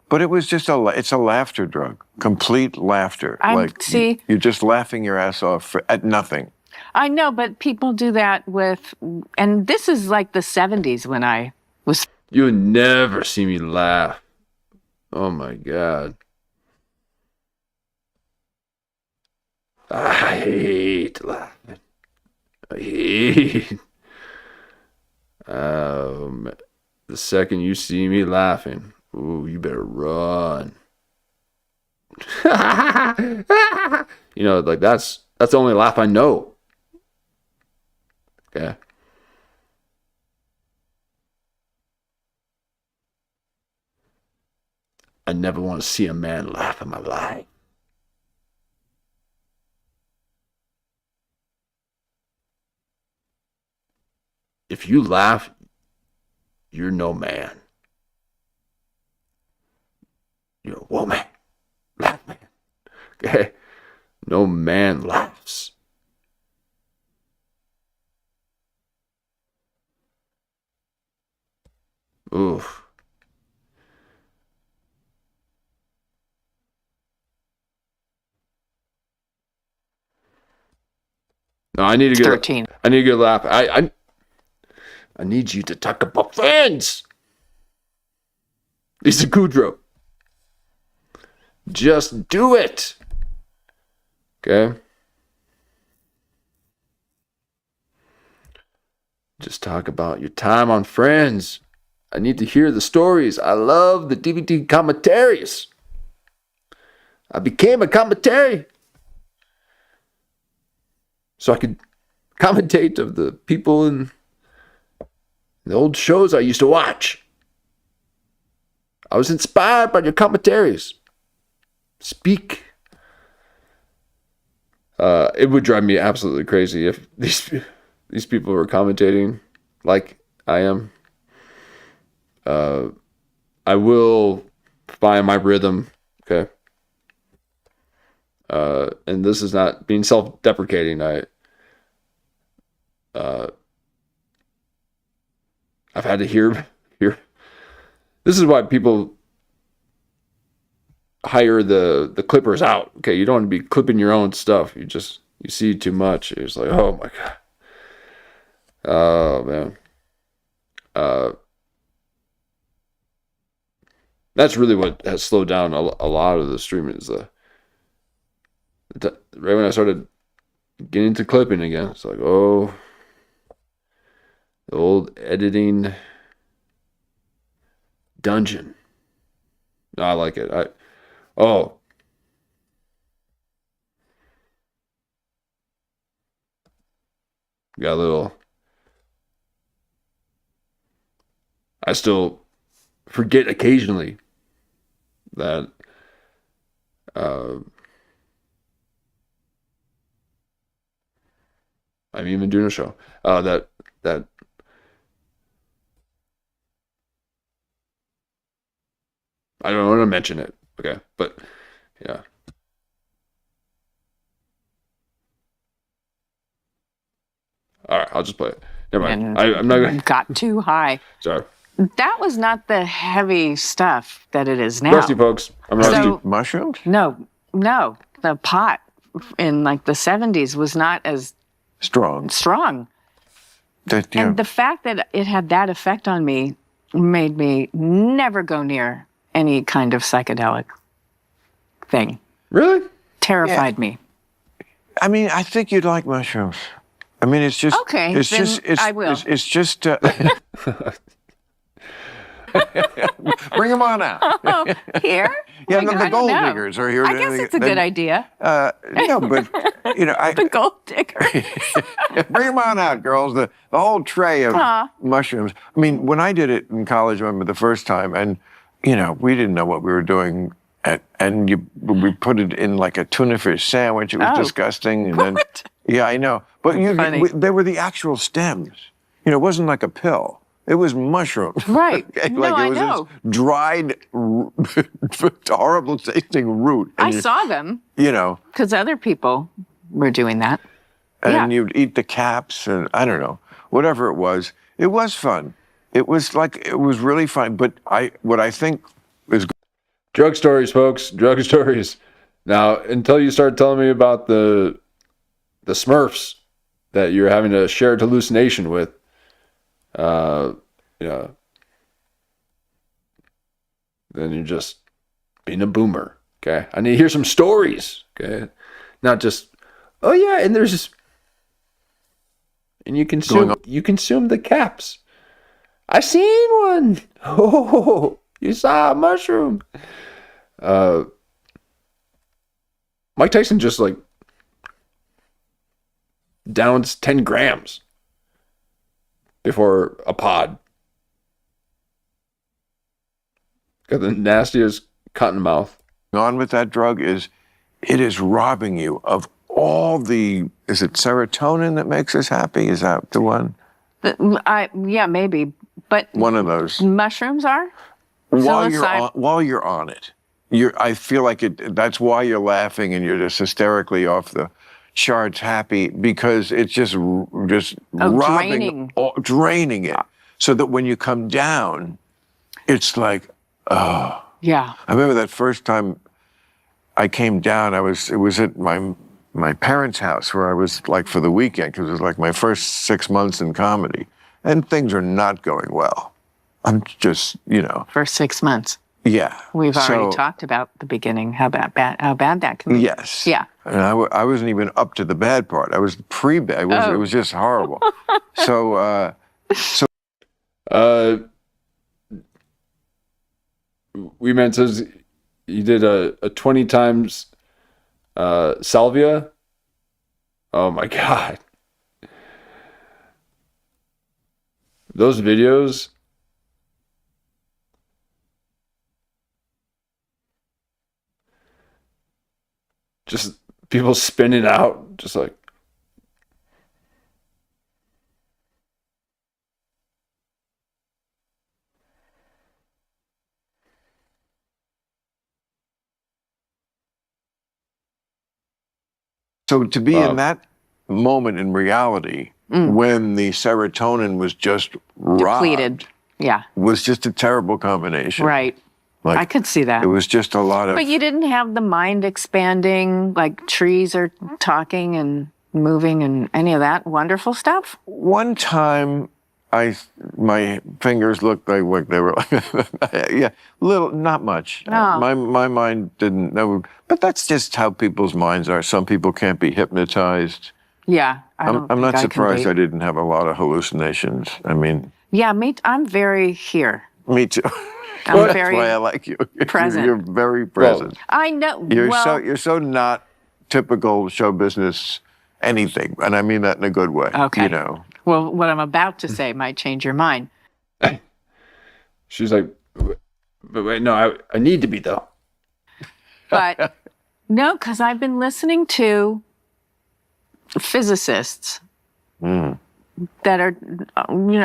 but it was just it's a laughter drug, complete laughter. You're just laughing your ass off at nothing. I know, but people do that with, and this is like the 70s when I was. You would never see me laugh. Oh my God. I hate laughing. I hate. The second you see me laughing, ooh, you better run. You know, like that's the only laugh I know. Okay. I never want to see a man laugh in my life. If you laugh, you're no man. You're a woman. Laugh, man. Okay? No man laughs. Oof. No, I need to get 13. I need to get a laugh. I need you to talk about friends. Lisa Kudrow. Just do it. Okay? Just talk about your time on Friends. I need to hear the stories. I love the DVD commentaries. I became a commentary so I could commentate of the people in the old shows I used to watch. I was inspired by your commentaries. Speak. It would drive me absolutely crazy if these people were commentating like I am. I will find my rhythm, okay? And this is not being self-deprecating. I've had to hear. This is why people hire the clippers out. Okay, you don't want to be clipping your own stuff. You see too much. It's like, oh my God. Oh man. That's really what has slowed down a lot of the streaming. Is right when I started getting into clipping again, it's like, oh, the old editing dungeon. No, I like it. Got a little. I still forget occasionally that I'm even doing a show. That I don't want to mention it. Okay, but yeah. All right, I'll just play it. Never mind. I'm not gonna. Got too high. Sorry. That was not the heavy stuff that it is now. Rusty, folks. I'm rusty. So- Mushrooms? No. The pot in like the 70s was not as Strong. strong. That, yeah. And the fact that it had that effect on me made me never go near any kind of psychedelic thing. Really? Terrified me. I mean, I think you'd like mushrooms. I mean, it's just Okay, It's then just. It's, I will. It's just. Bring them on out. Oh, here? Yeah, Oh my the God, I don't gold know. diggers are here. I guess it's a good idea. No, but The gold digger. bring them on out, girls. The whole tray of mushrooms. I mean, when I did it in college, I remember the first time, and we didn't know what we were doing. We put it in like a tuna fish sandwich. It was disgusting. And then, yeah, I know. But they were the actual stems. It wasn't like a pill. It was mushrooms. Right. Okay? No, Like I it was know. this dried, horrible tasting root. And I saw them You know, because other people were doing that. and Yeah. you'd eat the caps, and I don't know, whatever it was. It was fun. It was really fun. But what I think is Drug stories, folks. Drug stories. Now, until you start telling me about the Smurfs, that you're having a shared hallucination with, you know, then you're just being a boomer. Okay, I need to hear some stories. Okay, not just, oh yeah, and there's this, and you consume the caps. I seen one. Oh, you saw a mushroom. Mike Tyson just like downs 10 grams before a pod. Got the nastiest cotton mouth. On with that drug is it is robbing you of all the, is it serotonin that makes us happy? Is that the one? Yeah, maybe. But one of those. Mushrooms are? While you're on it. I feel like that's why you're laughing and you're just hysterically off the charts happy, because it's just robbing, draining it. So that when you come down, it's like, oh. Yeah. I remember that first time I came down, it was at my parents' house where I was like for the weekend, because it was like my first 6 months in comedy, and things are not going well. I'm just, First 6 months. Yeah. We've already talked about the beginning, how bad that can be. Yes. Yeah. And I wasn't even up to the bad part. I was pre-bad. It was just horrible. Weeman says you did a 20 times salvia. Oh my God. Those videos. Just people spinning out, just like. So to be in that moment in reality, when the serotonin was just depleted, was just a terrible combination. Right. Like, I could see that. It was just a lot of... But you didn't have the mind expanding, like trees are talking and moving and any of that wonderful stuff? One time, my fingers looked like they were like, little, not much. Oh. My mind didn't know, but that's just how people's minds are. Some people can't be hypnotized. Yeah, I'm not surprised I didn't have a lot of hallucinations. I mean... Yeah, I'm very here. Me too. I'm very That's why I like you. Present. You're very present. Well, I know. You're so not typical show business anything, and I mean that in a good way. Okay. Well, what I'm about to say might change your mind. She's like, but wait, no, I need to be though. But no, because I've been listening to physicists that are,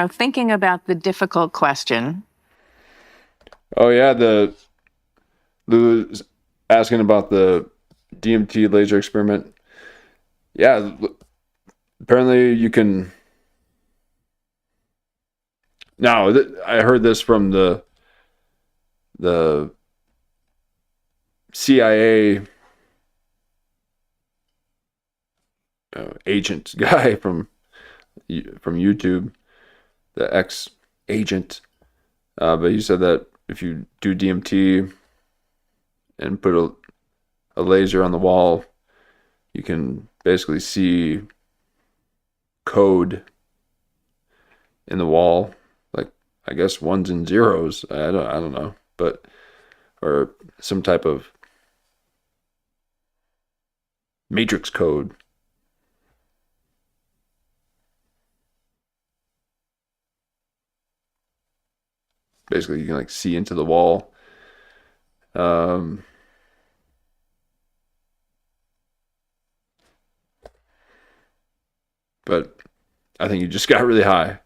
thinking about the difficult question. Oh yeah, Lou was asking about the DMT laser experiment. Yeah, apparently you can. Now I heard this from the CIA agent guy from YouTube, the ex-agent. But he said that if you do DMT and put a laser on the wall, you can basically see code in the wall, like I guess ones and zeros. I don't know, but or some type of matrix code. Basically, you can like see into the wall. But I think you just got really high.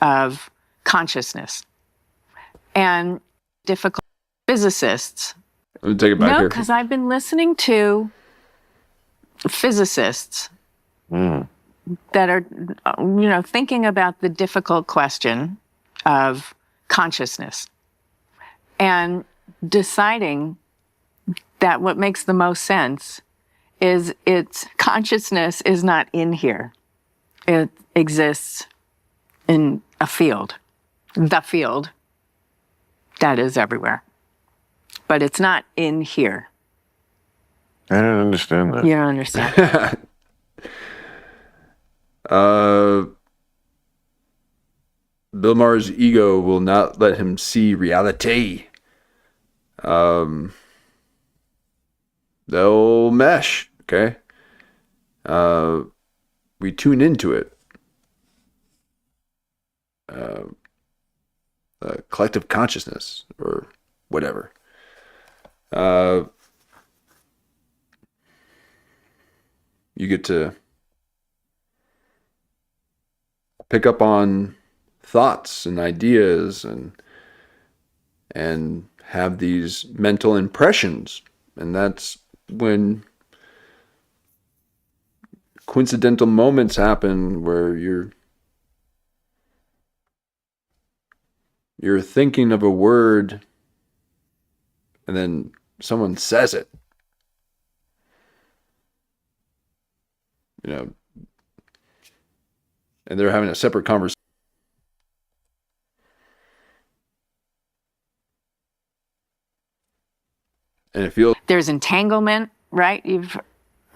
Of consciousness. And difficult physicists. Let me take it back here. No, because I've been listening to physicists that are, thinking about the difficult question of consciousness and deciding that what makes the most sense is its consciousness is not in here. It exists in a field. The field that is everywhere. But it's not in here. I don't understand that. You don't understand. Bill Maher's ego will not let him see reality. They'll mesh, okay? We tune into it. Collective consciousness or whatever. You get to pick up on thoughts and ideas and have these mental impressions, and that's when coincidental moments happen where you're thinking of a word and then someone says it. You know, and they're having a separate conversation. And it feels There's entanglement, right? You've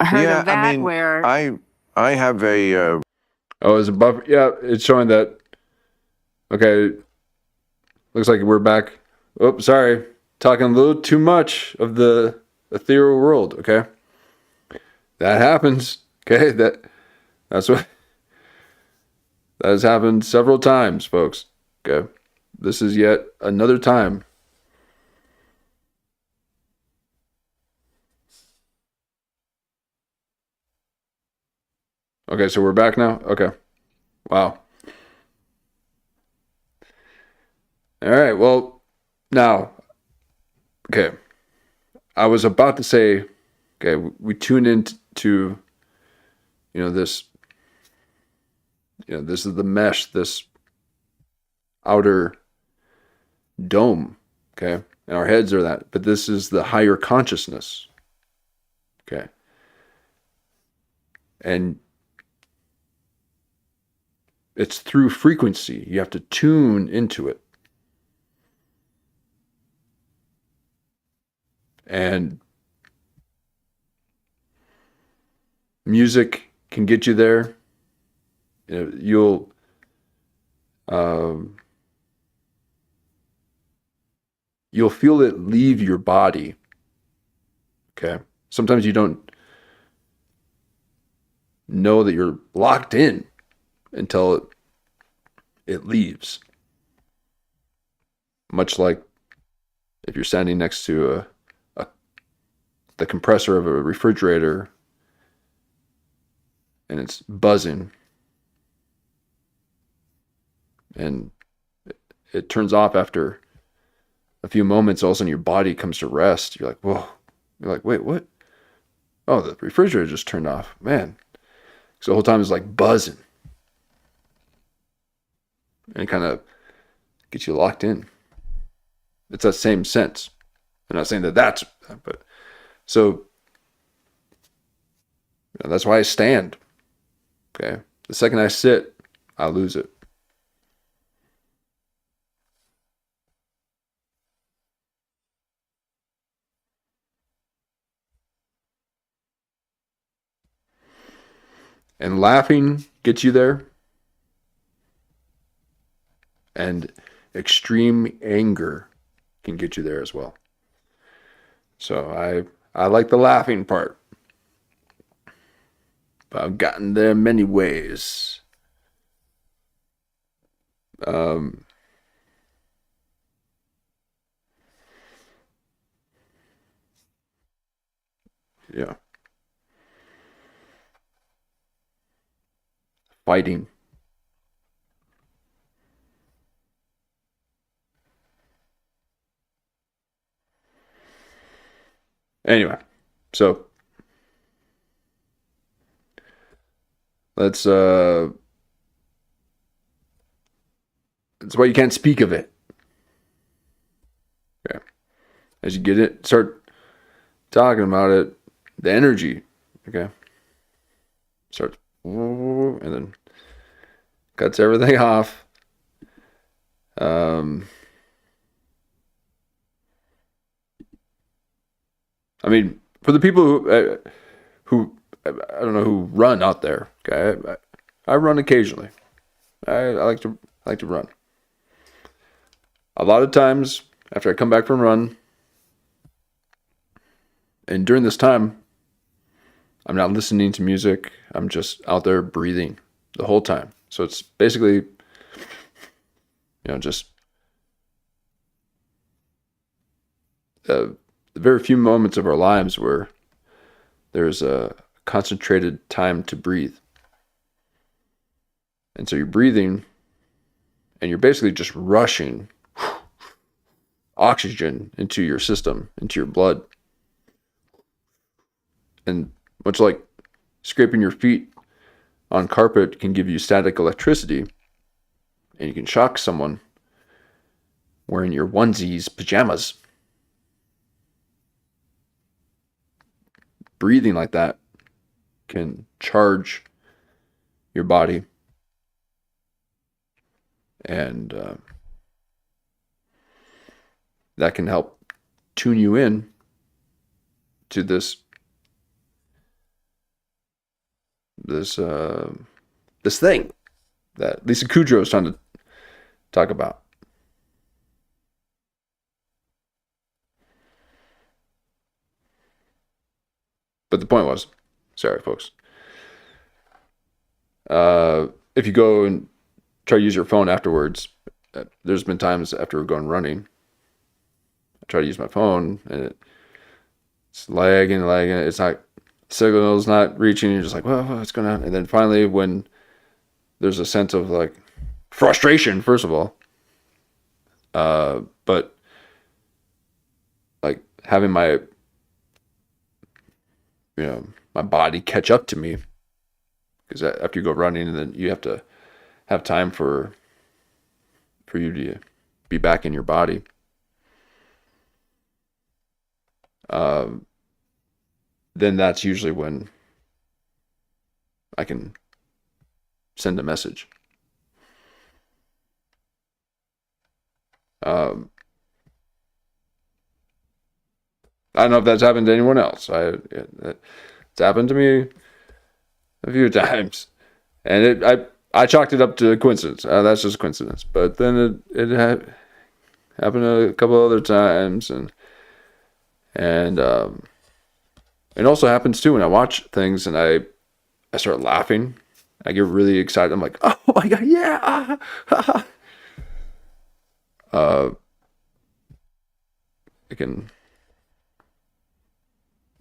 heard of that, I mean, where I have a it's a buffer. Yeah, it's showing that. Okay, looks like we're back. Oh, sorry, talking a little too much of the ethereal world. Okay, that happens. Okay, that's what that has happened several times, folks. Okay, this is yet another time. Okay, so we're back now? Okay. Wow. All right, well, now, okay. I was about to say, okay, we tune into, this, this is the mesh, this outer dome, okay? And our heads are that, but this is the higher consciousness, okay? And it's through frequency. You have to tune into it. And music can get you there. You'll feel it leave your body. Okay. Sometimes you don't know that you're locked in until it leaves. Much like if you're standing next to the compressor of a refrigerator and it's buzzing and it turns off after a few moments, all of a sudden your body comes to rest. You're like, whoa. You're like, wait, what? Oh, the refrigerator just turned off. Man. So the whole time it's like buzzing. And it kind of gets you locked in. It's that same sense. I'm not saying that's, but so that's why I stand. Okay. The second I sit, I lose it. And laughing gets you there. And extreme anger can get you there as well. So I like the laughing part. But I've gotten there many ways. Yeah. Fighting. Anyway, so that's why you can't speak of it. Okay. As you start talking about it, the energy, Okay. Starts, and then cuts everything off. I mean, for the people who I don't know who run out there. Okay, I run occasionally. I like to run. A lot of times after I come back from run, and during this time, I'm not listening to music. I'm just out there breathing the whole time. So it's basically, just the very few moments of our lives where there's a concentrated time to breathe. And so you're breathing and you're basically just rushing oxygen into your system, into your blood. And much like scraping your feet on carpet can give you static electricity, and you can shock someone wearing your onesies, pajamas. Breathing like that can charge your body, and that can help tune you in to this thing that Lisa Kudrow is trying to talk about. But the point was, sorry folks, if you go and try to use your phone afterwards, there's been times after going running, I try to use my phone and it's lagging, it's not, signal's not reaching, you're just like, well, what's going on? And then finally, when there's a sense of like frustration, first of all, but like having my my body catch up to me, because after you go running, and then you have to have time for you to be back in your body. Then that's usually when I can send a message. I don't know if that's happened to anyone else. It's happened to me a few times, and I chalked it up to coincidence. That's just coincidence. But then it happened a couple other times, and it also happens too when I watch things and I start laughing. I get really excited. I'm like, oh my god, yeah!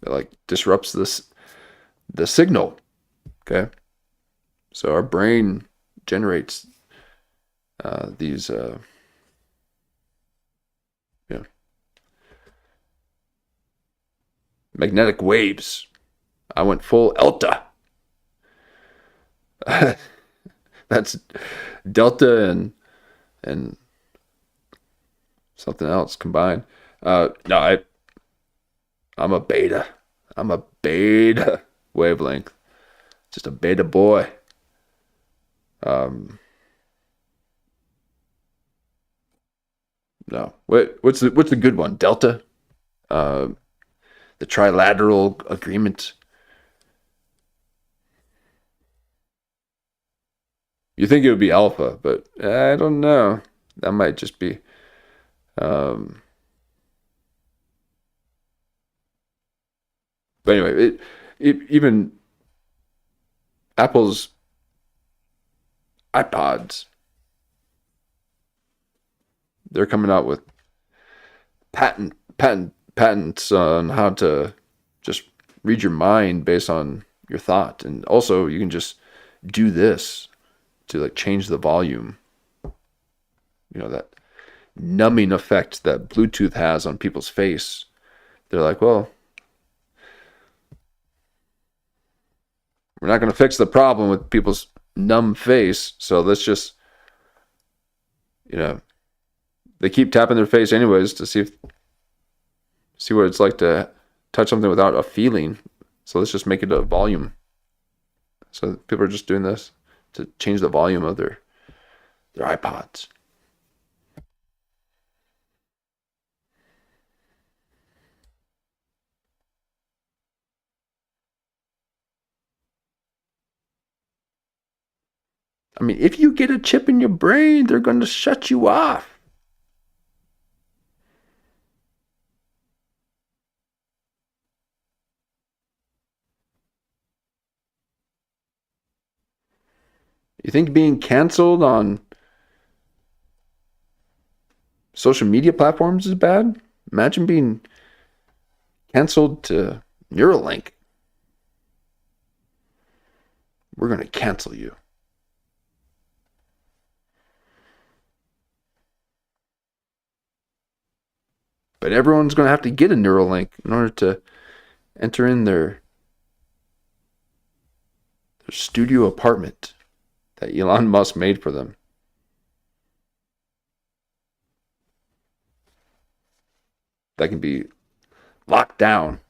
It like disrupts the signal. Okay, so our brain generates these magnetic waves. I went full Elta. That's delta and something else combined. No, I'm a beta. I'm a beta wavelength. Just a beta boy. No. What's the good one? Delta? The trilateral agreement. You think it would be alpha, but I don't know. That might just be but anyway, even Apple's iPods, they're coming out with patents on how to just read your mind based on your thought, and also you can just do this to like change the volume. That numbing effect that Bluetooth has on people's face. They're like, well, we're not going to fix the problem with people's numb face, so let's just, they keep tapping their face anyways to see what it's like to touch something without a feeling. So let's just make it a volume. So people are just doing this to change the volume of their iPods. I mean, if you get a chip in your brain, they're going to shut you off. You think being canceled on social media platforms is bad? Imagine being canceled to Neuralink. We're going to cancel you. But everyone's going to have to get a Neuralink in order to enter in their studio apartment that Elon Musk made for them. That can be locked down.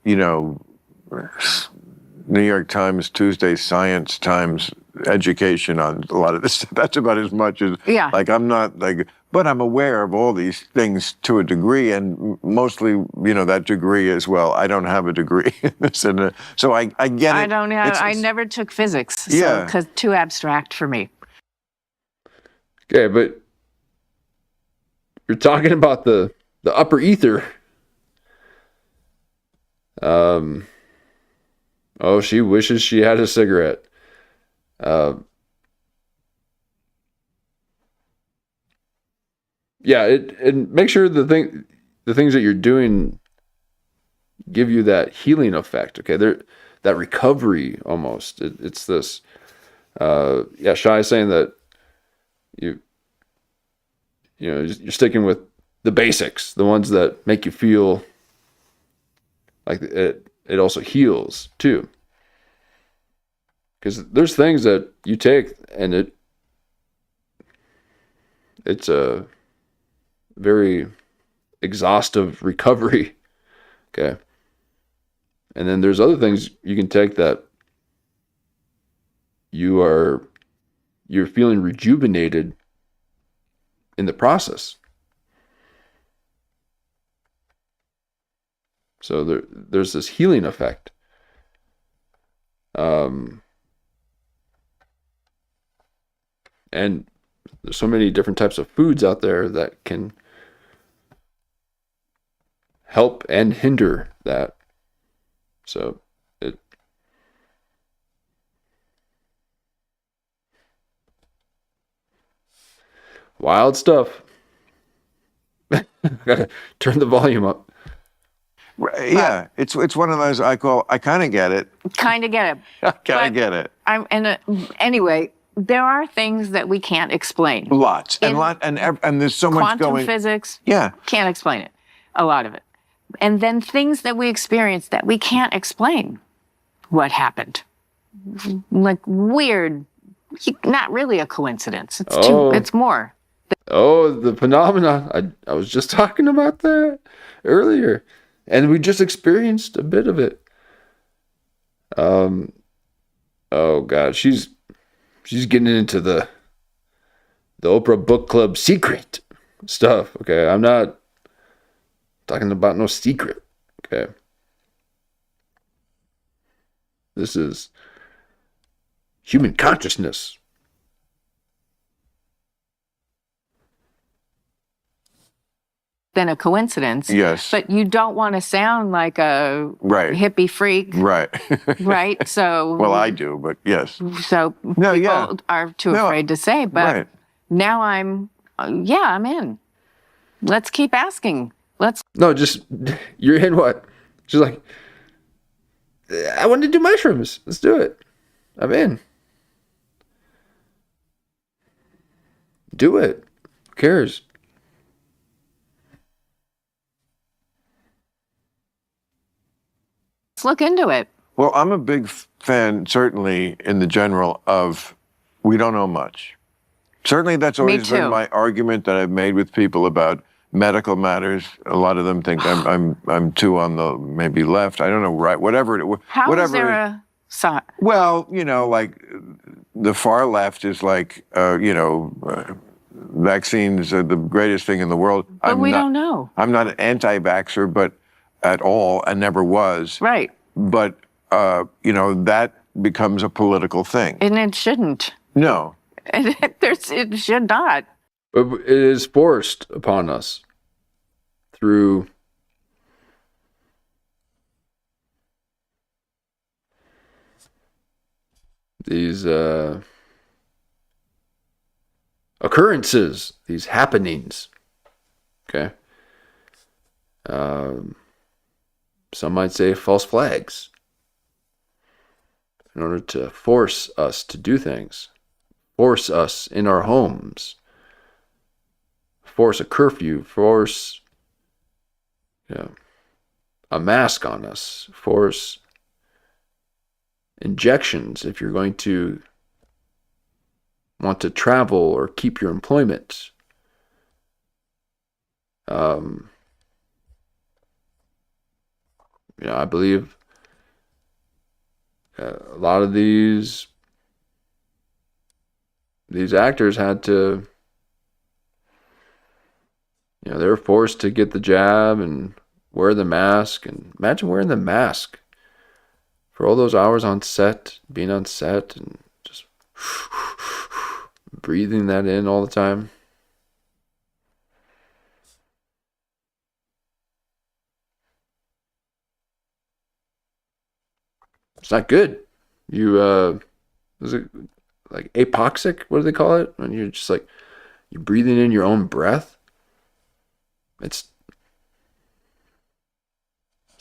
You know, New York Times, Tuesday Science Times, education on a lot of this. That's about as much as, like, I'm not like, but I'm aware of all these things to a degree, and mostly, you know, that degree as well. I don't have a degree in this, and so I get it. I don't have. I never took physics, so, Yeah, because too abstract for me. Okay, but you're talking about the upper ether. Oh, she wishes she had a cigarette. Yeah, and make sure the things that you're doing give you that healing effect. Okay, that recovery almost. It's this. Shai is saying that you're sticking with the basics, the ones that make you feel like it. It also heals too, because there's things that you take and it's a very exhaustive recovery. Okay. And then there's other things you can take that you're feeling rejuvenated in the process. So there's this healing effect. And there's so many different types of foods out there that can help and hinder that. So wild stuff. Gotta turn the volume up. Yeah, it's one of those I kind of get it. Kind of get it. I kind of get it. Anyway, there are things that we can't explain. Lots and there's so much going. Quantum physics. Yeah, can't explain it. A lot of it, and then things that we experience that we can't explain. What happened? Like weird. Not really a coincidence. It's more. The phenomena. I was just talking about that earlier. And we just experienced a bit of it. Oh God, she's getting into the Oprah Book Club secret stuff. Okay, I'm not talking about no secret. Okay, this is human consciousness. Than a coincidence. Yes. But you don't want to sound like a hippie freak. Right. Right. So. Well, I do, but yes. So people are too afraid to say. But now I'm in. Let's keep asking. You're in what? She's like, I want to do mushrooms. Let's do it. I'm in. Do it. Who cares? Look into it. Well, I'm a big fan, certainly in the general, of we don't know much. Certainly that's always been my argument that I've made with people about medical matters. A lot of them think I'm too on the maybe left. I don't know, right? Whatever. How whatever is there a side? Well, like the far left is like, vaccines are the greatest thing in the world. But we don't know. I'm not an anti-vaxxer, but at all, and never was. Right. But that becomes a political thing. And it shouldn't. No. It should not. But it is forced upon us through these occurrences, these happenings. Okay. Some might say false flags, in order to force us to do things, force us in our homes, force a curfew, force a mask on us, force injections if you're going to want to travel or keep your employment. I believe a lot of these actors had to, they were forced to get the jab and wear the mask. And imagine wearing the mask for all those hours on set, being on set and just breathing that in all the time. It's not good. Is it like apoxic? What do they call it? When you're just like, you're breathing in your own breath. It's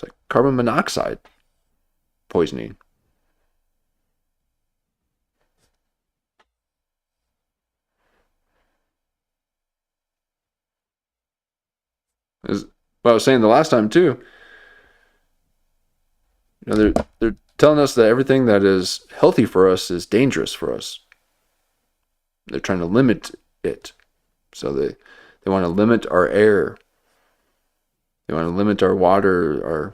like carbon monoxide poisoning. Is what I was saying the last time too. They're telling us that everything that is healthy for us is dangerous for us. They're trying to limit it. So they want to limit our air. They want to limit our water,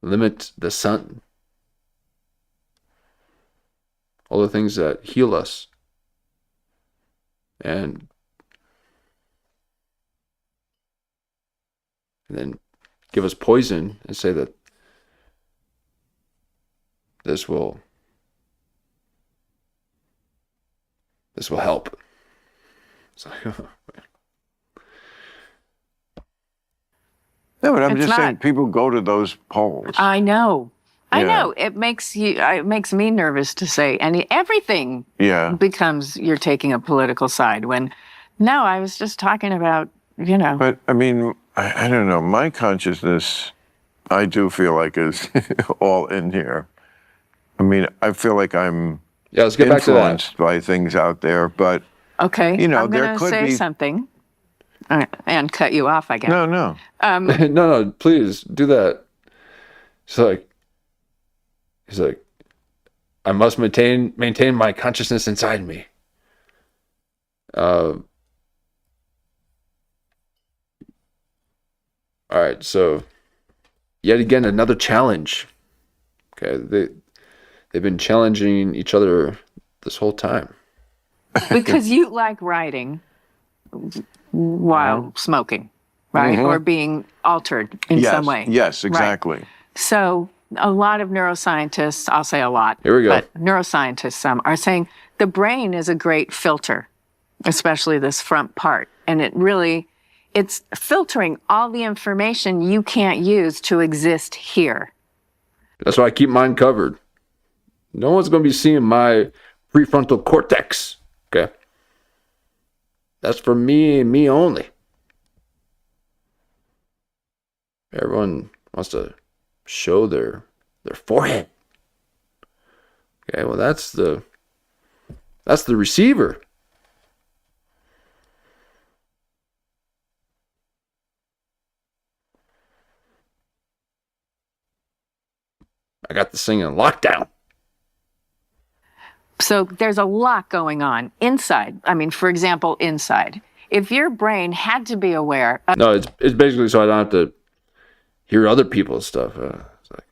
limit the sun. All the things that heal us. And then give us poison and say that this will help. So, No, but I'm It's just not. saying people go to those polls. I know. I Yeah. know. It makes me nervous to say everything Yeah. becomes you're taking a political side when no, I was just talking about, But I mean, I don't know. My consciousness, I do feel like is all in here. I mean, I feel like I'm let's get back to that. influenced by things out there, but okay, there I'm going to could say be something and cut you off, I guess. no. No, please do that. He's like, I must maintain my consciousness inside me. All right, so yet again another challenge. Okay, they've been challenging each other this whole time. Because you like writing while smoking, right? Or being altered in Yes, some way. yes, exactly. Right. So a lot of neuroscientists, I'll say a lot. Here we go. But neuroscientists are saying the brain is a great filter, especially this front part. And it's filtering all the information you can't use to exist here. That's why I keep mine covered. No one's going to be seeing my prefrontal cortex. Okay, that's for me and me only. Everyone wants to show their forehead. Okay, well that's the receiver. I got this thing in lockdown. So there's a lot going on inside. I mean, for example, inside. If your brain had to be aware of No, it's basically so I don't have to hear other people's stuff. It's like,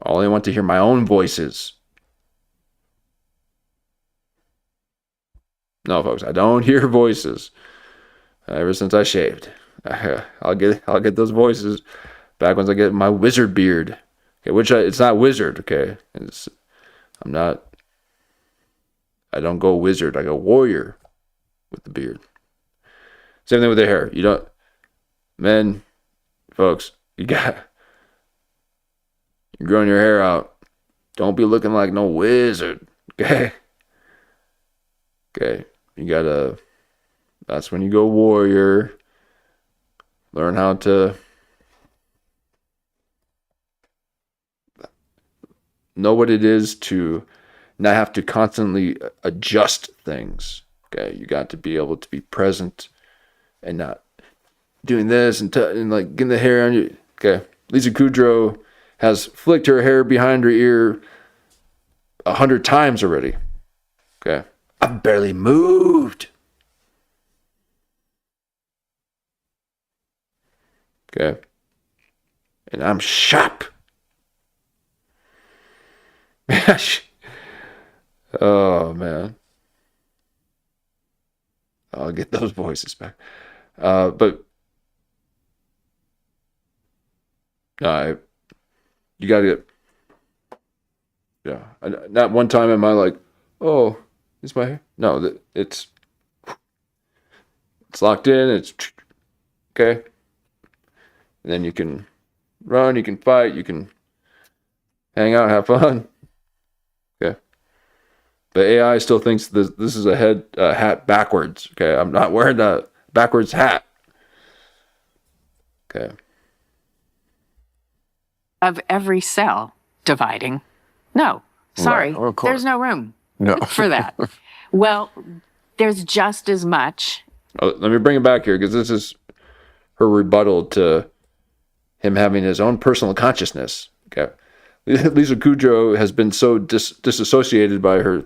I only want to hear my own voices. No, folks, I don't hear voices. Ever since I shaved, I'll get those voices back once I get my wizard beard. Okay, it's not wizard. Okay, I don't go wizard. I go warrior with the beard. Same thing with the hair. You don't, men, folks. You're growing your hair out. Don't be looking like no wizard. Okay. Okay. That's when you go warrior. Learn how to know what it is to not have to constantly adjust things. Okay. You got to be able to be present and not doing this and like getting the hair on you. Okay. Lisa Kudrow has flicked her hair behind her ear 100 times already. Okay. I've barely moved. Okay. And I'm sharp. Oh, man. I'll get those voices back. But no, you got to get, yeah. Not one time am I like, oh, is my hair? No, it's locked in. It's okay. And then you can run, you can fight, you can hang out, have fun. Okay. But AI still thinks this is a hat backwards. Okay. I'm not wearing a backwards hat. Okay. of every cell dividing. No, sorry, Right, of course. there's no room No. for that. Well, there's just as much. Oh, let me bring it back here because this is her rebuttal to him having his own personal consciousness. Okay. Lisa Kudrow has been so disassociated by her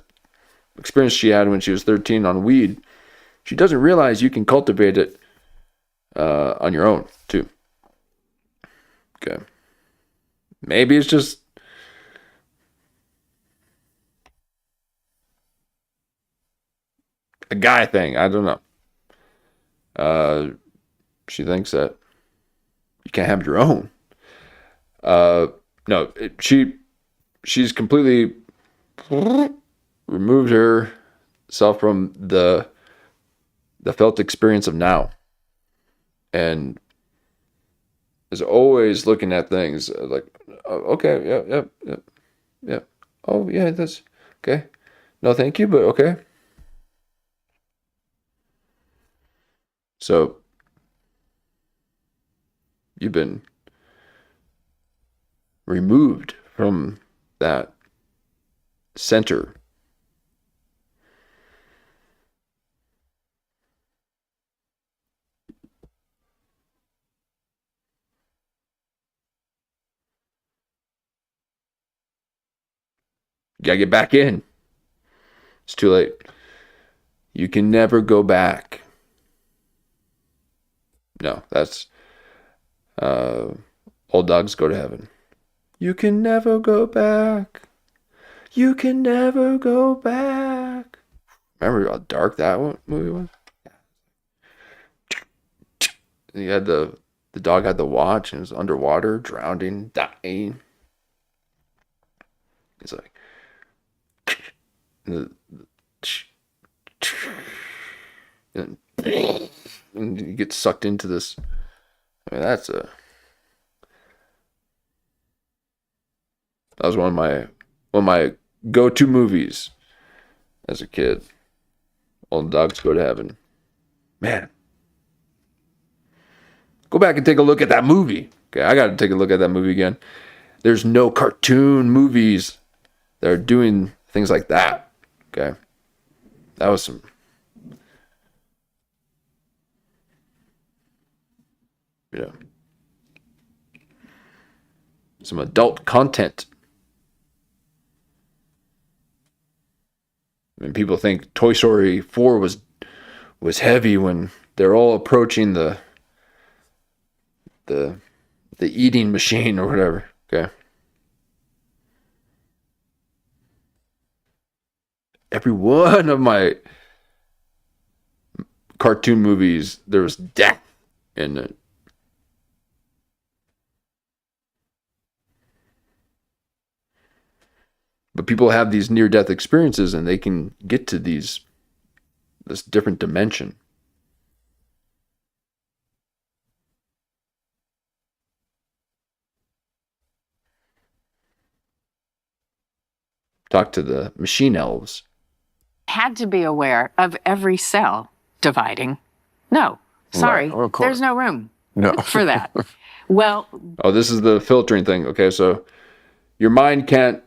experience she had when she was 13 on weed. She doesn't realize you can cultivate it on your own, too. Okay. Maybe it's just a guy thing. I don't know. She thinks that you can't have your own. No, she's completely removed herself from the felt experience of now, and is always looking at things like, oh, okay, yeah. Oh, yeah, that's okay. No, thank you, but okay. So you've been removed from that center. You gotta get back in. It's too late. You can never go back. No, that's old dogs go to heaven. You can never go back. You can never go back. Remember how dark that movie was? And you had the dog had the watch and was underwater, drowning, dying. He's like, and you get sucked into this. I mean, that was one of my go-to movies as a kid. Old Dogs Go to Heaven. Man, go back and take a look at that movie. Okay, I got to take a look at that movie again. There's no cartoon movies that are doing things like that. Okay, that was some. Some adult content. I mean, people think Toy Story 4 was heavy when they're all approaching the eating machine or whatever. Okay. Every one of my cartoon movies, there was death in it. But people have these near-death experiences, and they can get to this different dimension. Talk to the machine elves. Had to be aware of every cell dividing. No, sorry, Right, of course. there's no room No. for that. Well, Oh, this is the filtering thing. Okay, so your mind can't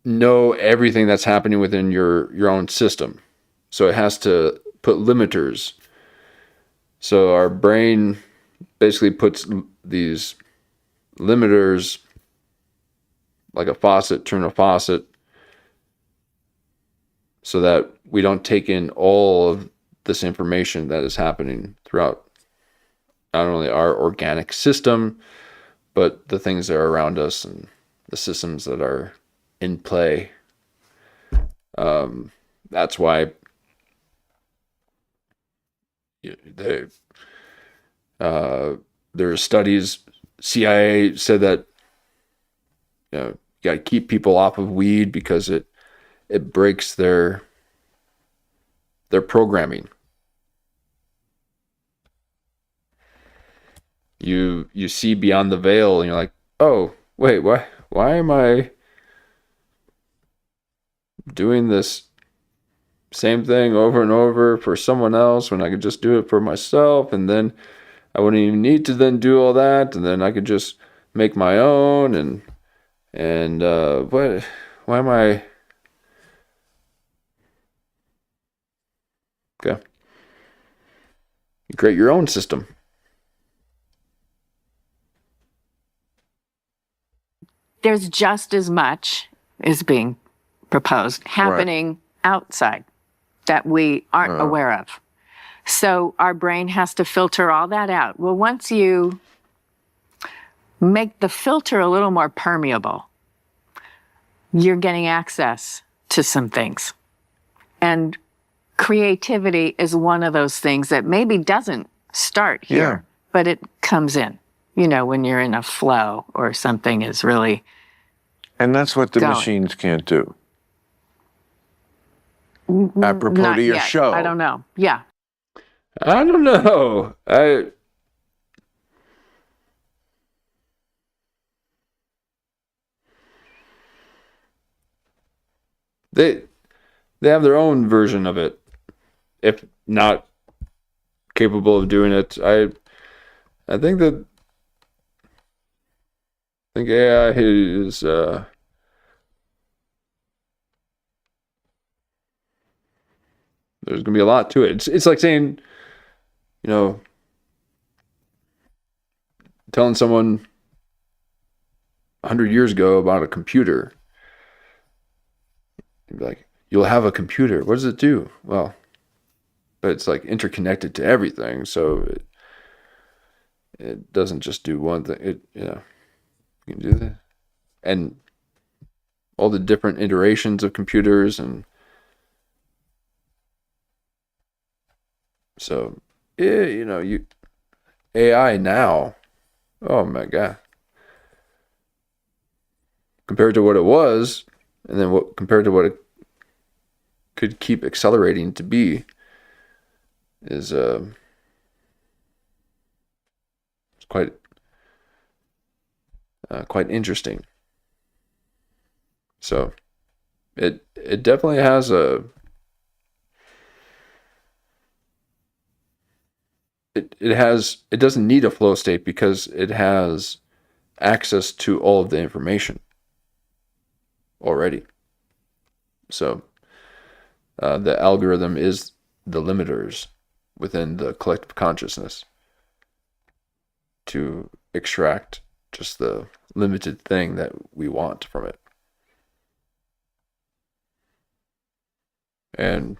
know everything that's happening within your own system. So it has to put limiters. So our brain basically puts these limiters like a faucet, turn a faucet, so that we don't take in all of this information that is happening throughout not only our organic system, but the things that are around us and the systems that are in play. That's why there are studies. CIA said that you got to keep people off of weed because it breaks their programming. You see beyond the veil, and you're like, oh wait, why am I doing this same thing over and over for someone else when I could just do it for myself, and then I wouldn't even need to then do all that, and then I could just make my own, and why am I? Okay. You create your own system. there's just as much is being proposed happening outside that we aren't aware of. So our brain has to filter all that out. Well, once you make the filter a little more permeable, you're getting access to some things. And creativity is one of those things that maybe doesn't start here, but it comes in, you know, when you're in a flow or something is really And that's what the going. machines can't do. Apropos Not to your yet. show. I don't know. Yeah. I don't know. They have their own version of it. If not capable of doing it, I think AI is there's gonna be a lot to it. It's like saying, you know, telling someone 100 years ago about a computer. You'd be like, you'll have a computer. What does it do? Well, but it's like interconnected to everything, so it doesn't just do one thing. You can do that, and all the different iterations of computers, and so AI now. Oh my god! Compared to what it was, and then compared to what it could keep accelerating to be, is it's quite interesting. So it definitely has it doesn't need a flow state because it has access to all of the information already. So the algorithm is the limiters within the collective consciousness to extract just the limited thing that we want from it. And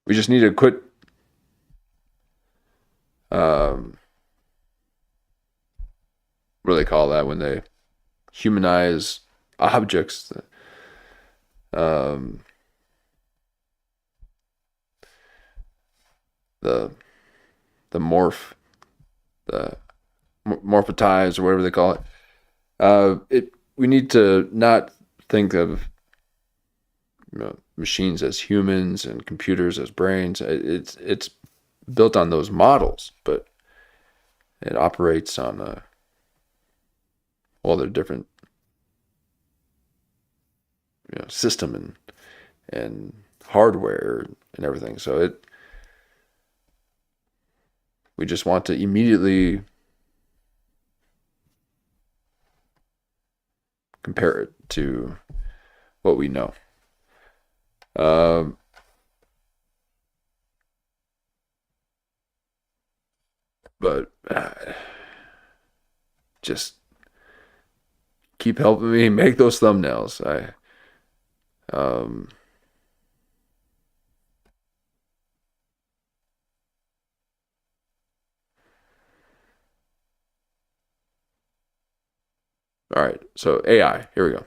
we just need to quit what do they call that when they humanize objects? The morph, the morphitize or whatever they call it. We need to not think of machines as humans and computers as brains. It's built on those models, but it operates on all their different system and hardware and everything. So we just want to immediately compare it to what we know. But just keep helping me make those thumbnails. All right, so AI, here we go.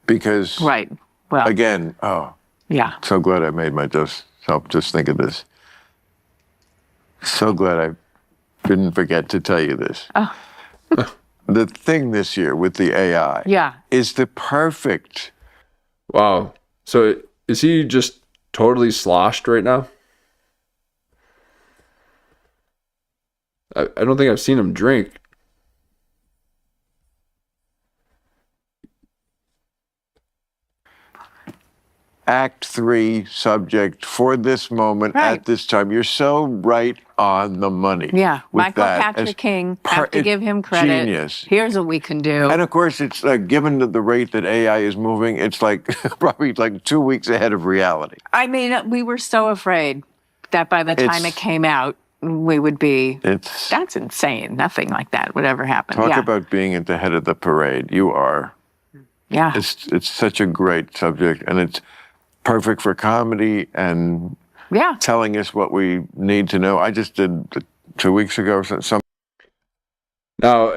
Because, Right. Well, again, yeah. so glad I made myself just think of this. So glad I didn't forget to tell you this. Oh. The thing this year with the AI Yeah. is the perfect. Wow. So is he just totally sloshed right now? I don't think I've seen him drink. Act 3 subject for this moment Right. at this time. You're so right on the money. Yeah. with Michael that. Patrick As King, have to it's give him credit. Genius. Here's what we can do. And of course, it's given the rate that AI is moving, it's like probably like 2 weeks ahead of reality. I mean, we were so afraid that by the time it came out, we would be, that's insane. Nothing like that would ever happen. Talk Yeah. about being at the head of the parade. You are. Yeah. It's such a great subject, and it's perfect for comedy and Yeah. telling us what we need to know. I just did 2 weeks ago some. Now,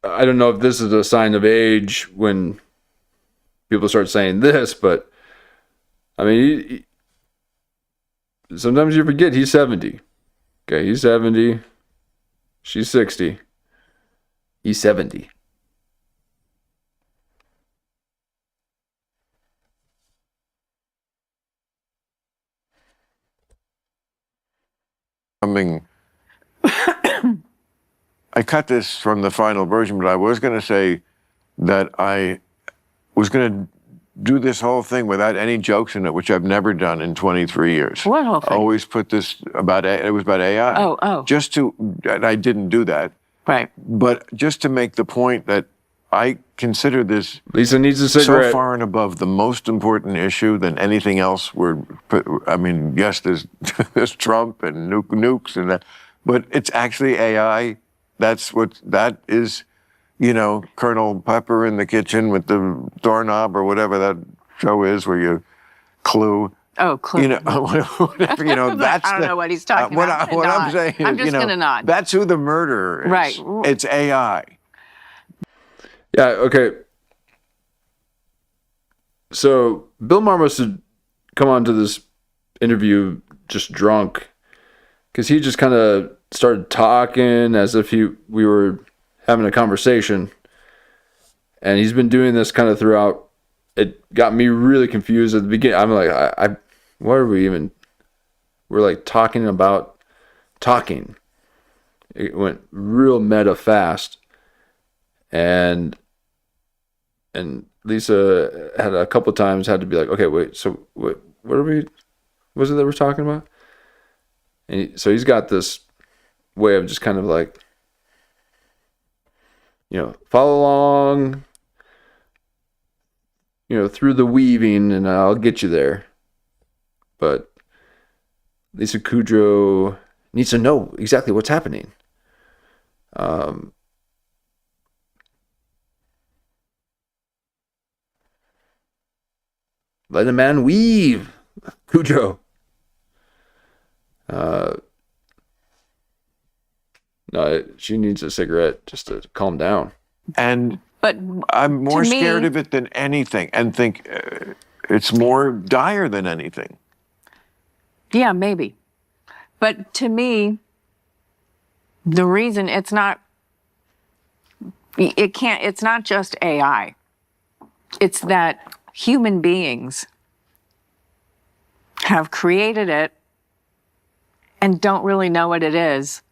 I don't know if this is a sign of age when people start saying this, but I mean, sometimes you forget he's 70. Okay, he's 70. She's 60. He's 70. I cut this from the final version, but I was going to say that I was going to do this whole thing without any jokes in it, which I've never done in 23 years. What whole thing? Always put this it was about AI. Oh. Just to, and I didn't do that, Right. but just to make the point that I consider this Lisa needs a so cigarette. far and above the most important issue than anything else. I mean, yes, there's Trump and nukes and that, but it's actually AI. That is, Colonel Pepper in the kitchen with the doorknob or whatever that show is where you clue. Oh, clearly. Whatever, that's I don't know what he's talking about. What I'm saying is, I'm just going to nod. That's who the murderer is. Right. It's AI. Yeah, okay. So Bill Maher must have come onto this interview just drunk, because he just kind of started talking as if we were having a conversation, and he's been doing this kind of throughout. It got me really confused at the beginning. I'm like, what are we even? We're like talking about talking. It went real meta fast, and Lisa had a couple times had to be like, okay, wait, so what are we? What was it that we're talking about? And so he's got this way of just kind of like, follow along, through the weaving, and I'll get you there. But Lisa Kudrow needs to know exactly what's happening. Let a man weave, Kudrow. No, she needs a cigarette just to calm down. But I'm more to me- scared of it than anything, and think it's more dire than anything. Yeah, maybe. But to me, the reason it's not just AI. It's that human beings have created it and don't really know what it is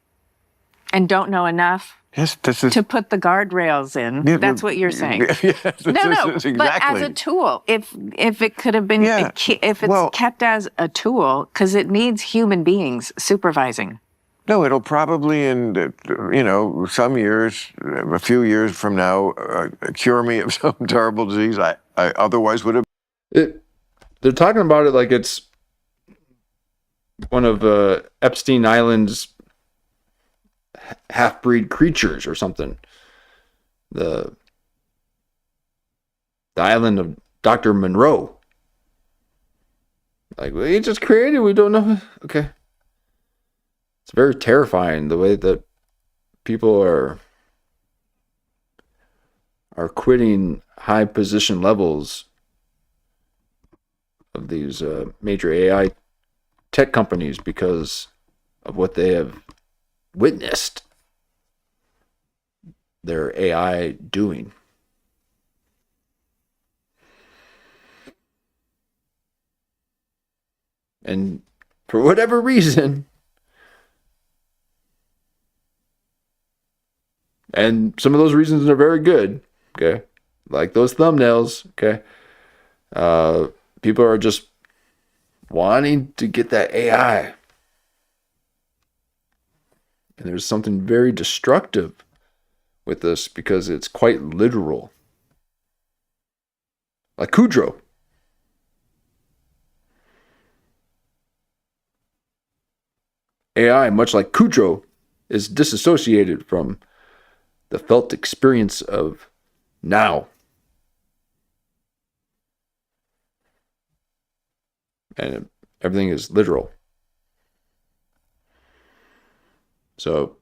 and don't know enough Yes, this is to put the guardrails in. Yeah, That's but- what you're saying. Yes, No, exactly. but as a tool, if it could have been, Yeah, if it's well- kept as a tool, because it needs human beings supervising. No, it'll probably in some years, a few years from now, cure me of some terrible disease I otherwise would have. They're talking about it like it's one of Epstein Island's half-breed creatures or something. The island of Dr. Monroe. Like, we just created, we don't know. Okay. It's very terrifying the way that people are quitting high position levels of these major AI tech companies because of what they have witnessed their AI doing. And for whatever reason, and some of those reasons are very good, okay, like those thumbnails, okay, people are just wanting to get that AI. And there's something very destructive with this because it's quite literal. Like Kudrow. AI, much like Kudrow, is disassociated from the felt experience of now. And everything is literal. So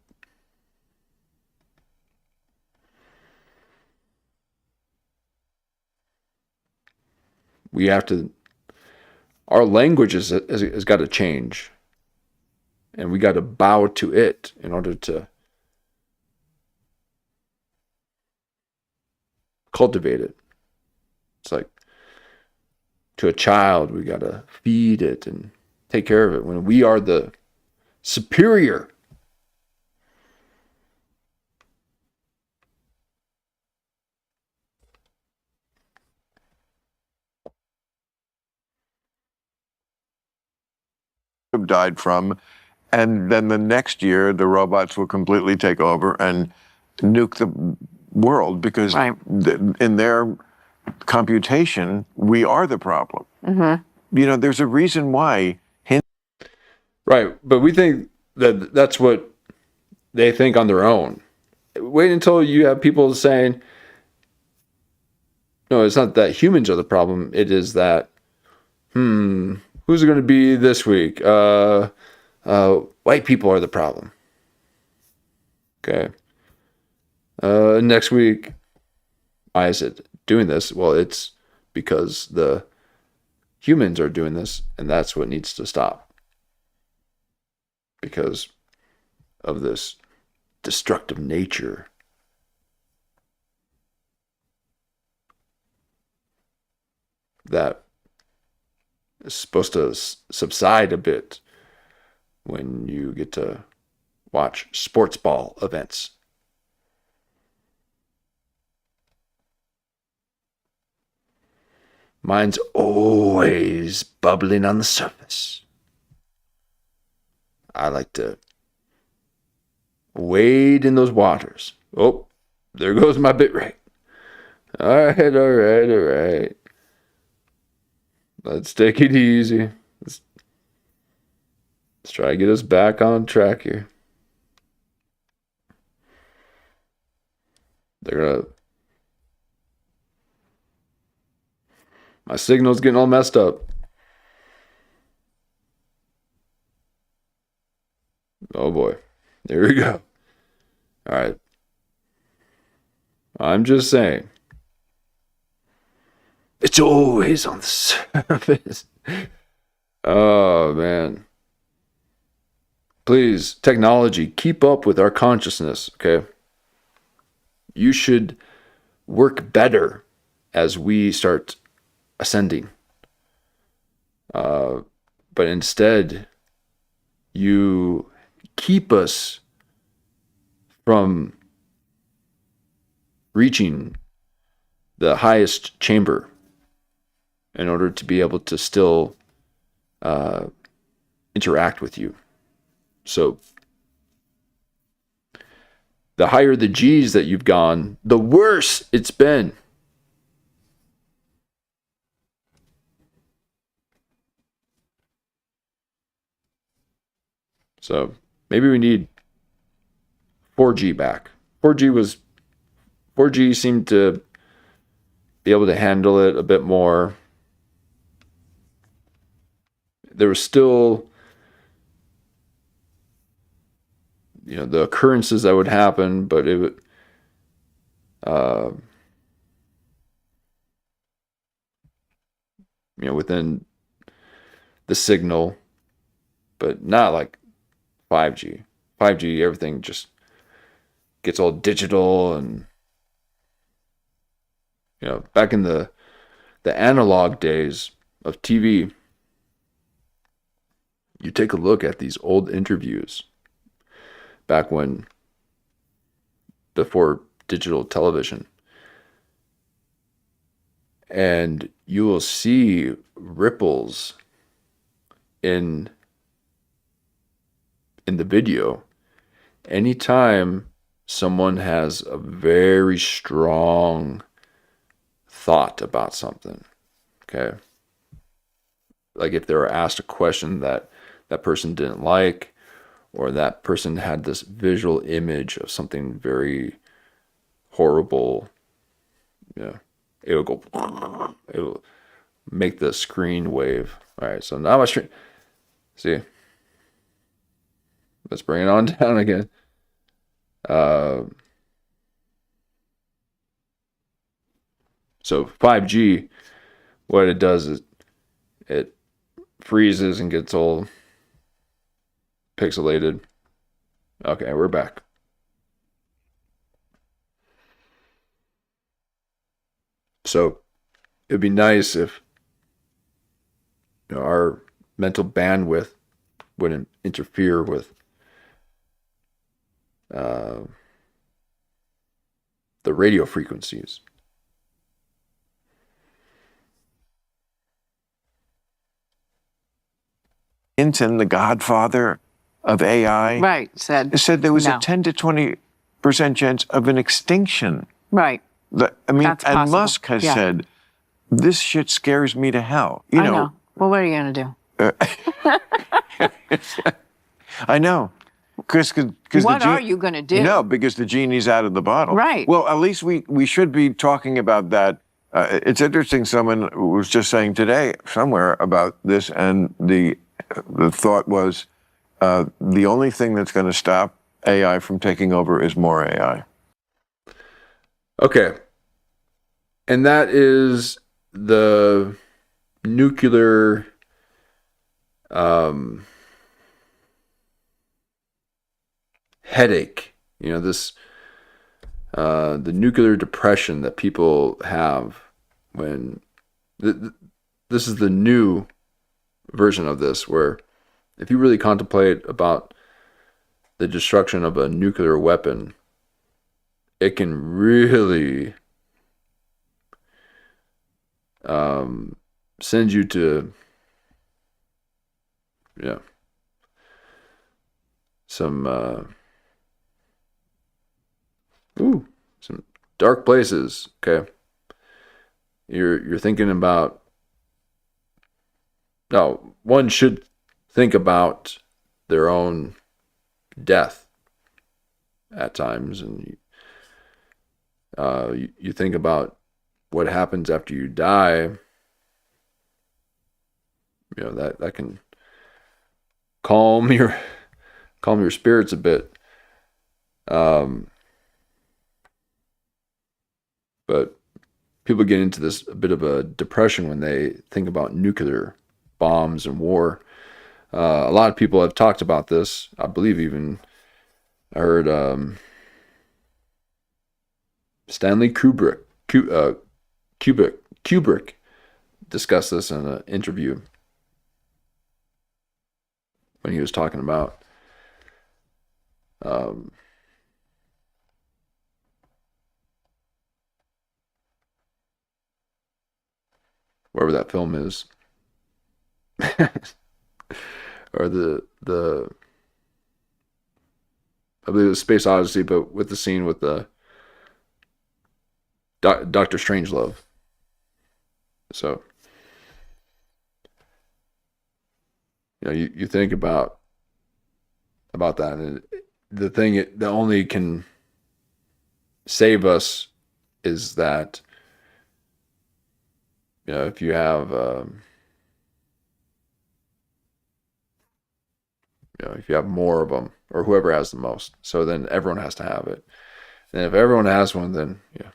we have to, our language has got to change. And we got to bow to it in order to cultivate it. It's like to a child, we got to feed it and take care of it when we are the superior. Have died from, and then the next year the robots will completely take over and nuke the world because Right. In their computation we are the problem. Mm-hmm. There's a reason why. Right, but we think that that's what they think on their own. Wait until you have people saying, no, it's not that humans are the problem. It is that, who's it going to be this week? White people are the problem. Okay. Next week, why is it doing this? Well, it's because the humans are doing this, and that's what needs to stop. Because of this destructive nature. That is supposed to subside a bit when you get to watch sports ball events. Mine's always bubbling on the surface. I like to wade in those waters. Oh, there goes my bit rate. All right. Let's take it easy. Let's try to get us back on track here. My signal's getting all messed up. Oh boy. There we go. All right. I'm just saying. It's always on the surface. Oh, man. Please, technology, keep up with our consciousness, okay? You should work better as we start ascending. But instead, you keep us from reaching the highest chamber in order to be able to still interact with you. So the higher the G's that you've gone, the worse it's been. So maybe we need 4G back. 4G seemed to be able to handle it a bit more. There was still, the occurrences that would happen, but it would, within the signal, but not like 5G. 5G, everything just gets all digital, and back in the analog days of TV, you take a look at these old interviews back before digital television, and you will see ripples in the video anytime someone has a very strong thought about something. Okay, like if they were asked a question that person didn't like, or that person had this visual image of something very horrible, it will go, it will make the screen wave. All right, so now my screen, see, let's bring it on down again. So 5G, what it does is it freezes and gets all pixelated. Okay, we're back. So it'd be nice if our mental bandwidth wouldn't interfere with the radio frequencies. Duncan, the godfather of AI, Right, said there was no. a 10 to 20% chance of an extinction. Right. That's possible. And Musk has said, this shit scares me to hell. I know. Well, what are you going to do? I know. What are you going to do? No, because the genie's out of the bottle. Right. Well, at least we should be talking about that. It's interesting, someone was just saying today somewhere about this, and the thought was the only thing that's going to stop AI from taking over is more AI. Okay. And that is the nuclear headache. This the nuclear depression that people have when this is the new version of this, where if you really contemplate about the destruction of a nuclear weapon, it can really send you to some some dark places. Okay, you're thinking about, no, one should think about their own death at times. And you think about what happens after you die. You know, that can calm your spirits a bit. But people get into this a bit of a depression when they think about nuclear bombs and war. A lot of people have talked about this. I believe even I heard Stanley Kubrick discuss this in an interview when he was talking about wherever that film is, or the I believe it was Space Odyssey, but with the scene with the Doctor Strangelove. So, you know, you think about that, and the thing that only can save us is that, you know, if you have if you have more of them, or whoever has the most, so then everyone has to have it. And if everyone has one, then yeah.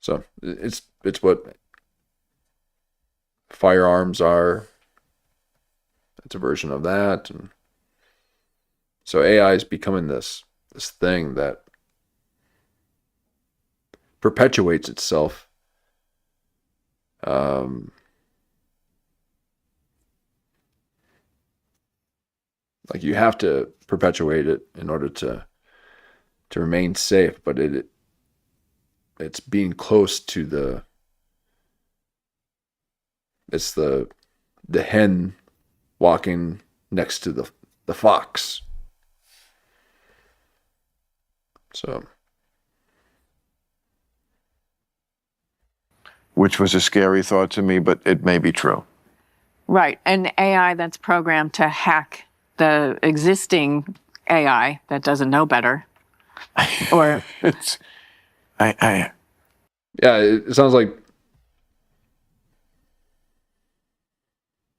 So it's what firearms are. It's a version of that. And so AI is becoming this thing that perpetuates itself. Like you have to perpetuate it in order to remain safe, but it's being close to the hen walking next to the fox. So, which was a scary thought to me, but it may be true. Right. An AI that's programmed to hack the existing AI that doesn't know better. Or It's, yeah, it sounds like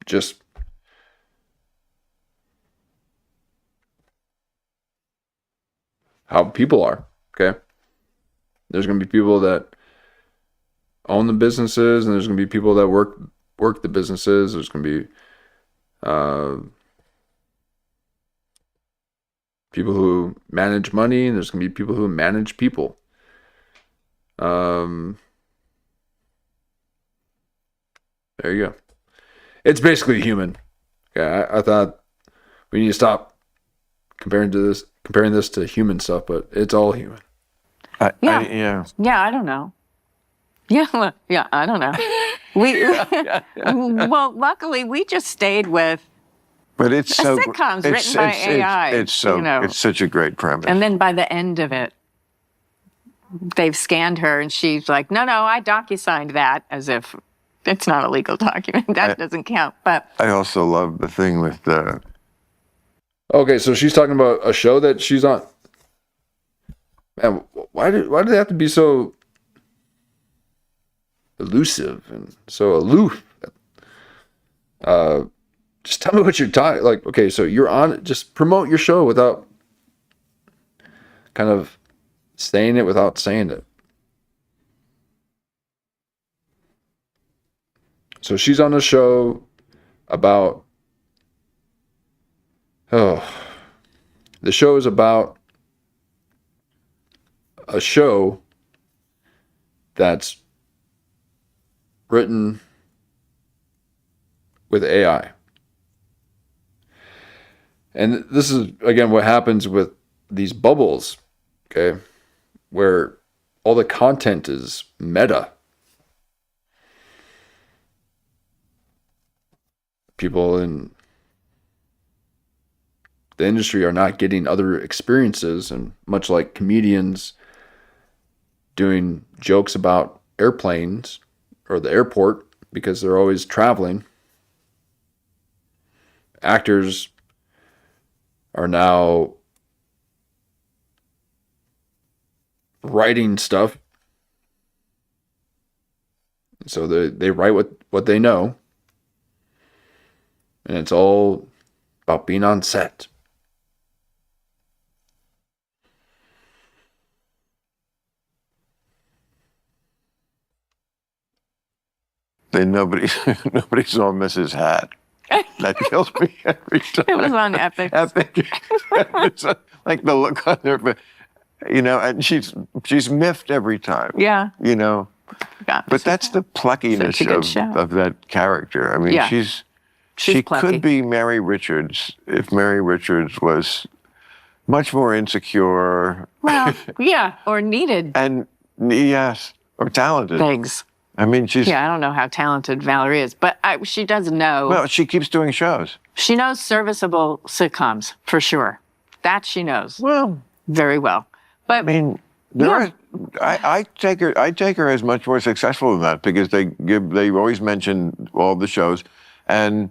just how people are. Okay, there's going to be people that own the businesses, and there's going to be people that work the businesses. There's going to be people who manage money, and there's going to be people who manage people. There you go. It's basically human. Okay, I thought we need to stop comparing this to human stuff, but it's all human. yeah. Yeah, I don't know. Yeah, yeah, I don't know. Well, luckily we just stayed with But it's a so sitcom's written by AI. It's so you know. it's such a great premise. And then by the end of it, they've scanned her, and she's like, "No, I docu-signed that," as if it's not a legal document. That doesn't count. But I also love the thing with the. Okay, so she's talking about a show that she's on. Man, why do they have to be so elusive and so aloof? Just tell me what you're talking. Like, okay, so you're on. Just promote your show without kind of saying it without saying it. So she's on a show about. The show is about a show that's written with AI. And this is, again, what happens with these bubbles, okay, where all the content is meta. People in the industry are not getting other experiences, and much like comedians doing jokes about airplanes or the airport because they're always traveling, actors are now writing stuff. So they write what they know. And it's all about being on set. Then nobody saw Mrs. Hat. That kills me every time. It was on Epic. Epic. It's like the look on their face, and she's miffed every time. Yeah. God, But that's the pluckiness such a good show. of that character. I mean, Yeah. she plucky. could be Mary Richards if Mary Richards was much more insecure Well, yeah, or needed and yes, or talented. things. I mean, she's Yeah, I don't know how talented Valerie is, but she does know. well, she keeps doing shows. She knows serviceable sitcoms for sure. That she knows Well, very well. But I mean, I take her as much more successful than that because they always mention all the shows, and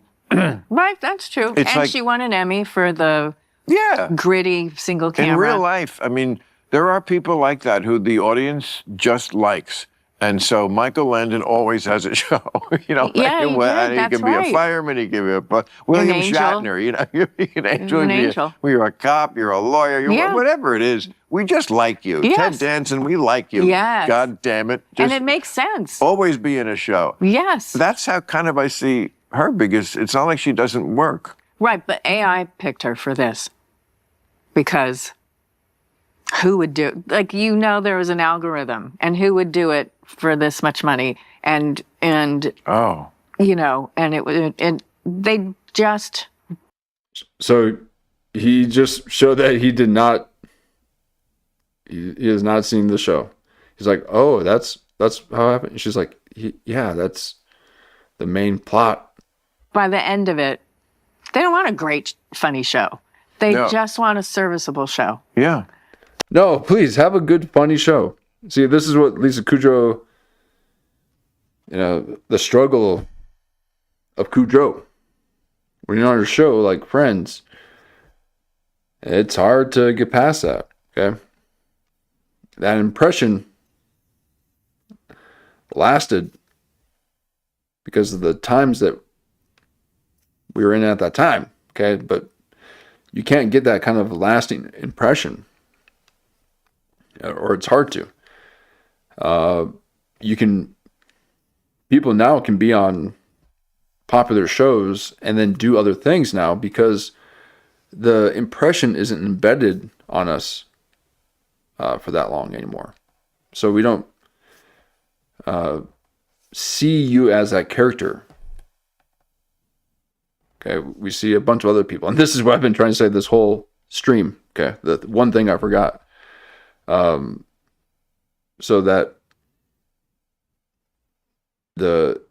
right, that's true. It's And like- she won an Emmy for the yeah, gritty single camera. in real life, I mean, there are people like that who the audience just likes. And so Michael Landon always has a show, Yeah, he did, he that's can be right. a fireman, he can be a William Angel. Shatner, you're an angel, An angel. you're a cop, you're a lawyer, Yeah. whatever it is. We just like you. Yes. Ted Danson, we like you. Yes. God damn it. And Just it makes sense. always be in a show. Yes. That's how kind of I see her, because it's not like she doesn't work. Right, but AI picked her for this because who would do there was an algorithm, and who would do it for this much money, and Oh. and it would, and they just So he just showed that he did not. He has not seen the show. He's like, oh, that's how it happened. She's like, yeah, that's the main plot. by the end of it, they don't want a great funny show. They No. just want a serviceable show. Yeah. No, please have a good, funny show. See, this is what Lisa Kudrow, the struggle of Kudrow. When you're on a show like Friends, it's hard to get past that, okay? That impression lasted because of the times that we were in at that time, okay? But you can't get that kind of lasting impression, or it's hard to. People now can be on popular shows and then do other things now because the impression isn't embedded on us for that long anymore. So we don't see you as that character. Okay, we see a bunch of other people. And this is what I've been trying to say this whole stream. Okay, the one thing I forgot. So that the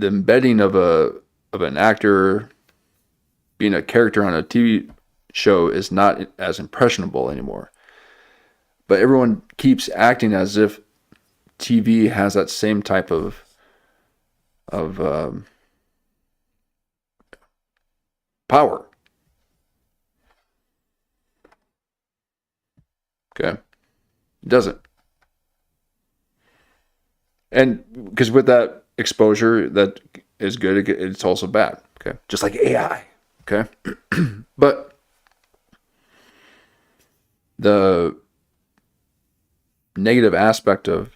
embedding of an actor being a character on a TV show is not as impressionable anymore. But everyone keeps acting as if TV has that same type of power. Okay, it doesn't. And because with that exposure, that is good, it's also bad. Okay, just like AI. Okay, but the negative aspect of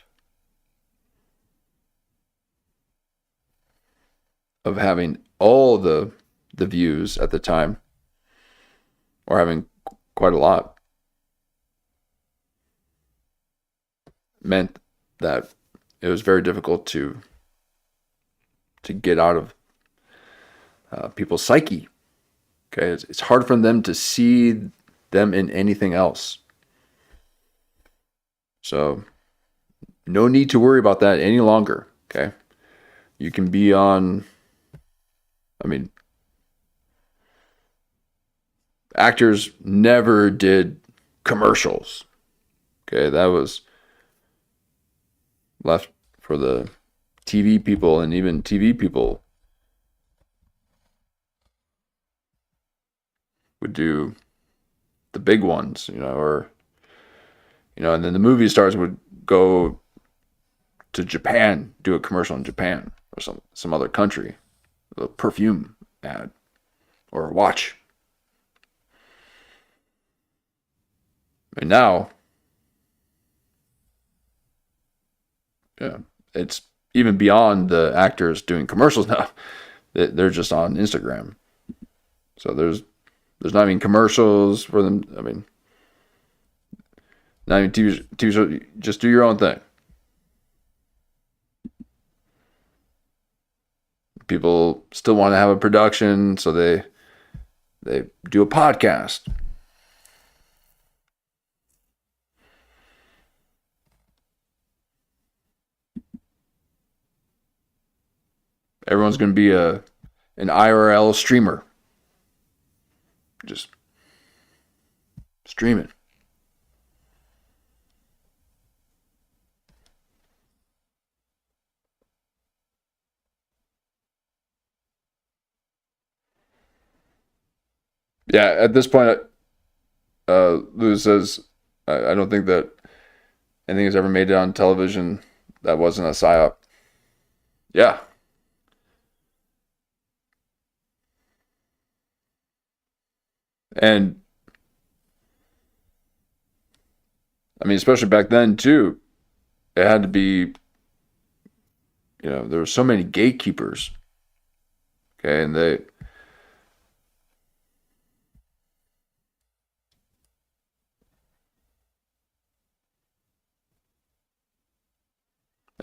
having all the views at the time, or having quite a lot, meant that it was very difficult to get out of people's psyche. Okay, it's hard for them to see them in anything else. So no need to worry about that any longer. Okay, you can be on. I mean, actors never did commercials. Okay, that was left for the TV people, and even TV people would do the big ones, or and then the movie stars would go to Japan, do a commercial in Japan or some other country, a perfume ad or a watch. And now, yeah, it's even beyond the actors doing commercials now. They're just on Instagram. So there's not even commercials for them. I mean, not even TV show. Just do your own thing. People still want to have a production, so they do a podcast. Everyone's going to be an IRL streamer. Just stream it. Yeah, at this point, Lou says, I don't think that anything has ever made it on television that wasn't a psyop. Yeah. And I mean, especially back then too, it had to be, there were so many gatekeepers. Okay, and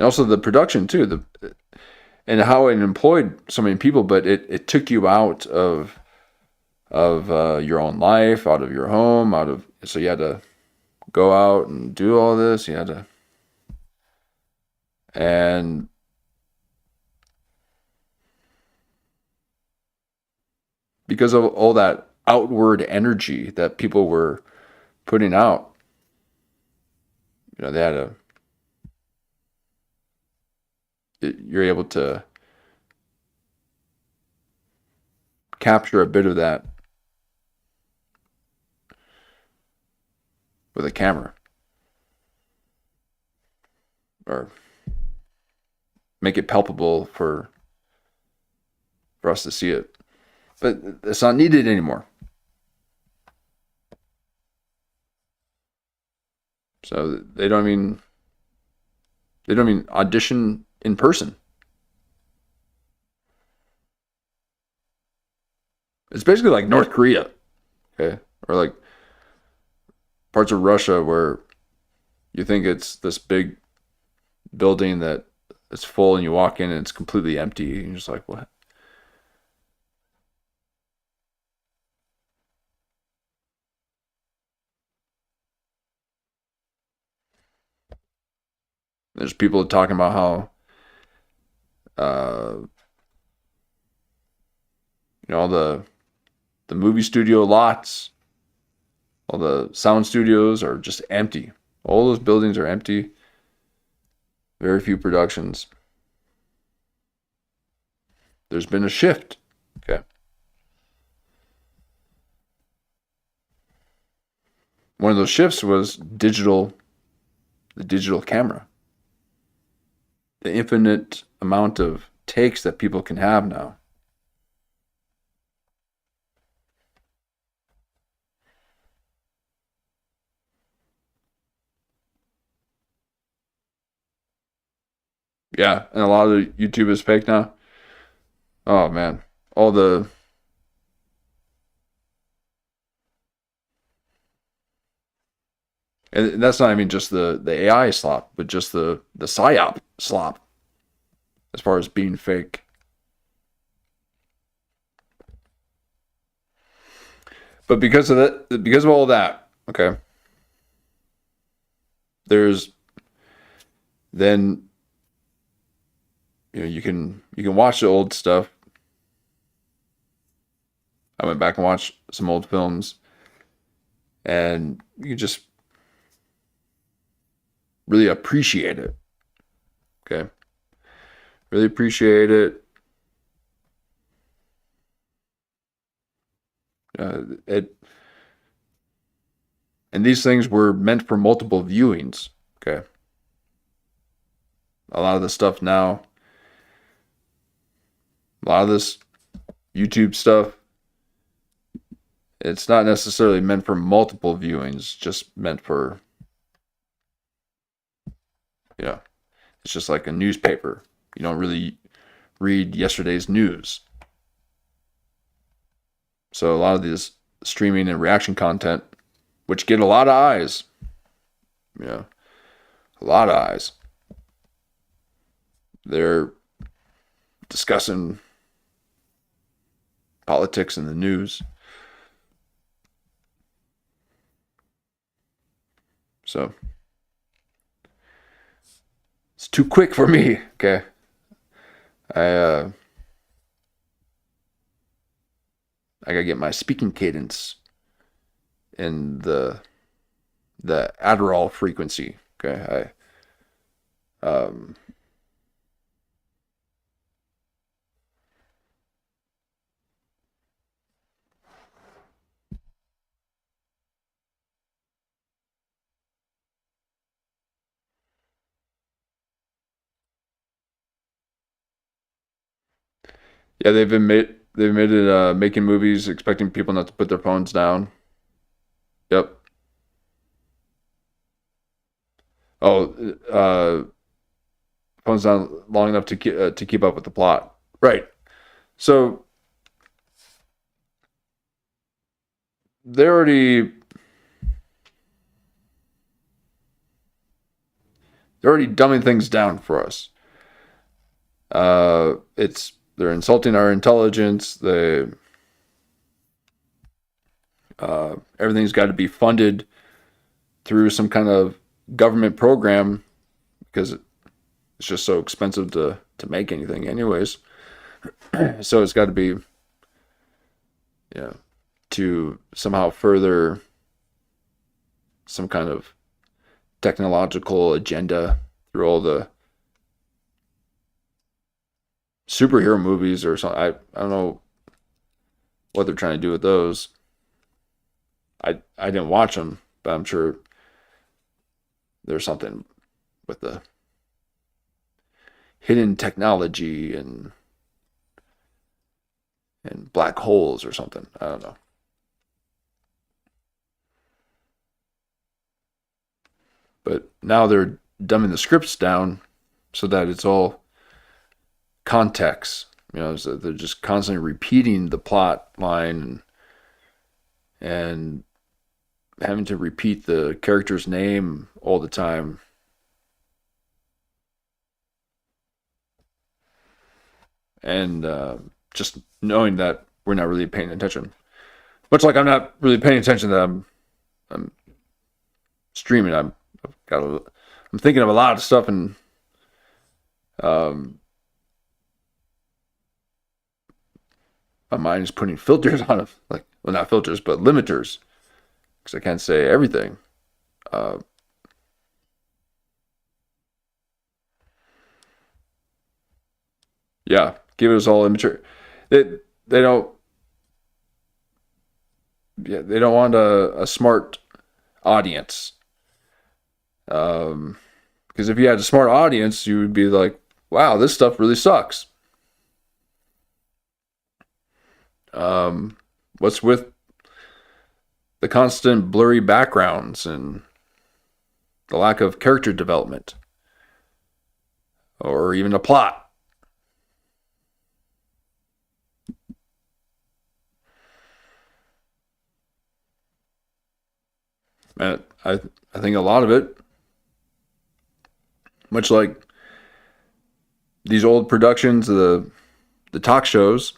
also the production too, and how it employed so many people, but it took you out of your own life, out of your home, so you had to go out and do all this. You had to, and because of all that outward energy that people were putting out, they had you're able to capture a bit of that with a camera, or make it palpable for us to see it. But it's not needed anymore. So they don't even audition in person. It's basically like North Korea, okay, or like parts of Russia where you think it's this big building that it's full, and you walk in and it's completely empty, and you're just like, what? There's people talking about how all the movie studio lots, all the sound studios are just empty. All those buildings are empty. Very few productions. There's been a shift. Okay. One of those shifts was the digital camera. The infinite amount of takes that people can have now. Yeah, and a lot of YouTube is fake now. Oh man, and that's not even just the AI slop, but just the psyop slop, as far as being fake. But because of all that, okay, there's then you can watch the old stuff. I went back and watched some old films, and you can just really appreciate it. Okay, really appreciate it. It And these things were meant for multiple viewings. Okay. A lot of the stuff now, a lot of this YouTube stuff, it's not necessarily meant for multiple viewings, just meant for, it's just like a newspaper. You don't really read yesterday's news. So a lot of this streaming and reaction content, which get a lot of eyes, a lot of eyes, they're discussing politics in the news. So it's too quick for me. Okay. I gotta get my speaking cadence in the Adderall frequency. Okay. Yeah, they've admitted making movies expecting people not to put their phones down. Yep. Oh, phones down long enough to keep up with the plot. Right. So they're already dumbing things down for us. They're insulting our intelligence. Everything's got to be funded through some kind of government program because it's just so expensive to make anything anyways. So it's got to be, to somehow further some kind of technological agenda through all the superhero movies or something. I don't know what they're trying to do with those. I didn't watch them, but I'm sure there's something with the hidden technology and black holes or something. I don't know. But now they're dumbing the scripts down so that it's all context. So they're just constantly repeating the plot line and having to repeat the character's name all the time. And just knowing that we're not really paying attention. Much like I'm not really paying attention that I'm streaming. I'm thinking of a lot of stuff and my mind is putting filters on it, not filters, but limiters, because I can't say everything. Yeah, give us all immature. They don't. Yeah, they don't want a smart audience. Because if you had a smart audience, you would be like, "Wow, this stuff really sucks." What's with the constant blurry backgrounds and the lack of character development or even a plot? And I think a lot of it, much like these old productions of the talk shows,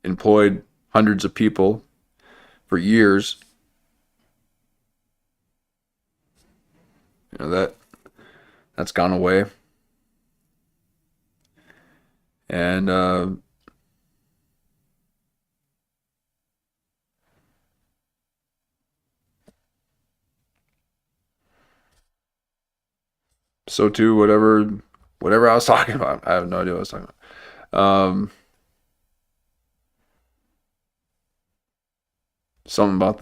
employed hundreds of people for years. That's gone away. And so too, whatever I was talking about. I have no idea what I was talking about. Something about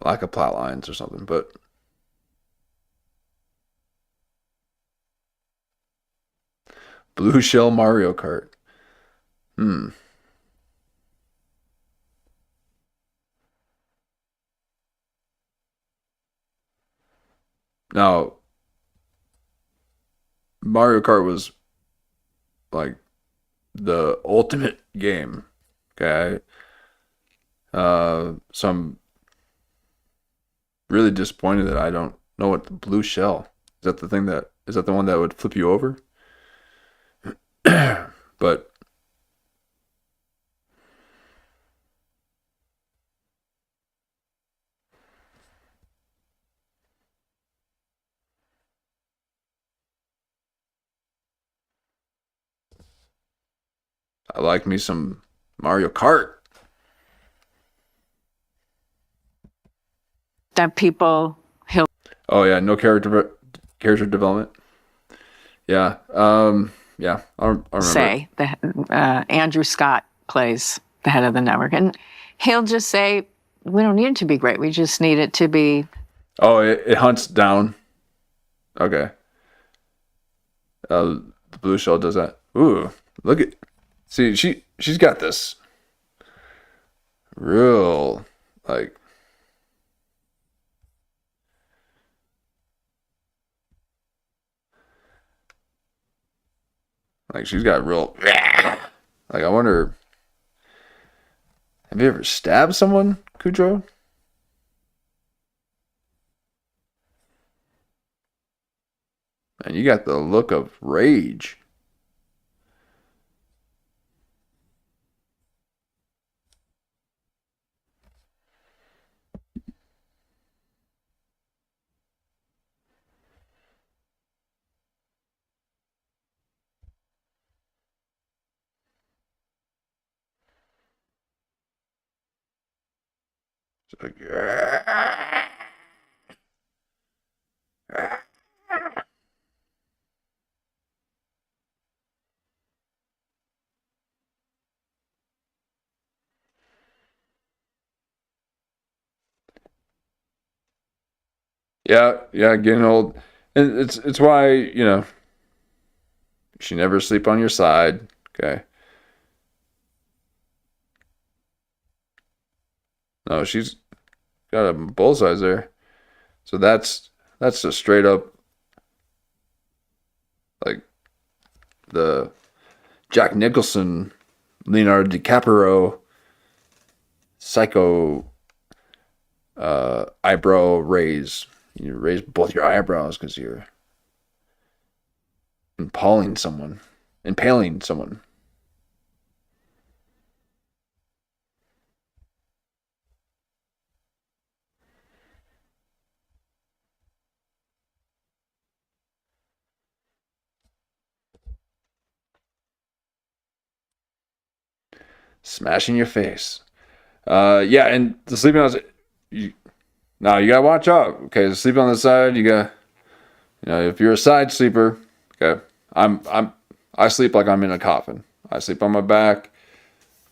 lack of plot lines or something. But Blue Shell Mario Kart. Now, Mario Kart was like the ultimate game. Okay. So I'm really disappointed that I don't know what the blue shell is that the one that would flip you over? But I like me some Mario Kart. That people he'll Oh yeah, no character development. Yeah. Yeah. I remember. say that Andrew Scott plays the head of the network, and he'll just say, "We don't need it to be great. We just need it to be." Oh, it hunts down. Okay. The blue shell does that. Ooh, look at. See, she's got this real like she's got real like I wonder, have you ever stabbed someone, Kudrow? And you got the look of rage. It's like, yeah, getting old. And it's why, you should never sleep on your side. Okay. No, she's got a bullseye there. So that's a straight up like the Jack Nicholson, Leonardo DiCaprio, psycho eyebrow raise. You raise both your eyebrows because you're impaling someone. Smashing your face. Yeah, and the sleeping on now you gotta watch out. Okay, the sleeping on the side, you got if you're a side sleeper, okay. I sleep like I'm in a coffin. I sleep on my back.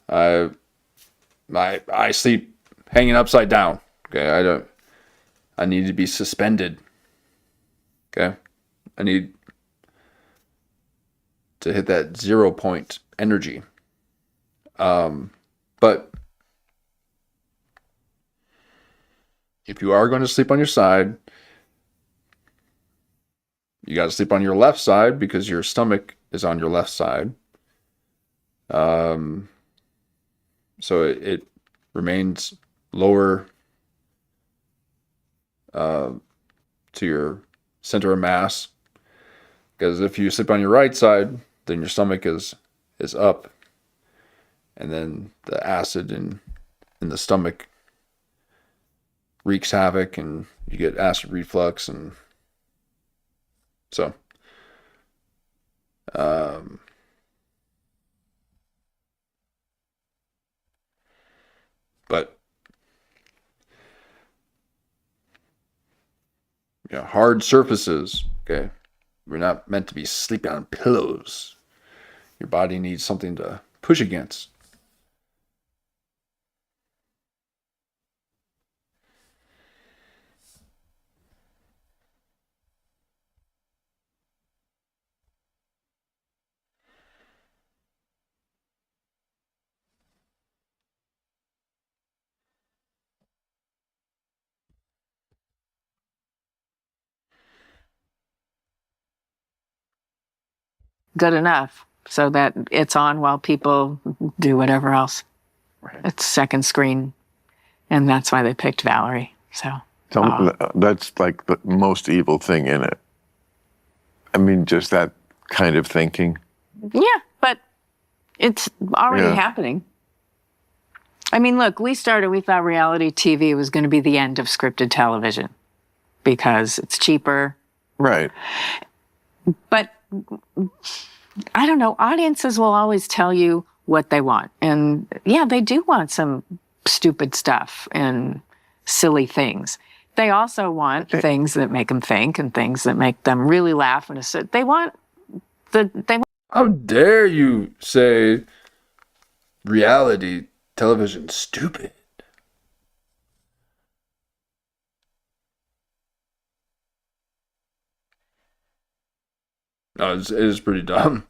I sleep hanging upside down. Okay, I need to be suspended. Okay, I need to hit that 0 point energy. But if you are going to sleep on your side, you got to sleep on your left side because your stomach is on your left side. So it remains lower to your center of mass. Because if you sleep on your right side, then your stomach is up, and then the acid in the stomach wreaks havoc, and you get acid reflux, and so but hard surfaces, okay, we're not meant to be sleeping on pillows. Your body needs something to push against. good enough so that it's on while people do whatever else. Right. It's second screen. And that's why they picked Valerie. So that's like the most evil thing in it. I mean, just that kind of thinking. yeah, but it's already happening. I mean, look, we thought reality TV was going to be the end of scripted television because it's cheaper. Right. But I don't know, audiences will always tell you what they want. And yeah, they do want some stupid stuff and silly things. They also want things that make them think and things that make them really laugh. And they want How dare you say reality television stupid? No, it is pretty dumb.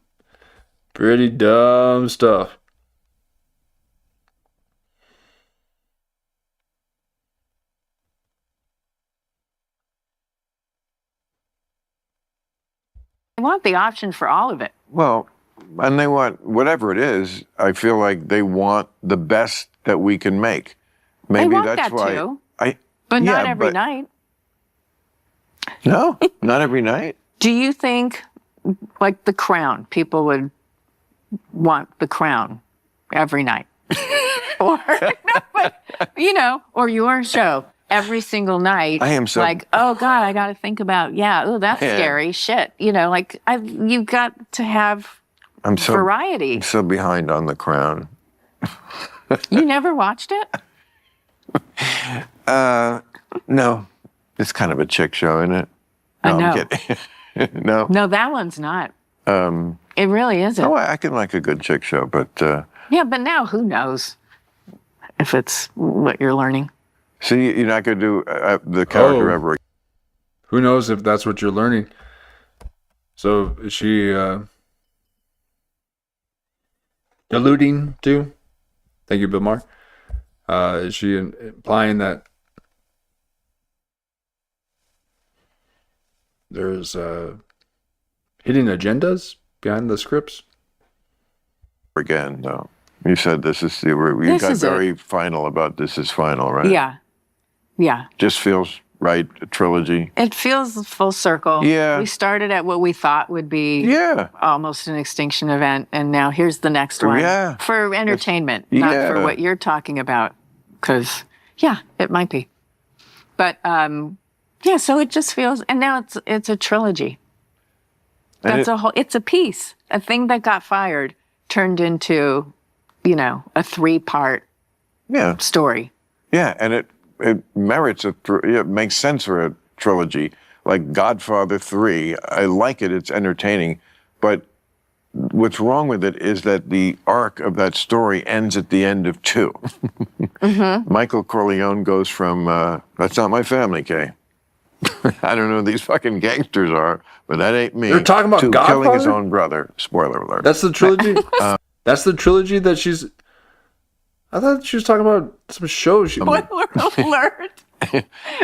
Pretty dumb stuff. they want the option for all of it. Well, and they want, whatever it is, I feel like they want the best that we can make. Maybe They want that's that why. too, but not every night. No, not every night. Do you think, like The Crown, people would want The Crown every night? Or, no, but, or your show every single night. I am so like, oh God, I got to think about, that's scary shit. You've got to have variety. I'm so behind on The Crown. You never watched it? No, it's kind of a chick show, isn't it? No, I know. I'm kidding. No. No, that one's not. It really isn't. Oh, I can like a good chick show, but yeah, but now who knows if it's what you're learning? so you're not going to do the character ever. Who knows if that's what you're learning? So is she alluding to? Thank you, Bill Maher. Is she implying that there's hidden agendas behind the scripts? Again, no. You said this is you got very final about this is final, right? Yeah. Just feels right. A trilogy. It feels full circle. Yeah. We started at what we thought would be almost an extinction event, and now here's the next one. Yeah. For entertainment, not for what you're talking about. Because, it might be. But, so it just feels, and now it's a trilogy. That's it's a piece. A thing that got fired turned into, a 3-part story. Yeah, and it merits it makes sense for a trilogy. Like Godfather 3, I like it, it's entertaining, but what's wrong with it is that the arc of that story ends at the end of 2. Michael Corleone goes from, that's not my family, Kay. I don't know who these fucking gangsters are, but that ain't me. They're talking about to Godfather? killing his own brother. Spoiler alert. That's the trilogy? That's the trilogy that she's... I thought she was talking about some show. Spoiler alert.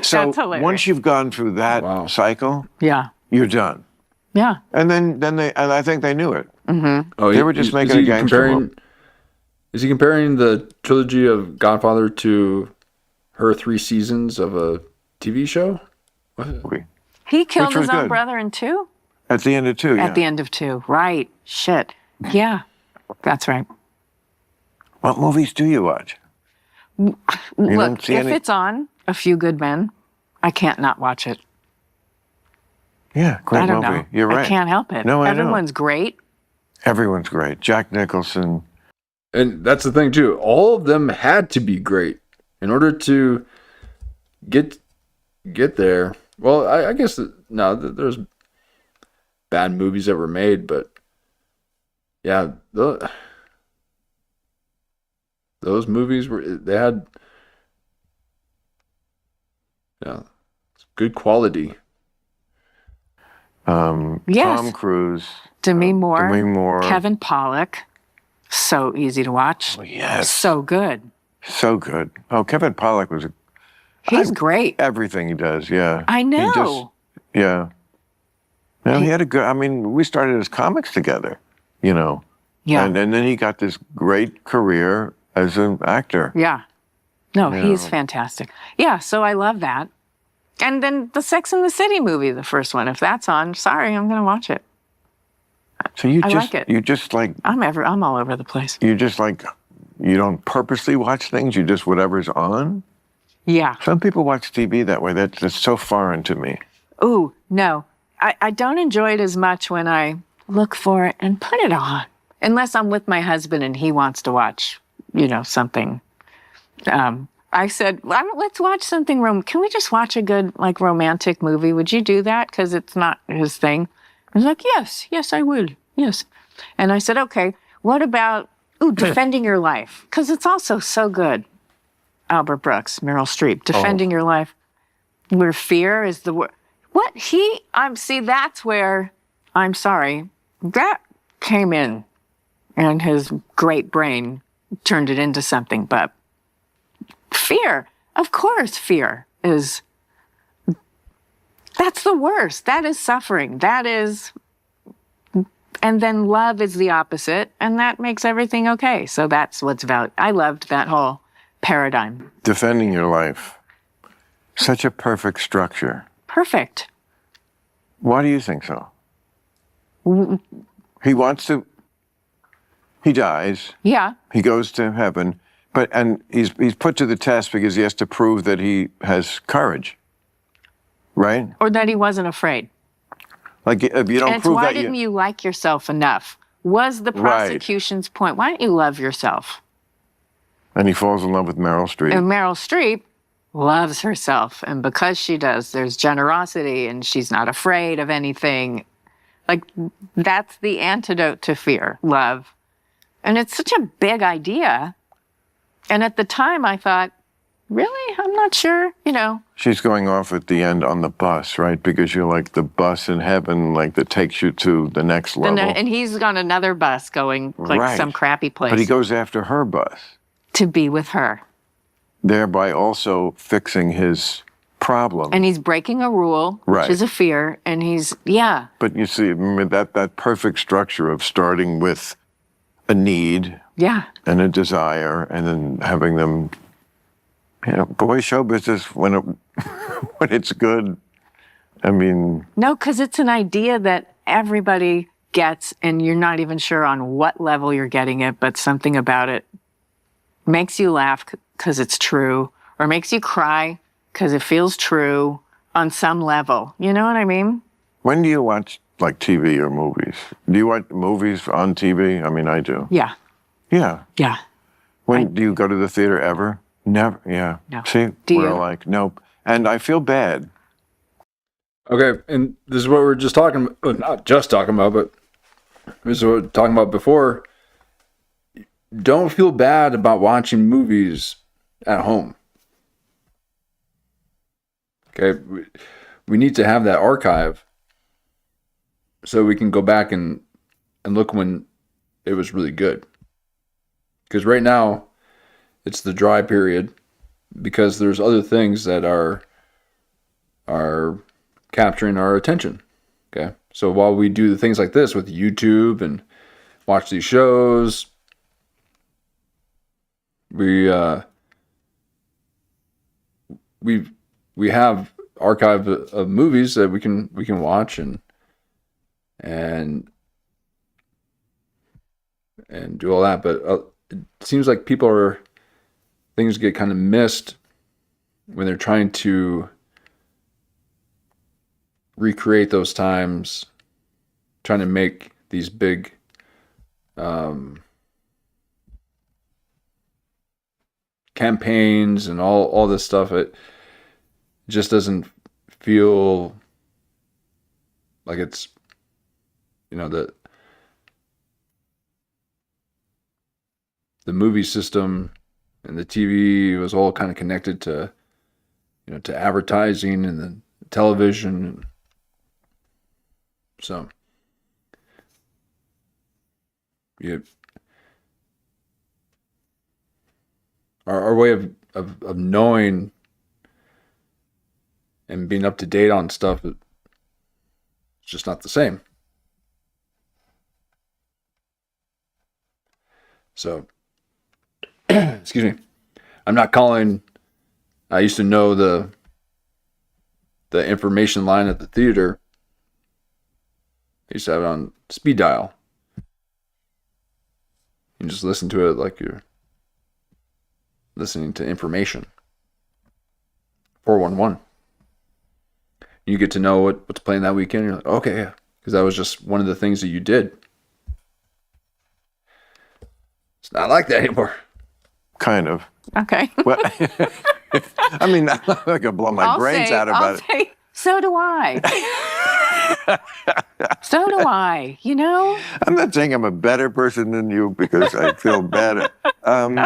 So That's hilarious. once you've gone through that cycle, you're done. Yeah. And then I think they knew it. Oh, They were just making a gangster movie. Is he comparing the trilogy of Godfather to her 3 seasons of a TV show? What? He killed Which was his own good. brother in 2? At the end of 2, At the end of 2, right. Shit. Yeah, that's right. What movies do you watch? Look, if it's on A Few Good Men, I can't not watch it. Yeah, great I don't movie. know. You're right. I can't help it. No, I know. Everyone's great. Everyone's great. Jack Nicholson. And that's the thing, too. All of them had to be great in order to get there. Well, I guess, there's bad movies that were made, but yeah, those movies they had good quality. Yes. Tom Cruise. Demi Moore. Kevin Kevin Pollak. So easy to watch. Oh, yes. So good. So good. Oh, Kevin Pollak was He's great. everything he does, yeah. I know. Yeah. Now, he had a good, I mean, we started as comics together, you know. Yeah. And then he got this great career as an actor. Yeah. No, Yeah. he's fantastic. Yeah, so I love that. And then the Sex and the City movie, the first one, if that's on, sorry, I'm going to watch it. So you I just, like it. you just like, I'm all over the place. you just like, you don't purposely watch things, you just whatever's on? Yeah. Some people watch TV that way. That's so foreign to me. Ooh, no. I don't enjoy it as much when I look for it and put it on. Unless I'm with my husband and he wants to watch, something. I said, let's watch something. Can we just watch a good, romantic movie? Would you do that? Because it's not his thing. He's like, yes, I would. Yes. And I said, okay, what about, Defending Your Life? Because it's also so good. Albert Brooks, Meryl Streep, Defending Your Life, where fear is the word. What see, that's where, I'm sorry, that came in and his great brain turned it into something. But fear, of course, fear is, that's the worst. That is suffering. That is, and then love is the opposite, and that makes everything okay. So that's what's valued. I loved that whole paradigm. Defending Your Life. Such a perfect structure. Perfect. Why do you think so? He dies. Yeah. He goes to heaven, and he's put to the test because he has to prove that he has courage, right? Or that he wasn't afraid. Like if you don't And it's prove why that, didn't you like yourself enough? Was the prosecution's point. Why don't you love yourself? And he falls in love with Meryl Streep. And Meryl Streep loves herself. And because she does, there's generosity and she's not afraid of anything. That's the antidote to fear, love. And it's such a big idea. And at the time I thought, really? I'm not sure, She's going off at the end on the bus, right? Because you're like the bus in heaven, that takes you to the next level. And he's on another bus going some crappy place. But he goes after her bus. To be with her. Thereby also fixing his problem. And he's breaking a rule, which is a fear, and But you see, that perfect structure of starting with a need and a desire, and then having them, boy, show business when it's good. I mean... No, because it's an idea that everybody gets, and you're not even sure on what level you're getting it, but something about it makes you laugh because it's true, or makes you cry because it feels true on some level. You know what I mean? When do you watch TV or movies? Do you watch movies on TV? I mean, I do. Yeah. Yeah. Yeah. Do you go to the theater ever? Never. Yeah. No. See, we're nope. And I feel bad. Okay, and this is what we're just talking about. Well, not just talking about, but this is what we were talking about before. Don't feel bad about watching movies at home. Okay, we need to have that archive so we can go back and look when it was really good. Because right now, it's the dry period because there's other things that are capturing our attention. Okay, so while we do things like this with YouTube and watch these shows, we have archive of movies that we can watch and do all that. But it seems like things get kind of missed when they're trying to recreate those times, trying to make these big campaigns and all this stuff. It just doesn't feel like it's, the movie system and the TV was all kind of connected to, to advertising and the television. So, our way of knowing and being up to date on stuff is It's just not the same. So, excuse me. I'm not calling. I used to know the information line at the theater. I used to have it on speed dial. You just listen to it like you're listening to information. 411. You get to know what's playing that weekend. You're like, okay, yeah. Because that was just one of the things that you did. It's not like that anymore. Kind of. Okay. Well, I mean, I'm not going to blow my brains out about it. So do I. So do I, you know? I'm not saying I'm a better person than you because I feel bad.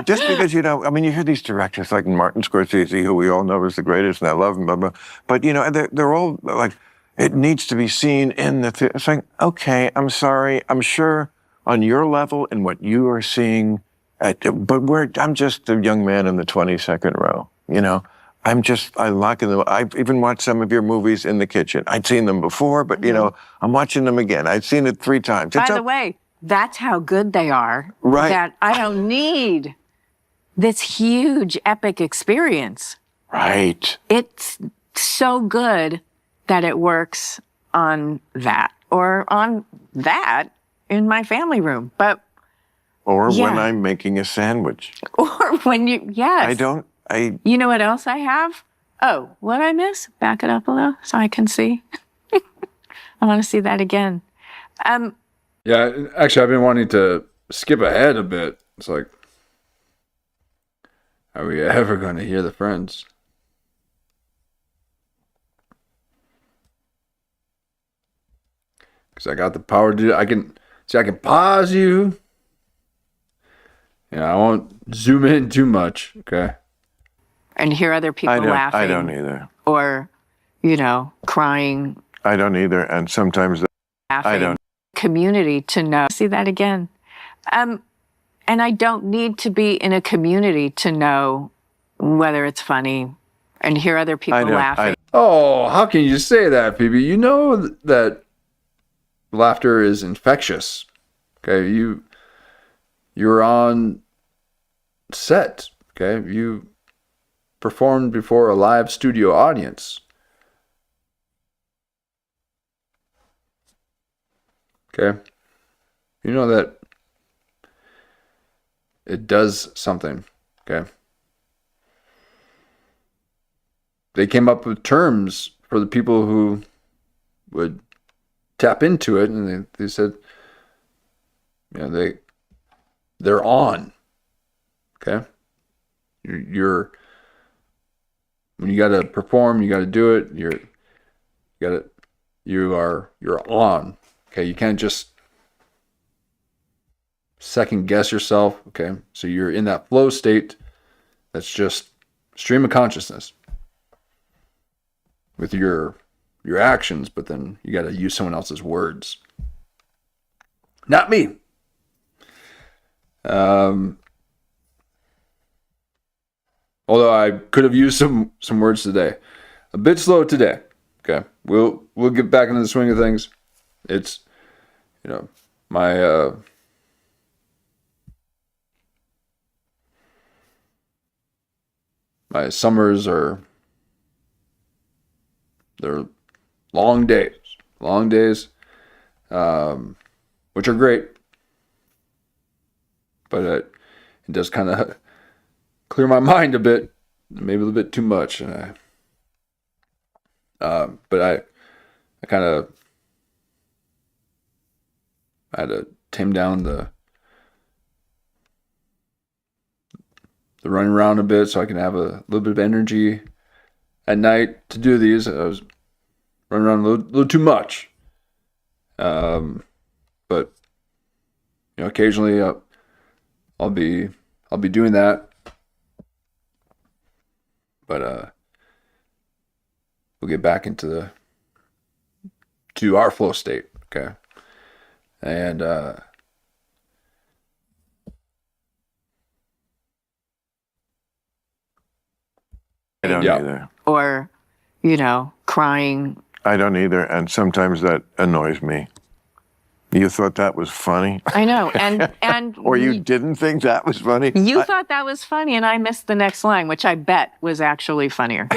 Just because, you know, I mean, you hear these directors like Martin Scorsese, who we all know is the greatest, and I love him, blah, blah. But, you know, they're all like, it needs to be seen in the theater. It's like, okay, I'm sorry. I'm sure on your level and what you are seeing, but I'm just a young man in the 22nd row, you know? I lock in them. I've even watched some of your movies in the kitchen. I'd seen them before, but, you know, I'm watching them again. I've seen it 3 times. By the way, that's how good they are. Right. That I don't need this huge epic experience. Right. It's so good that it works on that or on that in my family room. But Or yeah. when I'm making a sandwich. Or when yes. You know what else I have? Oh, what I miss? Back it up a little so I can see. I want to see that again. Yeah, actually, I've been wanting to skip ahead a bit. It's like, are we ever going to hear the friends? Because I got the power to do it. I can pause you. I won't zoom in too much, okay? And hear other people laughing. I don't either. Or, you know, crying. I don't either. And sometimes Laughing. I don't. Community to know. See that again. And I don't need to be in a community to know whether it's funny and hear other people laughing. Oh, how can you say that, Phoebe? You know that laughter is infectious. Okay, you're on set. Okay, you performed before a live studio audience. Okay, you know that it does something. Okay, they came up with terms for the people who would tap into it, and they said, they're on. Okay, you're when you got to perform, you got to do it. You're on. Okay, you can't just second guess yourself. Okay, so you're in that flow state. That's just stream of consciousness with your actions, but then you got to use someone else's words. Not me. Although I could have used some words today. A bit slow today. Okay. We'll get back into the swing of things. It's my my summers they're long days. Which are great. But it does kind of clear my mind a bit, maybe a little bit too much. But I kind of had to tame down the running around a bit so I can have a little bit of energy at night to do these. I was running around a little too much. But occasionally I'll be doing that. But we'll get back into our flow state, okay? And I don't either. Or, crying I don't either, and sometimes that annoys me. You thought that was funny? I know, and Or you didn't think that was funny? you thought that was funny, and I missed the next line, which I bet was actually funnier.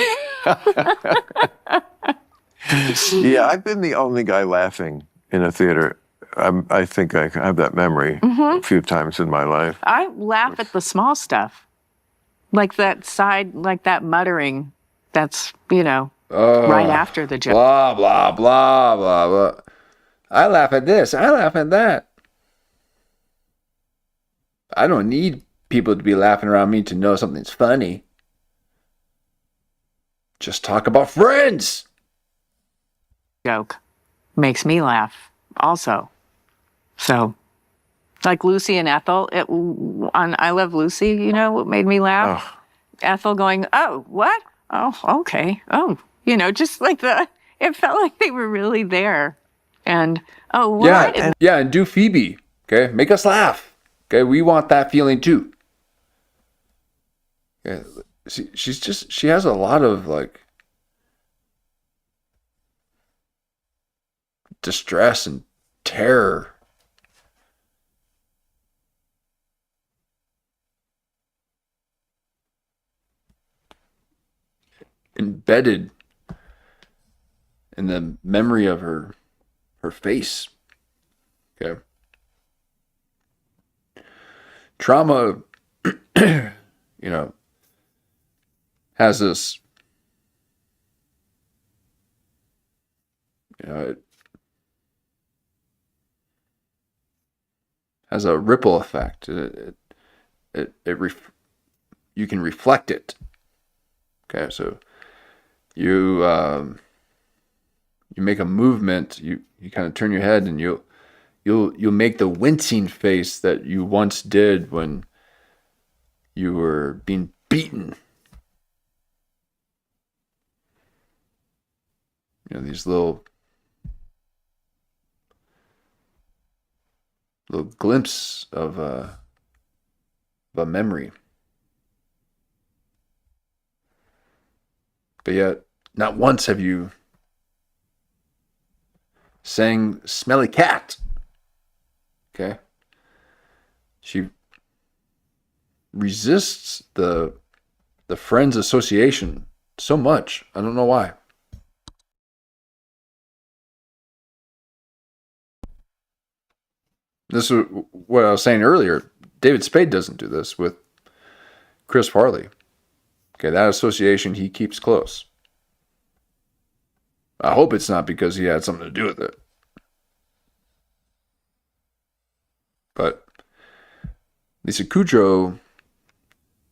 Yeah, I've been the only guy laughing in a theater. I think I have that memory a few times in my life. I laugh at the small stuff, like that muttering. That's right after the joke. Blah, blah, blah, blah, blah. I laugh at this. I laugh at that. I don't need people to be laughing around me to know something's funny. Just talk about Friends. Joke makes me laugh also. So, like Lucy and Ethel, on I Love Lucy, what made me laugh? Oh. Ethel going, oh, what? Oh, okay. Oh, just like it felt like they were really there. And, oh, what? And do Phoebe. Okay, make us laugh. Okay, we want that feeling too. Yeah, she has a lot of distress and terror. Embedded in the memory of her face. Okay. Trauma, has this, it has a ripple effect. You can reflect it. Okay, so you make a movement, you kind of turn your head, and you'll make the wincing face that you once did when you were being beaten. These little glimpse of a memory. But yet, not once have you sang Smelly Cat. Okay? She resists the Friends association so much. I don't know why. This is what I was saying earlier. David Spade doesn't do this with Chris Farley. Okay, that association he keeps close. I hope it's not because he had something to do with it. But Lisa Kudrow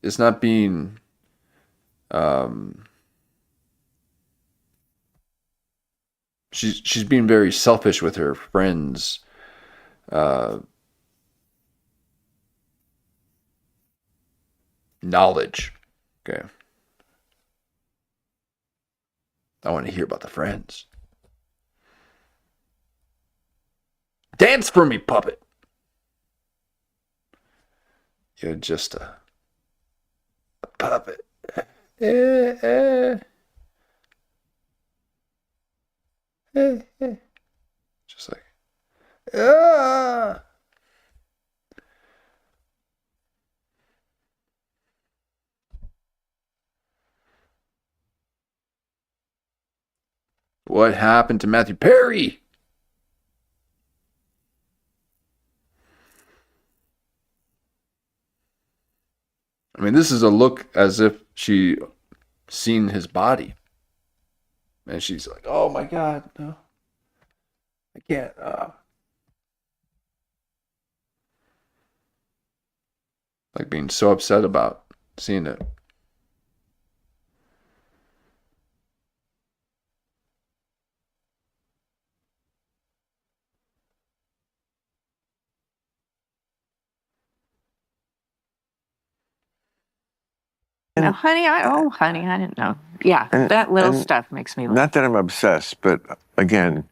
is not being she's being very selfish with her friends. Knowledge. Okay. I want to hear about the Friends. Dance for me, puppet. You're just a puppet. Just like, ah. What happened to Matthew Perry? I mean, this is a look as if she seen his body. And she's like, oh my God, no. I can't. Like being so upset about seeing it. No, honey, I didn't know. Yeah, that little stuff makes me laugh. Not that I'm obsessed, but again,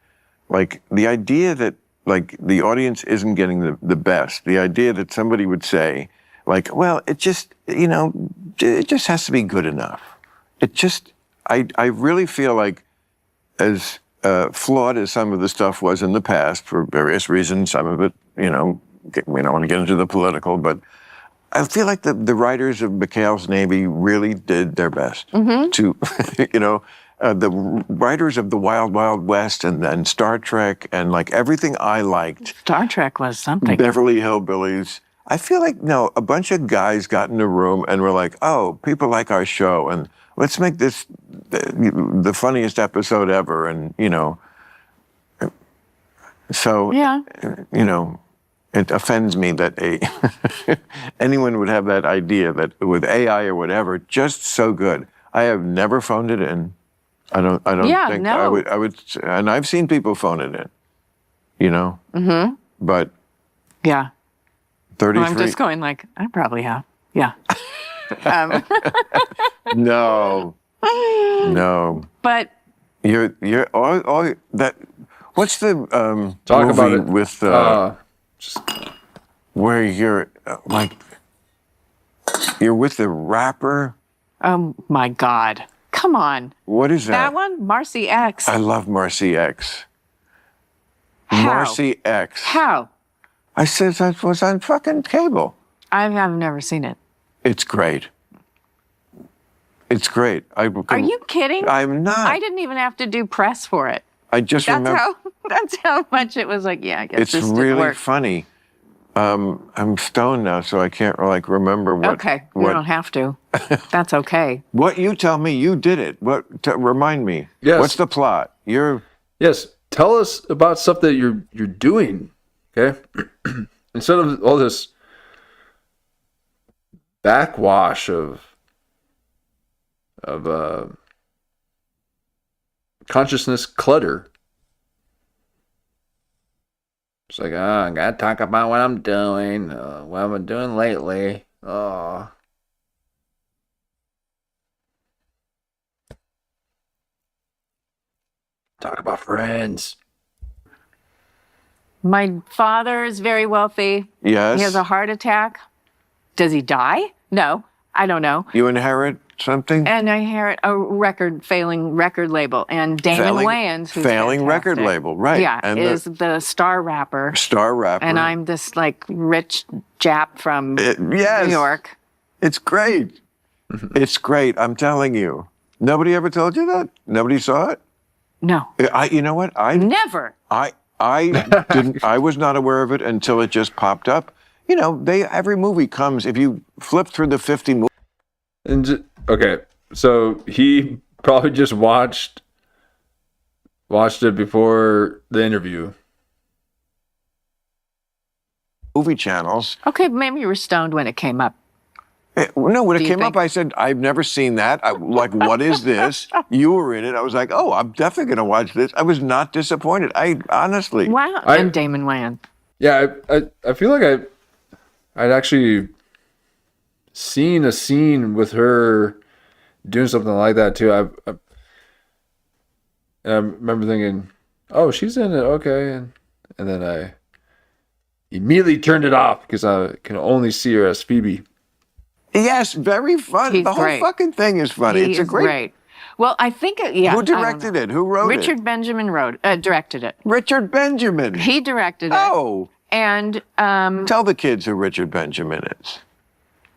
like the idea that like the audience isn't getting the best, the idea that somebody would say, like, well, it just, it just has to be good enough. It just, I really feel like as flawed as some of the stuff was in the past for various reasons, some of it, we don't want to get into the political, but I feel like the writers of McHale's Navy really did their best to, the writers of the Wild Wild West and Star Trek and like everything I liked. Star Trek was something. Beverly Hillbillies. I feel like, a bunch of guys got in a room and were like, oh, people like our show and let's make this the funniest episode ever. And, so, Yeah. It offends me that anyone would have that idea that with AI or whatever, just so good. I have never phoned it in. I don't think I would, and I've seen people phone it in, but Yeah. 33. Well, I'm just going like, I probably have. Yeah. No. But You're all that. What's the Talk movie about it. with where you're you're with the rapper? oh my God. Come on. What is that? That one? Marcy X. I love Marcy X. How? Marcy X. How? I said that was on fucking cable. I've never seen it. It's great. It's great. Are you kidding? I'm not. I didn't even have to do press for it. I just remember. That's how much it was like, yeah, I guess It's this didn't really work. funny. I'm stoned now, so I can't remember what. Okay, you don't have to. That's okay. What you tell me, you did it. Remind me. Yes. What's the plot? Yes, tell us about stuff that you're doing, okay? Instead of all this backwash of consciousness clutter. It's like, I gotta talk about what I'm doing, what I've been doing lately. Oh. Talk about friends. My father is very wealthy. Yes. He has a heart attack. Does he die? No, I don't know. You inherit something? And I inherit a failing record label. And Damon Wayans, who's failing record fantastic, label, right. Yeah, And is the star rapper. Star rapper. And I'm this like rich Jap from yes. New York. It's great. It's great. I'm telling you. Nobody ever told you that? Nobody saw it? No, You know what? never. I didn't. I was not aware of it until it just popped up. Every movie comes. If you flip through the 50 movies. And okay, so he probably just watched it before the interview. Movie channels. Okay, maybe you were stoned when it came up. No, when it Do you came think- up, I said, I've never seen that. What is this? You were in it. I was like, oh, I'm definitely going to watch this. I was not disappointed. Honestly. Wow. And Damon Wayans. Yeah, I feel like I'd actually seen a scene with her doing something like that too. I remember thinking, oh, she's in it, okay, and then I immediately turned it off because I can only see her as Phoebe. Yes, very funny. He's the whole great. fucking thing is funny. He it's a is great. Well, I think, yeah. Who directed it? Who wrote it? Richard Benjamin directed it. Richard Benjamin. He directed it. Oh. And Tell the kids who Richard Benjamin is.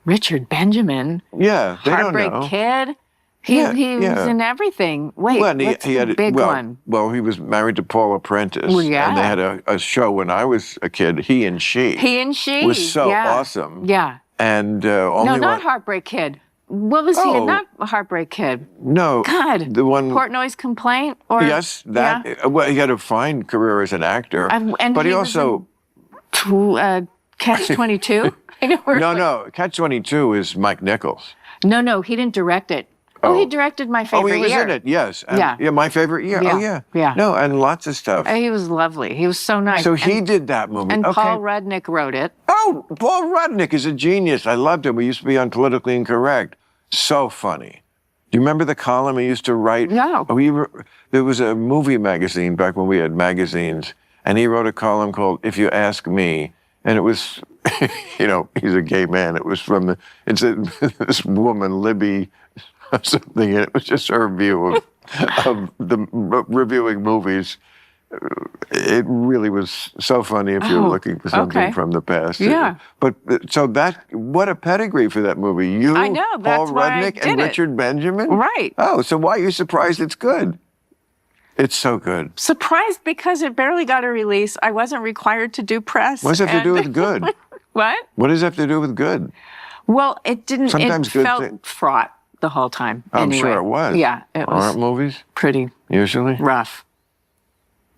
Richard Benjamin, Yeah, they Heartbreak don't know. Kid. He was in everything. Wait, Well, and what's he the had big well, one? Well, he was married to Paula Prentice. Well, yeah. And they had a show when I was a kid, He and She. He and She. Was so yeah. awesome. Yeah. And only No, not one. Heartbreak Kid. What was he? Oh. Not Heartbreak Kid. No. God. The one. Portnoy's Complaint? Or, Yes, that. Yeah. Well, he had a fine career as an actor. And but he was also. Catch-22? No. Catch-22 is Mike Nichols. No, he didn't direct it. Oh, he directed My Favorite Oh, he was Year. in it, yes. And, Yeah. Yeah, My Favorite Year. Yeah. Oh, yeah. Yeah. No, and lots of stuff. He was lovely. He was so nice. So he did that movie. And okay. Paul Rudnick wrote it. Oh, Paul Rudnick is a genius. I loved him. We used to be on Politically Incorrect. So funny. Do you remember the column he used to write? No. There was a movie magazine back when we had magazines, and he wrote a column called If You Ask Me, and it was, he's a gay man. It was from this woman, Libby, something, and it was just her view of of reviewing movies. It really was so funny if you're looking for something from the past. Yeah. But so what a pedigree for that movie. You, I know, that's Paul why I Rudnick, did and it. Richard Benjamin? Right. Oh, so why are you surprised it's good? It's so good. Surprised because it barely got a release. I wasn't required to do press. What does it have to do with good? What? What does it have to do with good? Well, it didn't. Sometimes it good felt fraught the whole time. I'm anyway. sure it was. Yeah, it was Aren't movies pretty usually? rough.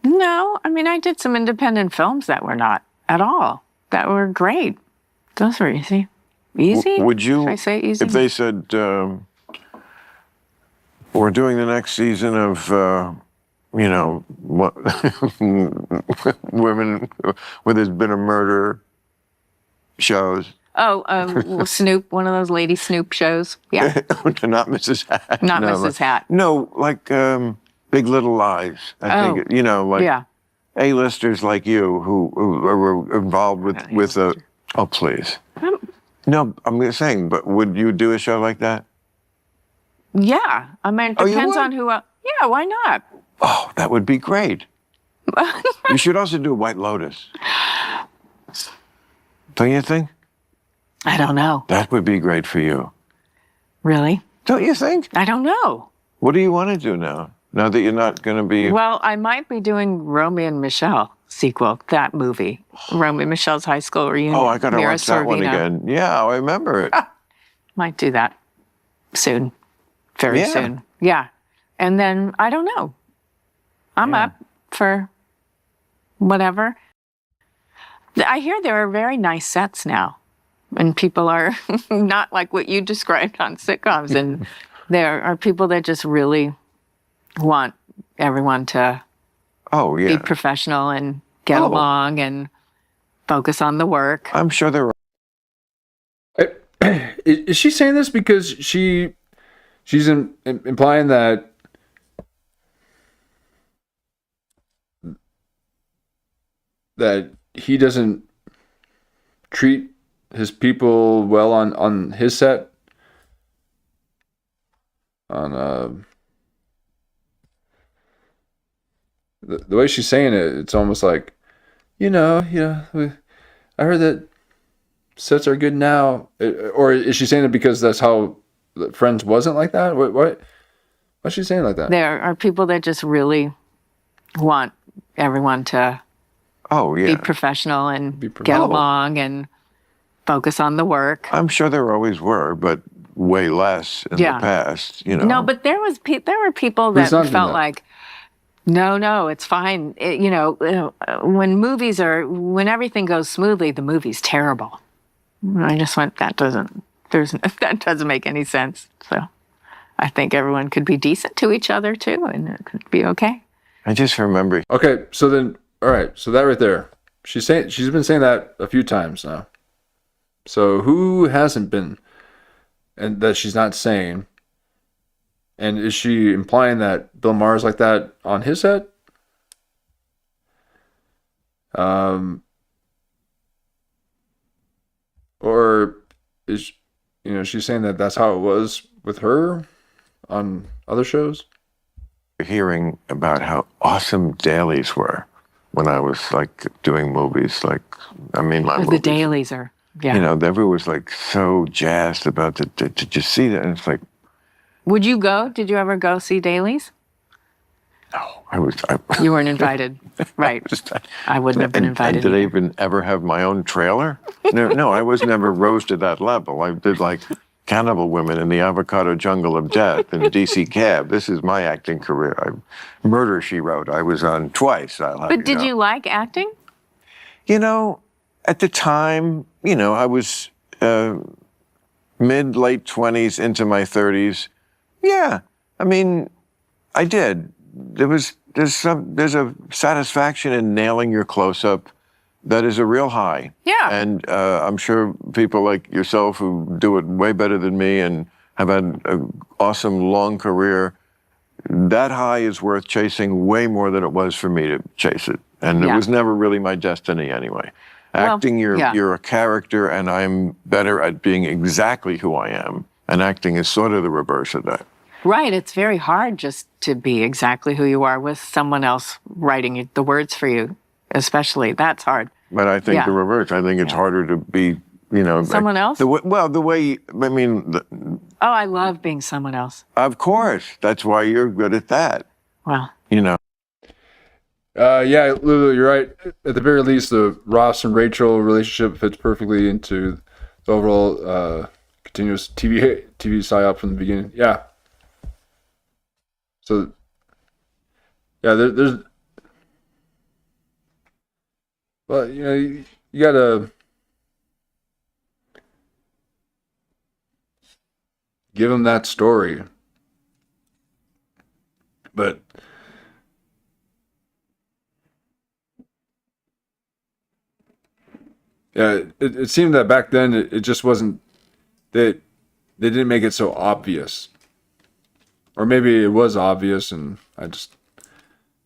No, I mean, I did some independent films that were not at all. That were great. Those were easy. Easy? Would you, Should I say easy? if they said, we're doing the next season of, what, women where there's been a murder shows. Oh, Snoop, one of those lady Snoop shows. Yeah, Not Mrs. Hat. not No, Mrs. Hat. No, like Big Little Lies. I think, like Yeah. A-listers like you who are involved with a, oh, please. No, I'm saying, but would you do a show like that? Yeah. I mean, it you depends would? on who. Yeah, why not? Oh, that would be great. You should also do White Lotus. Don't you think? I don't know. That would be great for you. Really? Don't you think? I don't know. What do you want to do now? Now that you're not going to be... Well, I might be doing Romeo and Michelle sequel, that movie. Romeo and Michelle's high school reunion. Oh, I got to Mira watch that one Sorvino. again. Yeah, I remember it. Might do that soon. Very Yeah. soon. Yeah. And then, I don't know. I'm up for whatever. I hear there are very nice sets now. And people are not like what you described on sitcoms. And there are people that just really want everyone to Oh, yeah. be professional and get along and focus on the work. I'm sure there are. Is she saying this because she's implying that he doesn't treat his people well on his set? On the way she's saying it, it's almost like, I heard that sets are good now. Or is she saying it because that's how Friends wasn't like that? Why's she saying it like that? There are people that just really want everyone to be professional and get along and focus on the work. I'm sure there always were, but way less in the past, No, but there were people that felt like, no, it's fine. When everything goes smoothly, the movie's terrible. I just went, that doesn't make any sense. So I think everyone could be decent to each other too, and it could be okay. I just remember. Okay, so then, all right, so that right there, she's been saying that a few times now. So who hasn't been, and that she's not saying? And is she implying that Bill Maher's like that on his set? Or is she's saying that that's how it was with her on other shows? Hearing about how awesome dailies were when I was like doing movies, my The movies. dailies are, yeah. Everyone was like so jazzed about to just see that, and it's like, Would you go? Did you ever go see dailies? no, You weren't invited, right? I wouldn't have been invited. Did I even ever have my own trailer? No, I was never rose to that level. I did like Cannibal Women in the Avocado Jungle of Death and DC Cab. This is my acting career. Murder, She Wrote, I was on twice. But did you like acting? At the time, I was late 20s into my 30s. Yeah, I did. There's a satisfaction in nailing your close-up that is a real high. Yeah. And I'm sure people like yourself who do it way better than me and have had an awesome long career, that high is worth chasing way more than it was for me to chase it. And it was never really my destiny anyway. Acting, you're a character, and I'm better at being exactly who I am. And acting is sort of the reverse of that. Right. It's very hard just to be exactly who you are with someone else writing the words for you, especially. That's hard. But I think Yeah. the reverse. I think it's harder to be, Someone else? The way, I mean, Oh, I love being someone else. of course, that's why you're good at that. Well, Yeah, Lulu, you're right. At the very least, the Ross and Rachel relationship fits perfectly into the overall continuous TV psyop from the beginning. Yeah. So, yeah, there's, well, you gotta give them that story, but yeah, it seemed that back then it just wasn't that they didn't make it so obvious, or maybe it was obvious and I just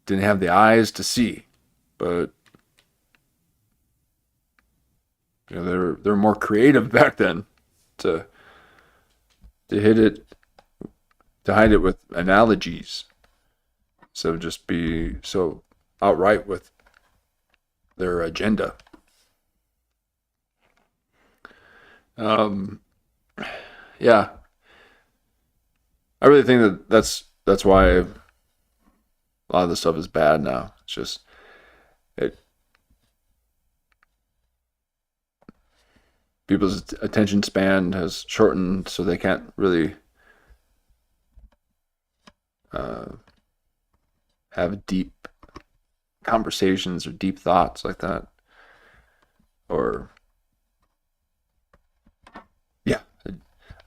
didn't have the eyes to see. But they're more creative back then to hit it, to hide it with analogies, so just be so outright with their agenda. Yeah, I really think that's why a lot of the stuff is bad now. It's just it people's attention span has shortened, so they can't really have deep conversations or deep thoughts like that, or yeah,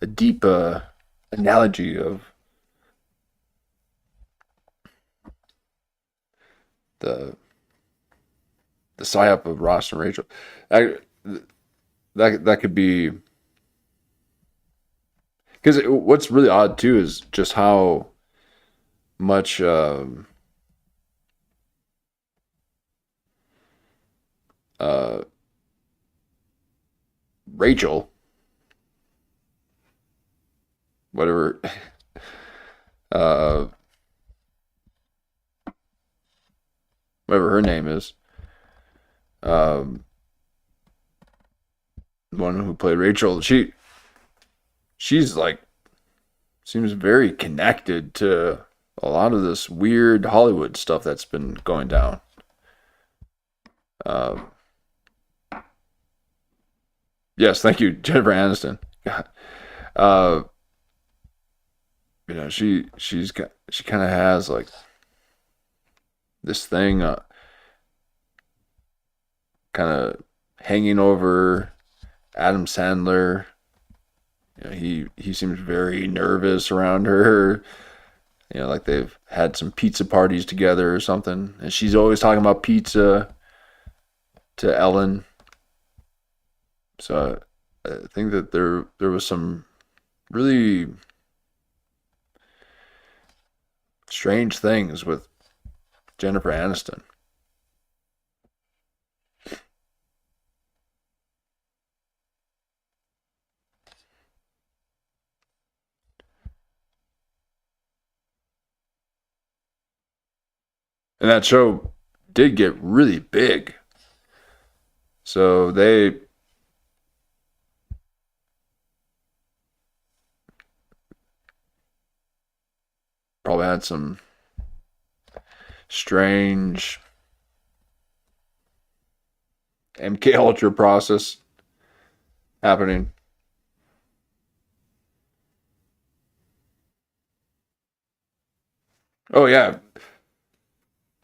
a deep analogy of the psyop of Ross and Rachel. That could be, because what's really odd too is just how much Rachel, whatever, uh, whatever her name is, the one who played Rachel, she's like seems very connected to a lot of this weird Hollywood stuff that's been going down. Yes, thank you, Jennifer Aniston. Uh, she kind of has like this thing kind of hanging over Adam Sandler. He seems very nervous around her. Like they've had some pizza parties together or something, and she's always talking about pizza to Ellen. So I think that there was some really strange things with Jennifer Aniston. And that show did get really big. So they probably had some strange MK Ultra process happening. Oh yeah,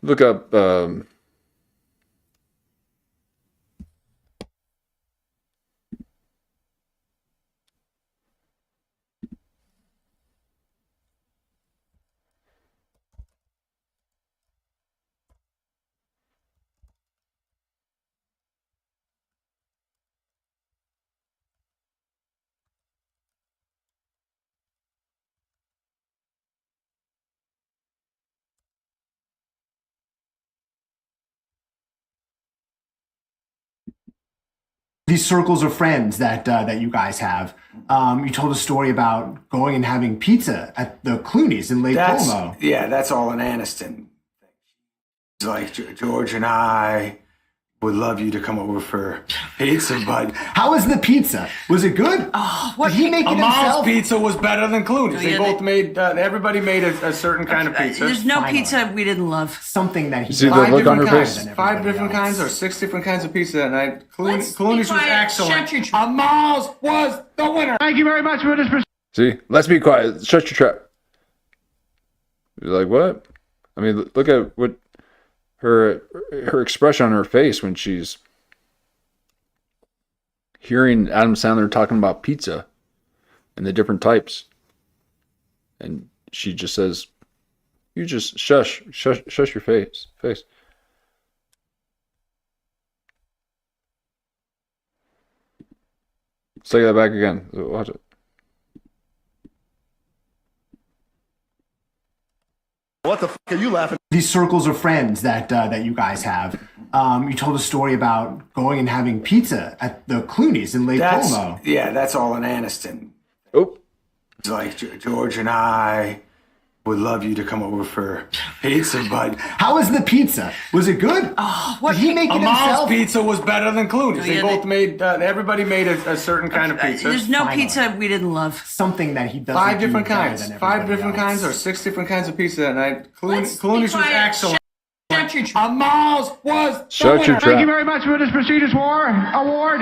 look up these circles of friends that you guys have. You told a story about going and having pizza at the Clooney's in Lake Como. Yeah, that's all an Aniston. It's like George and I would love you to come over for pizza, but How was the pizza? Was it good? Oh, what Did he make it Amal's himself? pizza was better than Clooney's. They Yeah, both made, everybody made a certain kind of pizza. There's no Finally. pizza we didn't love. Something that he See the does look on her better face? than Five everybody different else. kinds or 6 different kinds of pizza that night. Let's be Clooney's was quiet. excellent. Shut your Amal's was the winner. Thank you very much for this. See, let's be quiet. Shut your trap. You're like, what? I mean, look at what her expression on her face when she's hearing Adam Sandler talking about pizza and the different types, and she just says, "You just shush your face." Let's take that back again. Watch it. What the fuck are you laughing? These circles of friends that you guys have. You told a story about going and having pizza at the Clooney's in Lake Como. Yeah, that's all an Aniston. Oh, It's like George and I would love you to come over for pizza, but How was the pizza? Was it good? Oh, what Did he make it Amal's himself? pizza was better than Clooney's. They Yeah, both made, everybody made a certain kind of pizza. There's no Finally. pizza we didn't love. Something that he does 5 different better kinds. than 5 everybody different else. kinds or 6 different kinds of pizza that night. Let's be Clooney's was quiet. excellent. Shut your Amal's was the shut your winner. Thank you trap. very much for this prestigious award.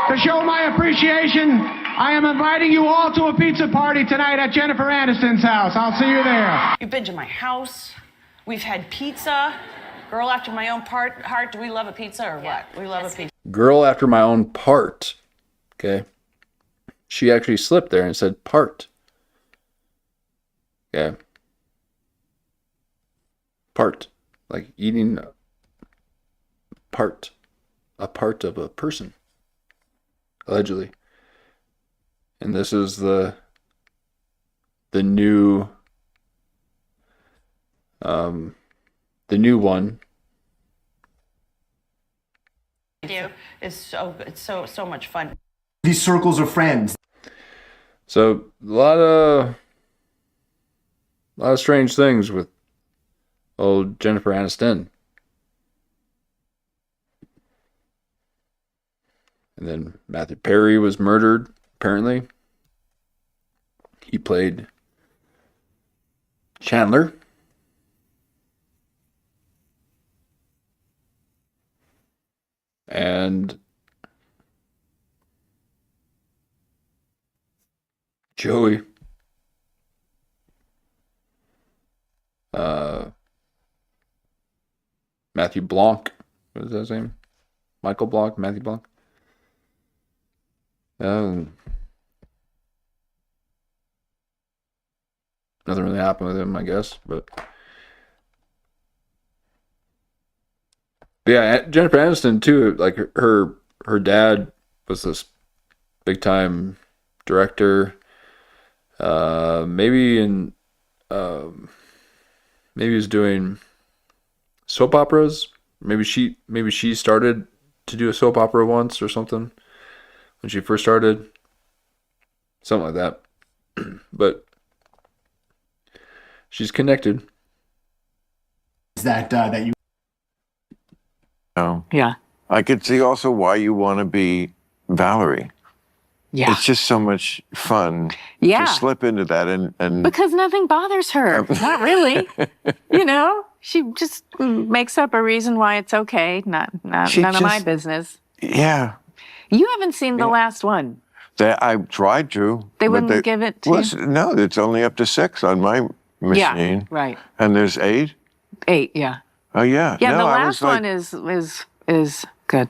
To show my appreciation, I am inviting you all to a pizza party tonight at Jennifer Aniston's house. I'll see you there. You've been to my house. We've had pizza. Girl after my own heart. Do we love a pizza or what? We love a pizza. Girl after my own part. Okay. She actually slipped there and said part. Okay. Part. Like eating part. A part of a person. Allegedly. And this is the new one. Do. It's so much fun. These circles of friends. So a lot of strange things with old Jennifer Aniston. And then Matthew Perry was murdered, apparently. He played Chandler. And Joey. Matthew Blanc. What is that his name? Michael Blanc? Matthew Blanc? Nothing really happened with him, I guess. But yeah, Jennifer Aniston too. Like her dad was this big time director. Maybe he was doing soap operas. Maybe she started to do a soap opera once or something when she first started. Something like that. But she's connected. Is that you? No. Yeah. I could see also why you want to be Valerie. Yeah. It's just so much fun Yeah. to slip into that and Because nothing bothers her. Not really. You know? She just makes up a reason why it's okay. None of my business. yeah. You haven't seen the last one. I tried to. They but wouldn't give it to you? No, it's only up to 6 on my machine. Yeah, right. And there's 8? 8, yeah. Oh yeah. Yeah, no, the I was last like, one is good.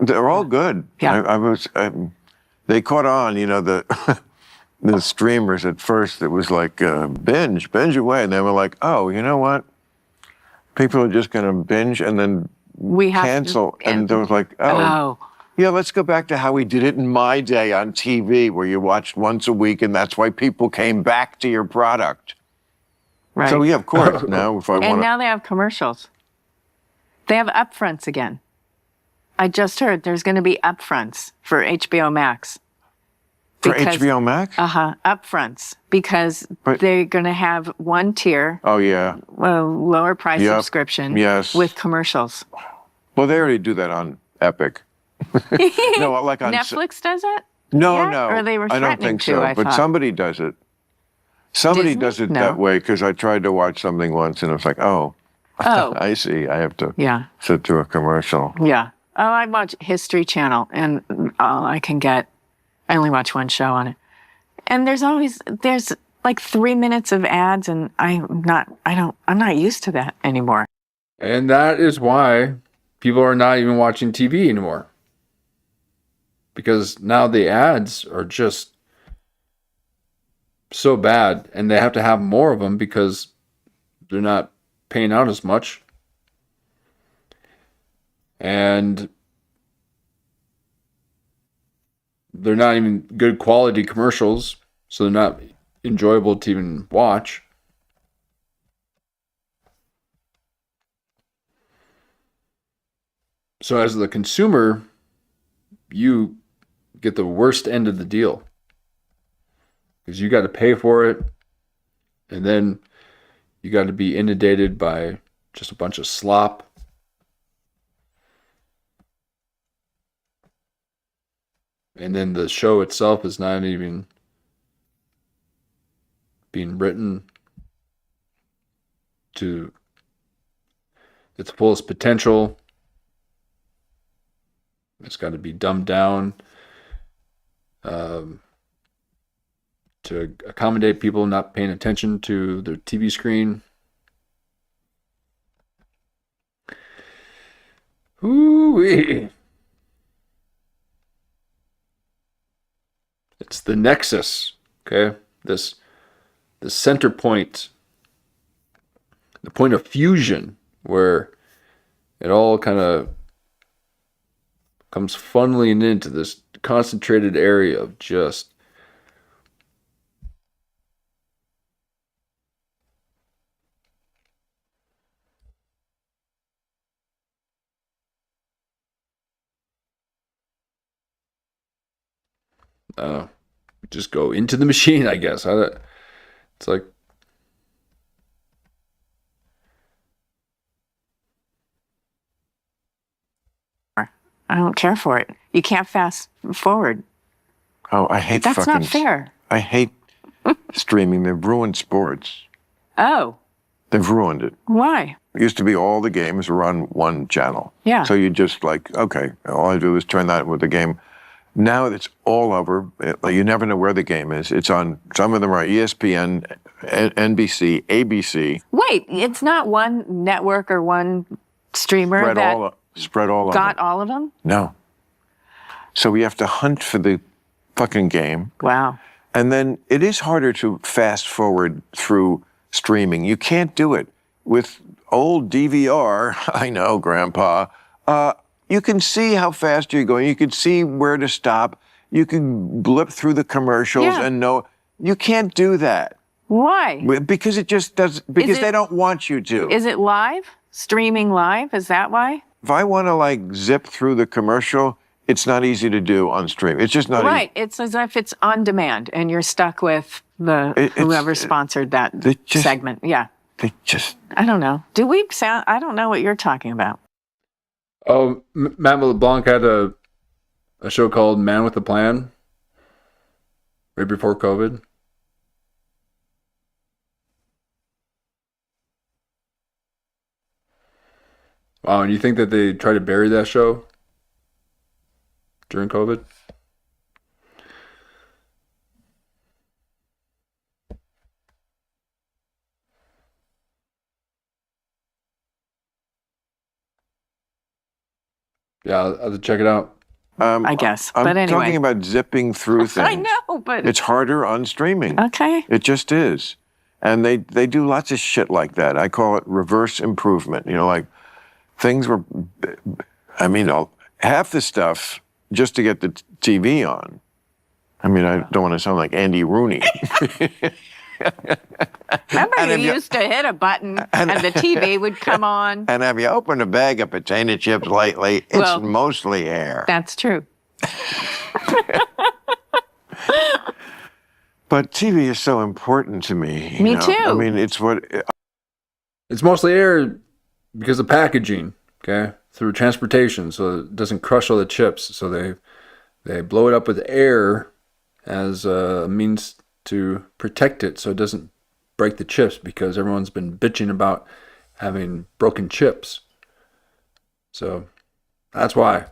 they're all good. Yeah. They caught on, the streamers at first. It was like binge away, and they were like, oh, you know what? People are just going to binge and then We have cancel, to, and they was like, oh, oh, yeah, let's go back to how we did it in my day on TV, where you watched once a week, and that's why people came back to your product. right. So yeah, of course. Now, if I and want now they have commercials. They have upfronts again. I just heard there's going to be upfronts for HBO Max. For HBO Max? Upfronts, because they're going to have one tier, Oh, yeah. lower price Yep. subscription Yes. with commercials. Well, they already do that on Epic. No, like on Netflix does it? No, yet? no. Or they were I threatening don't think to, so. I But thought. somebody does it. Somebody Disney? does it No. that way because I tried to watch something once and it was like, oh, Oh. I see. I have to Yeah. sit through a commercial. Yeah. Oh, I watch History Channel, and all I can get, I only watch one show on it. And there's like 3 minutes of ads, and I'm not used to that anymore. And that is why people are not even watching TV anymore. Because now the ads are just so bad, and they have to have more of them because they're not paying out as much. And they're not even good quality commercials, so they're not enjoyable to even watch. So as the consumer, you get the worst end of the deal. Because you got to pay for it, and then you got to be inundated by just a bunch of slop. And then the show itself is not even being written to its fullest potential. It's got to be dumbed down to accommodate people not paying attention to their TV screen. Ooh-wee. It's the nexus, okay? This center point, the point of fusion, where it all kind of comes funneling into this concentrated area of just just go into the machine, I guess. It's like I don't care for it. You can't fast forward. Oh, I hate That's fucking... not fair. I hate streaming. They've ruined sports. Oh, They've ruined it. why? It used to be all the games were on one channel. Yeah. So you just like, okay, all I do is turn that with the game. Now it's all over. You never know where the game is. It's on, some of them are ESPN, NBC, ABC. Wait, it's not one network or one streamer Spread all over. got all of them? No. So we have to hunt for the fucking game. Wow. And then it is harder to fast forward through streaming. You can't do it. With old DVR, I know, Grandpa, you can see how fast you're going. You can see where to stop. You can blip through the commercials and know. You can't do that. Why? Because it just does, because they don't want you to. Is it live? Streaming live? Is that why? If I want to like zip through the commercial, it's not easy to do on stream. It's just not right. It's as if it's on demand and you're stuck with whoever sponsored that segment. Yeah. They just... I don't know. Do we sound... I don't know what you're talking about. Oh, Matt LeBlanc had a show called Man with a Plan right before COVID. Wow, and you think that they tried to bury that show during COVID? Yeah, I'll have to check it out. I guess, but I'm anyway. talking about zipping through things. I know, but... It's harder on streaming. Okay. It just is. And they do lots of shit like that. I call it reverse improvement. You know, like things were, I mean, half the stuff just to get the TV on. I mean, I don't want to sound like Andy Rooney. Remember, And if you you- used to hit a button and the TV would come on. And have you opened a bag of potato chips lately? It's Well, mostly air. That's true. But TV is so important to me. Me know? too. I mean, it's what. It's mostly air because of packaging, okay, through transportation, so it doesn't crush all the chips. So they blow it up with air as a means to protect it, so it doesn't break the chips. Because everyone's been bitching about having broken chips, so that's why.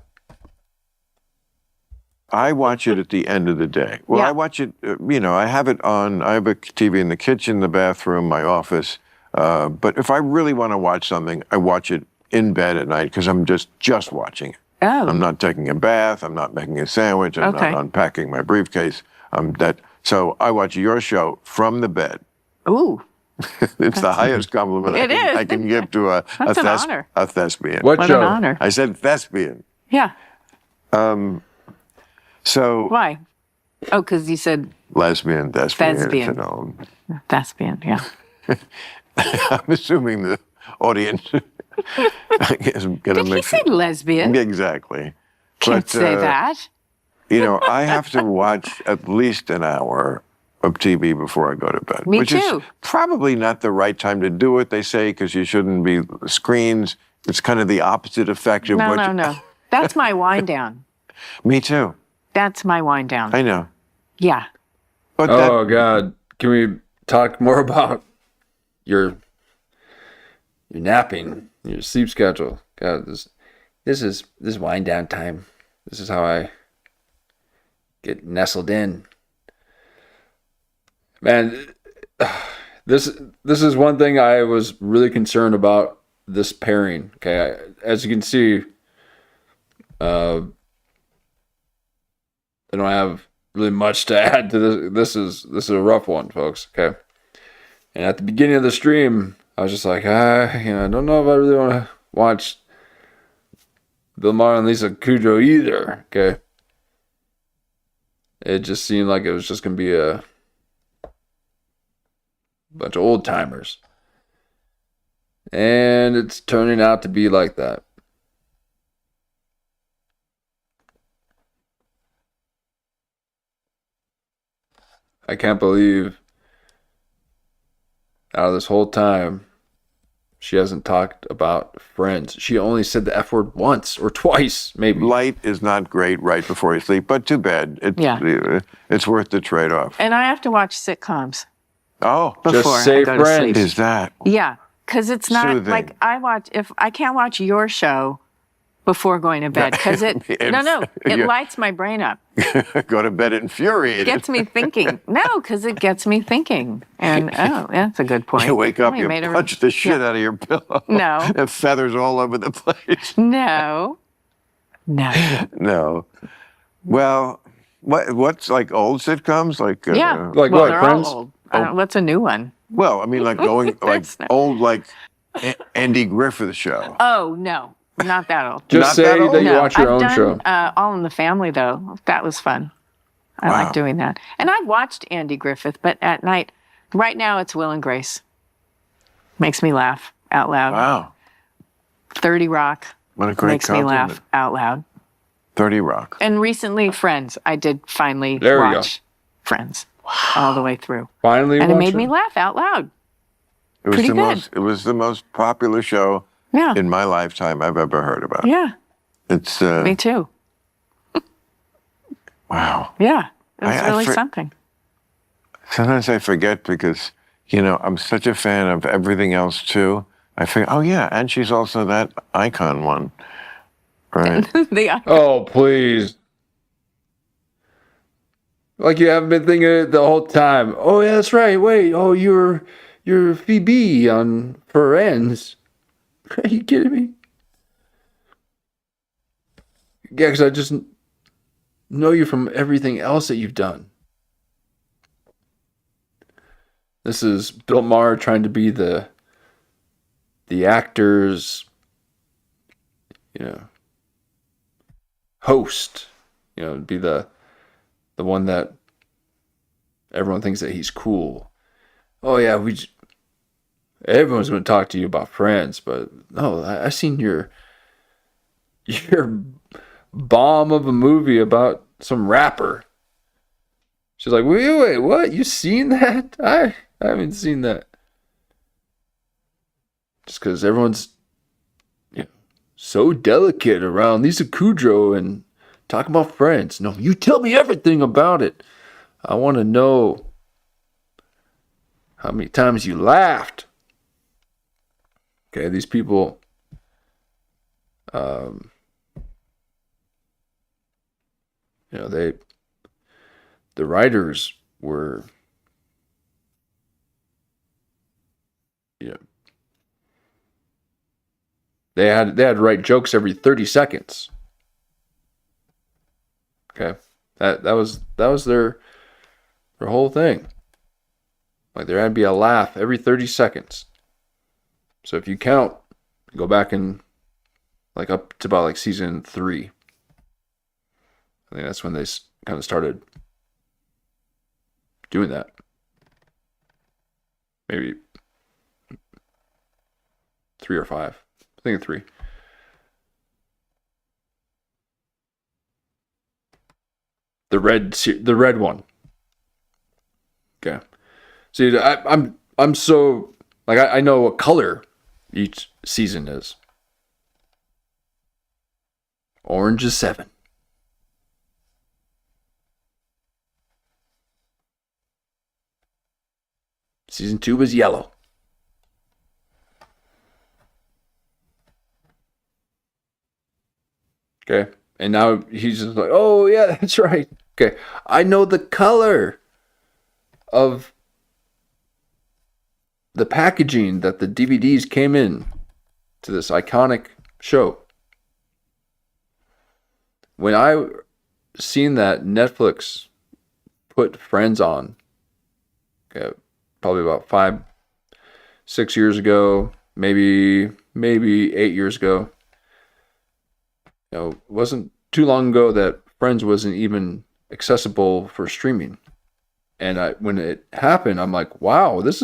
I watch it at the end of the day. Well, Yeah. I watch it, I have it on, I have a TV in the kitchen, the bathroom, my office. But if I really want to watch something, I watch it in bed at night because I'm just watching it. Oh. I'm not taking a bath. I'm not making a sandwich. I'm Okay. not unpacking my briefcase. So I watch your show from the bed. Ooh. It's the highest compliment It is. I can give to a That's an honor. a thespian. What What show? an honor. I said thespian. Yeah. So Why? Oh, because you said lesbian, thespian. Thespian. thespian. Yeah. I'm assuming the audience is going to Did he mix say it. lesbian? Exactly. Can't say uh, that. I have to watch at least an hour of TV before I go to bed. Me which is too. probably not the right time to do it, they say, because you shouldn't be screens. It's kind of the opposite effect of No, what no, no. That's my wind down. Me too. That's my wind down. I know. Yeah. But Oh God, can we talk more about your napping, your sleep schedule? God, this is wind down time. This is how I get nestled in. Man, this is one thing I was really concerned about this pairing. Okay, as you can see, I don't have really much to add to this. This is a rough one, folks. Okay, and at the beginning of the stream, I was just like, I don't know if I really want to watch Bill Maher and Lisa Kudrow either. Okay, it just seemed like it was just gonna be a bunch of old timers, and it's turning out to be like that. I can't believe out of this whole time she hasn't talked about Friends. She only said the F word once or twice, maybe. light is not great right before you sleep, but too bad. It's worth the trade-off. And I have to watch sitcoms Oh, before Just say I go to Friends. sleep. is that? Yeah, because it's not Soothing. like if I can't watch your show before going to bed because it Yeah. lights my brain up. Go to bed infuriated. Gets me thinking. No, because it gets me thinking. And that's a good point. You wake up, We you made a- punch the shit out of your pillow. No. And feathers all over the place. No. No. Well, what's like old sitcoms? Like Yeah. Like well, what, they're Friends? all old. What's a new one? Well, I mean, like going like There's no- old, like Andy Griffith show. Oh, no. Not that old. Just Not say that old? that you No, watch your I've own done, show. All in the Family, though. That was fun. I Wow. like doing that. And I watched Andy Griffith, but at night. Right now, it's Will and Grace. Makes me laugh out loud. Wow. 30 Rock What a great makes me compliment. laugh out loud. 30 Rock. And recently, Friends. I did finally There we go. watch Friends all the way through. Finally, And it watch made me laugh out loud. It was Pretty the good. It was the most popular show Yeah. in my lifetime I've ever heard about. Yeah. It's Me too. wow. Yeah. It was I really for- something. Sometimes I forget because I'm such a fan of everything else too. I think, oh yeah, and she's also that icon one, right? Oh, please. Like you haven't been thinking it the whole time. Oh, yeah, that's right. Wait. Oh, you're Phoebe on Friends. Are you kidding me? Yeah, because I just know you from everything else that you've done. This is Bill Maher trying to be the actor's, host. Be the one that everyone thinks that he's cool. oh yeah, everyone's going to talk to you about Friends, but no, I seen your bomb of a movie about some rapper. She's like, wait, what? You seen that? I haven't seen that. Just because everyone's so delicate around Lisa Kudrow and talking about Friends. No, you tell me everything about it. I want to know how many times you laughed. Okay, these people, the writers were, they had to write jokes every 30 seconds. Okay, that was their whole thing. Like there had to be a laugh every 30 seconds. So if you count, go back and like up to about like season 3. I think that's when they kind of started doing that. Maybe 3 or 5. I think 3. The red one. Okay. See, I'm so like I know what color each season is. Orange is 7. Season 2 was yellow. Okay. And now he's just like, oh yeah, that's right. Okay. I know the color of the packaging that the DVDs came in to this iconic show. When I seen that Netflix put Friends on, okay, probably about 5-6 years ago, maybe 8 years ago. It wasn't too long ago that Friends wasn't even accessible for streaming. And when it happened, I'm like, wow, it's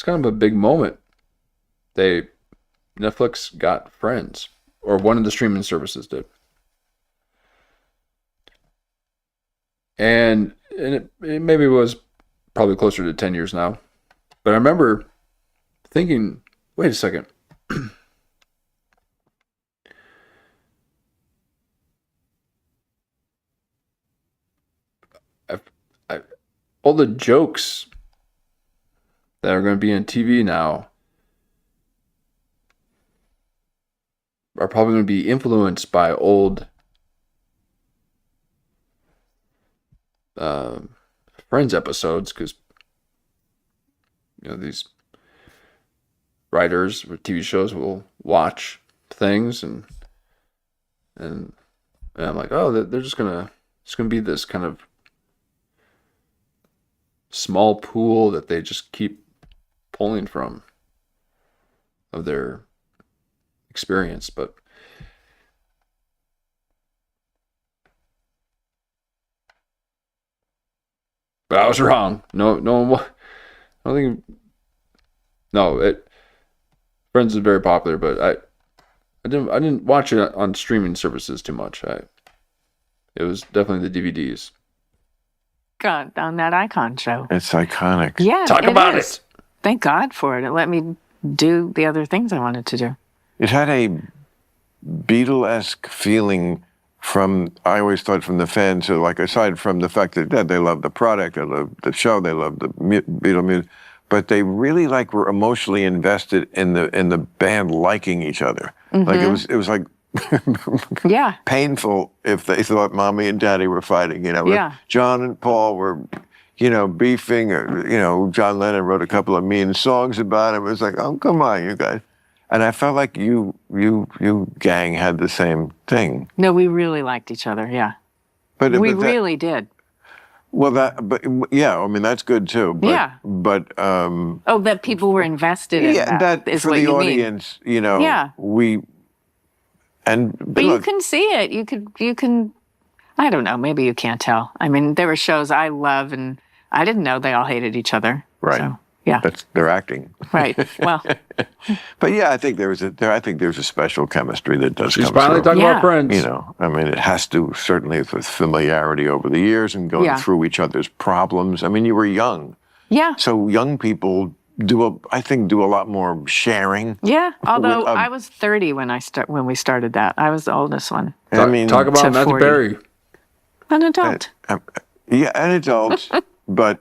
kind of a big moment. Netflix got Friends, or one of the streaming services did. And it maybe was probably closer to 10 years now. But I remember thinking, wait a second. All the jokes that are going to be on TV now are probably going to be influenced by old Friends episodes, because these writers with TV shows will watch things and I'm like, oh, they're just gonna be this kind of small pool that they just keep pulling from of their experience. But I was wrong. No one. I don't think. No, Friends is very popular, but I didn't watch it on streaming services too much. It was definitely the DVDs. God, on that Icon show. It's iconic. Yeah, talk about it. Thank God for it. It let me do the other things I wanted to do. It had a Beatle-esque feeling I always thought from the fans, so like aside from the fact that they love the product, they love the show, they love the Beatle music, but they really were emotionally invested in the band liking each other. Mm-hmm. Like it was like yeah, painful if they thought Mommy and Daddy were fighting. If John and Paul were beefing, or John Lennon wrote a couple of mean songs about it. It was like, oh, come on, you guys. And I felt like you gang had the same thing. No, we really liked each other. Yeah, but we really did. Well, I mean that's good too. But, yeah. But that people were invested in. Yeah, that is for what the you audience. Mean. Yeah. But look, you can see it. You can. I don't know. Maybe you can't tell. I mean, there were shows I love and I didn't know they all hated each other. Right. So, yeah. They're acting. Right. Well. But yeah, I think there's a special chemistry that does She's come finally through. talking about friends. You know, I mean, it has to, certainly with familiarity over the years and going through each other's problems. I mean, you were young. Yeah. So young people do a lot more sharing. Yeah. Although I was 30 when we started that. I was the oldest one. I mean, talk about Matthew 40. Perry. An adult. Yeah, an adult, but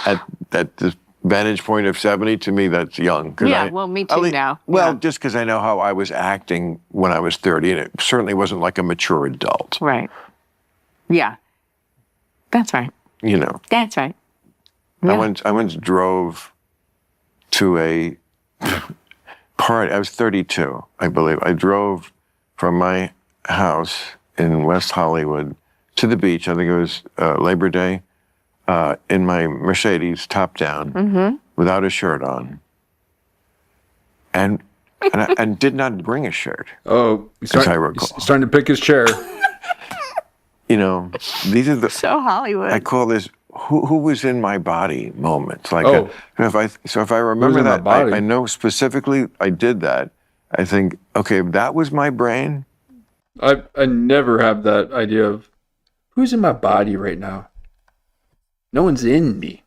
at the vantage point of 70, to me, that's young. Yeah, well, me too now. Well, just because I know how I was acting when I was 30, and it certainly wasn't like a mature adult. Right. Yeah. That's right. You know. That's right. I Yeah. once drove to a party. I was 32, I believe. I drove from my house in West Hollywood to the beach. I think it was Labor Day, in my Mercedes, top down, without a shirt on, and did not bring a shirt. Oh, he's as I recall. starting to pick his chair. You know, these are the So Hollywood. I call this who was in my body moments. Like, Oh. if I remember in my that, body? I know specifically I did that. I think, okay, that was my brain. I never have that idea of who's in my body right now. No one's in me.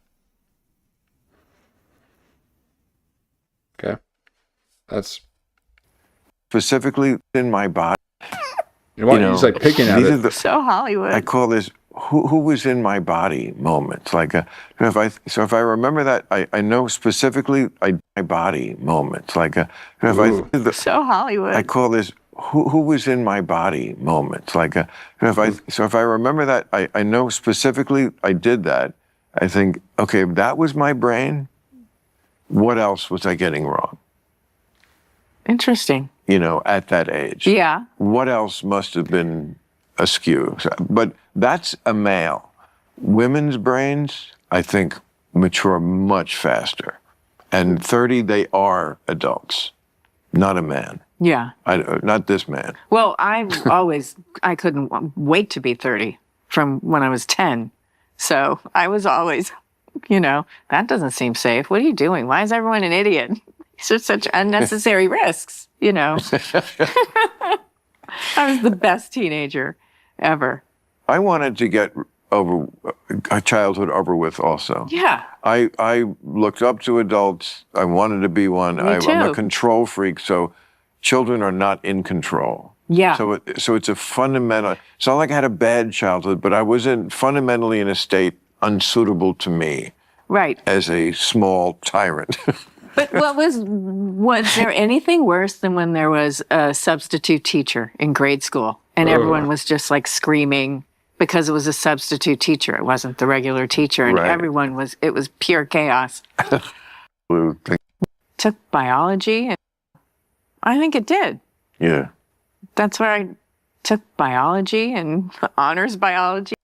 Okay. That's Specifically in my body. you know what? He's like picking at these it. are the, So Hollywood. I call this who was in my body moments. Like, if I remember that, I know specifically my body moments. Like, So Hollywood. I call this who was in my body moments. Like, if I remember that, I know specifically I did that. I think, okay, that was my brain. What else was I getting wrong? Interesting. You know, at that age. Yeah. What else must have been askew? But that's a male. Women's brains, I think, mature much faster. And 30, they are adults, not a man. Yeah. Not this man. Well, I couldn't wait to be 30 from when I was 10. So I was always, that doesn't seem safe. What are you doing? Why is everyone an idiot? These are such unnecessary risks, I was the best teenager ever. I wanted to get over a childhood over with also. Yeah. I looked up to adults. I wanted to be one. Me too. I'm a control freak, so children are not in control. Yeah. So it's a fundamental, it's not like I had a bad childhood, but I was fundamentally in a state unsuitable to me. Right. As a small tyrant. But was there anything worse than when there was a substitute teacher in grade school and everyone was just like screaming because it was a substitute teacher. It wasn't the regular teacher and it was pure chaos. Took biology and I think it did. Yeah. That's where I took biology and honors biology.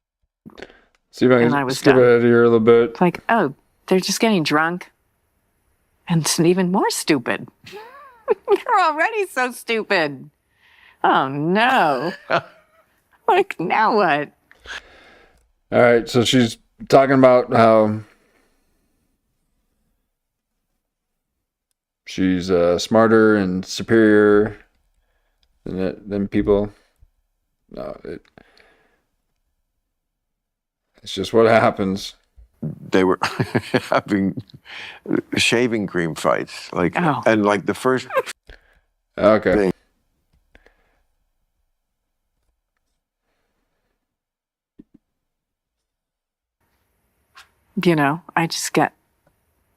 See if I can skip ahead here a little bit. It's like, oh, they're just getting drunk. And it's even more stupid. You're already so stupid. Oh, no. Like, now what? All right, so she's talking about how she's smarter and superior than people. No, it's just what happens. They were having shaving cream fights, and like the first. Okay. Thing. I just get.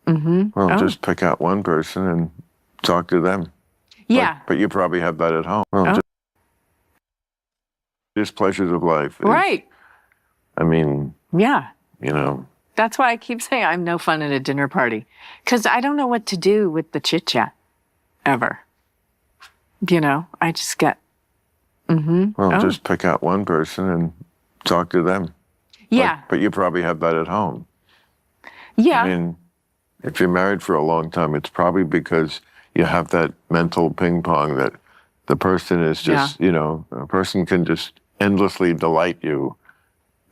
Well, just pick out one person and talk to them. Yeah. But you probably have that at home. Just pleasures of life. Right. I mean. Yeah. That's why I keep saying I'm no fun at a dinner party. Because I don't know what to do with the chit-chat, ever. I just get... Just pick out one person and talk to them. Yeah. But you probably have that at home. Yeah. I mean, if you're married for a long time, it's probably because you have that mental ping pong that the person is just, a person can just endlessly delight you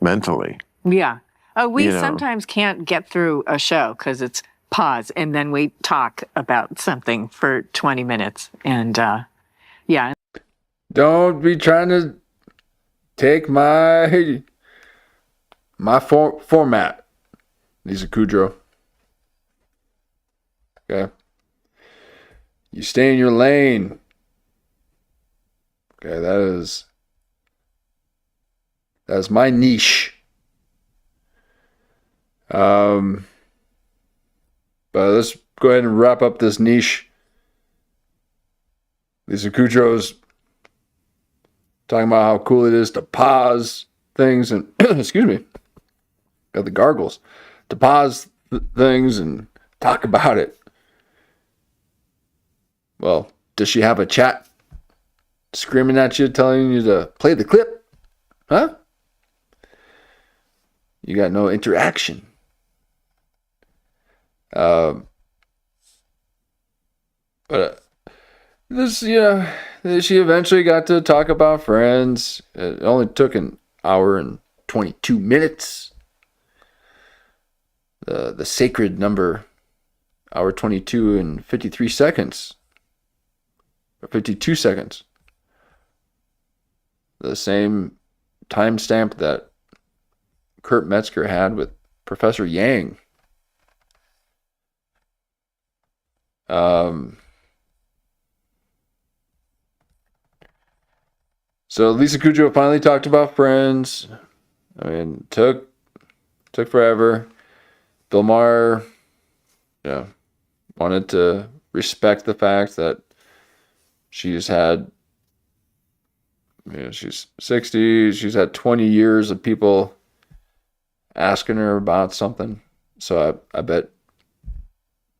mentally. Yeah. Oh, we you know. sometimes can't get through a show because it's pause and then we talk about something for 20 minutes. And yeah. Don't be trying to take my format. These are Kudrow. Okay. You stay in your lane. Okay, that is my niche. But let's go ahead and wrap up this niche. Lisa Kudrow's talking about how cool it is to pause things and excuse me, got the gargles, to pause things and talk about it. Well, does she have a chat screaming at you, telling you to play the clip? Huh? You got no interaction. But this, she eventually got to talk about Friends. It only took an hour and 22 minutes. The sacred number, hour 22 and 53 seconds. Or 52 seconds. The same timestamp that Kurt Metzger had with Professor Yang. So Lisa Kudrow finally talked about Friends. I mean, took forever. Bill Maher, wanted to respect the fact that she's had, she's 60. She's had 20 years of people asking her about something. So I bet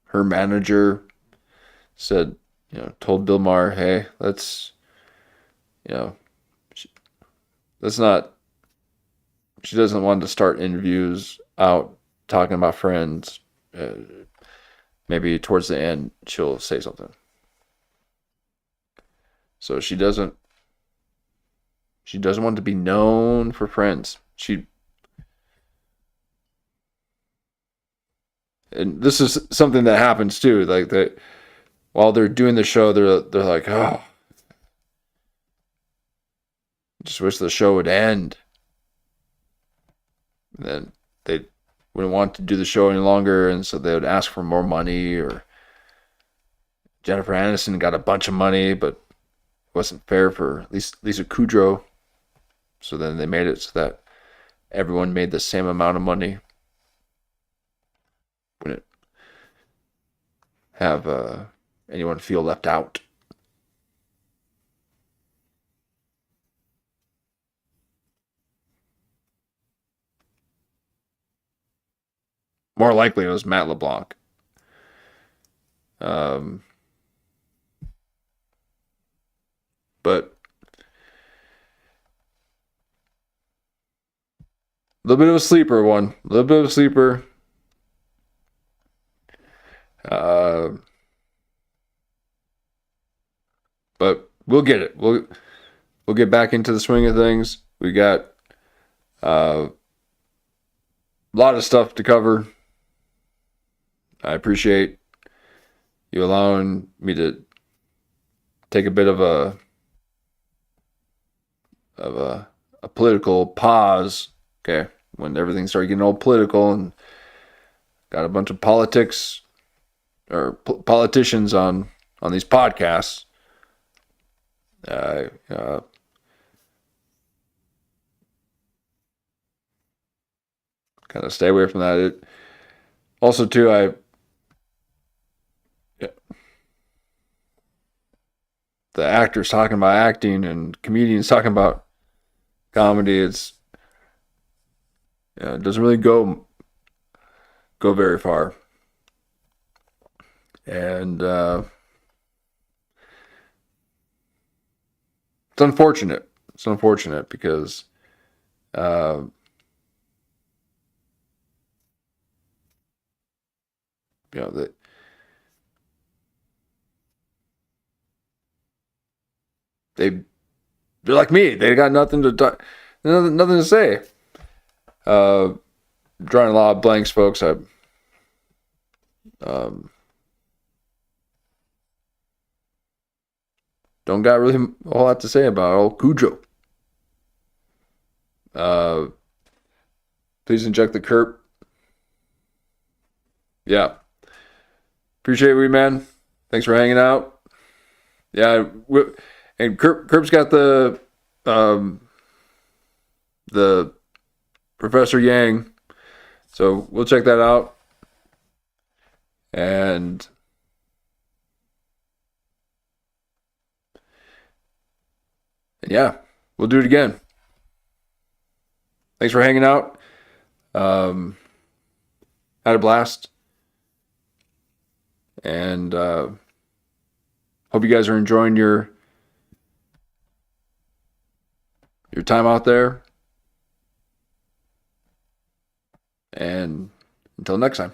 her manager said, told Bill Maher, hey, let's not, she doesn't want to start interviews out talking about Friends. Maybe towards the end, she'll say something. So she doesn't want to be known for Friends. And this is something that happens too. Like that, while they're doing the show, they're like, oh, just wish the show would end. And then they wouldn't want to do the show any longer, and so they would ask for more money. Or Jennifer Aniston got a bunch of money, but it wasn't fair for Lisa Kudrow. So then they made it so that everyone made the same amount of money. Wouldn't have anyone feel left out. More likely it was Matt LeBlanc. But a little bit of a sleeper one. A little bit of a sleeper. But we'll get it. We'll get back into the swing of things. We got a lot of stuff to cover. I appreciate you allowing me to take a bit of a political pause. Okay, when everything started getting all political and got a bunch of politics or politicians on these podcasts. Kind of stay away from that. Also, too, the actors talking about acting and comedians talking about comedy. It doesn't really go very far. And it's unfortunate. It's unfortunate because they're like me. They got nothing to say. drawing a lot of blanks, folks. I don't got really a whole lot to say about old Kudrow. Please inject the Kerp. Yeah. Appreciate it, man. Thanks for hanging out. Yeah, and Kerp's got the Professor Yang, so we'll check that out. And yeah, we'll do it again. Thanks for hanging out. Had a blast. And hope you guys are enjoying your time out there. And until next time.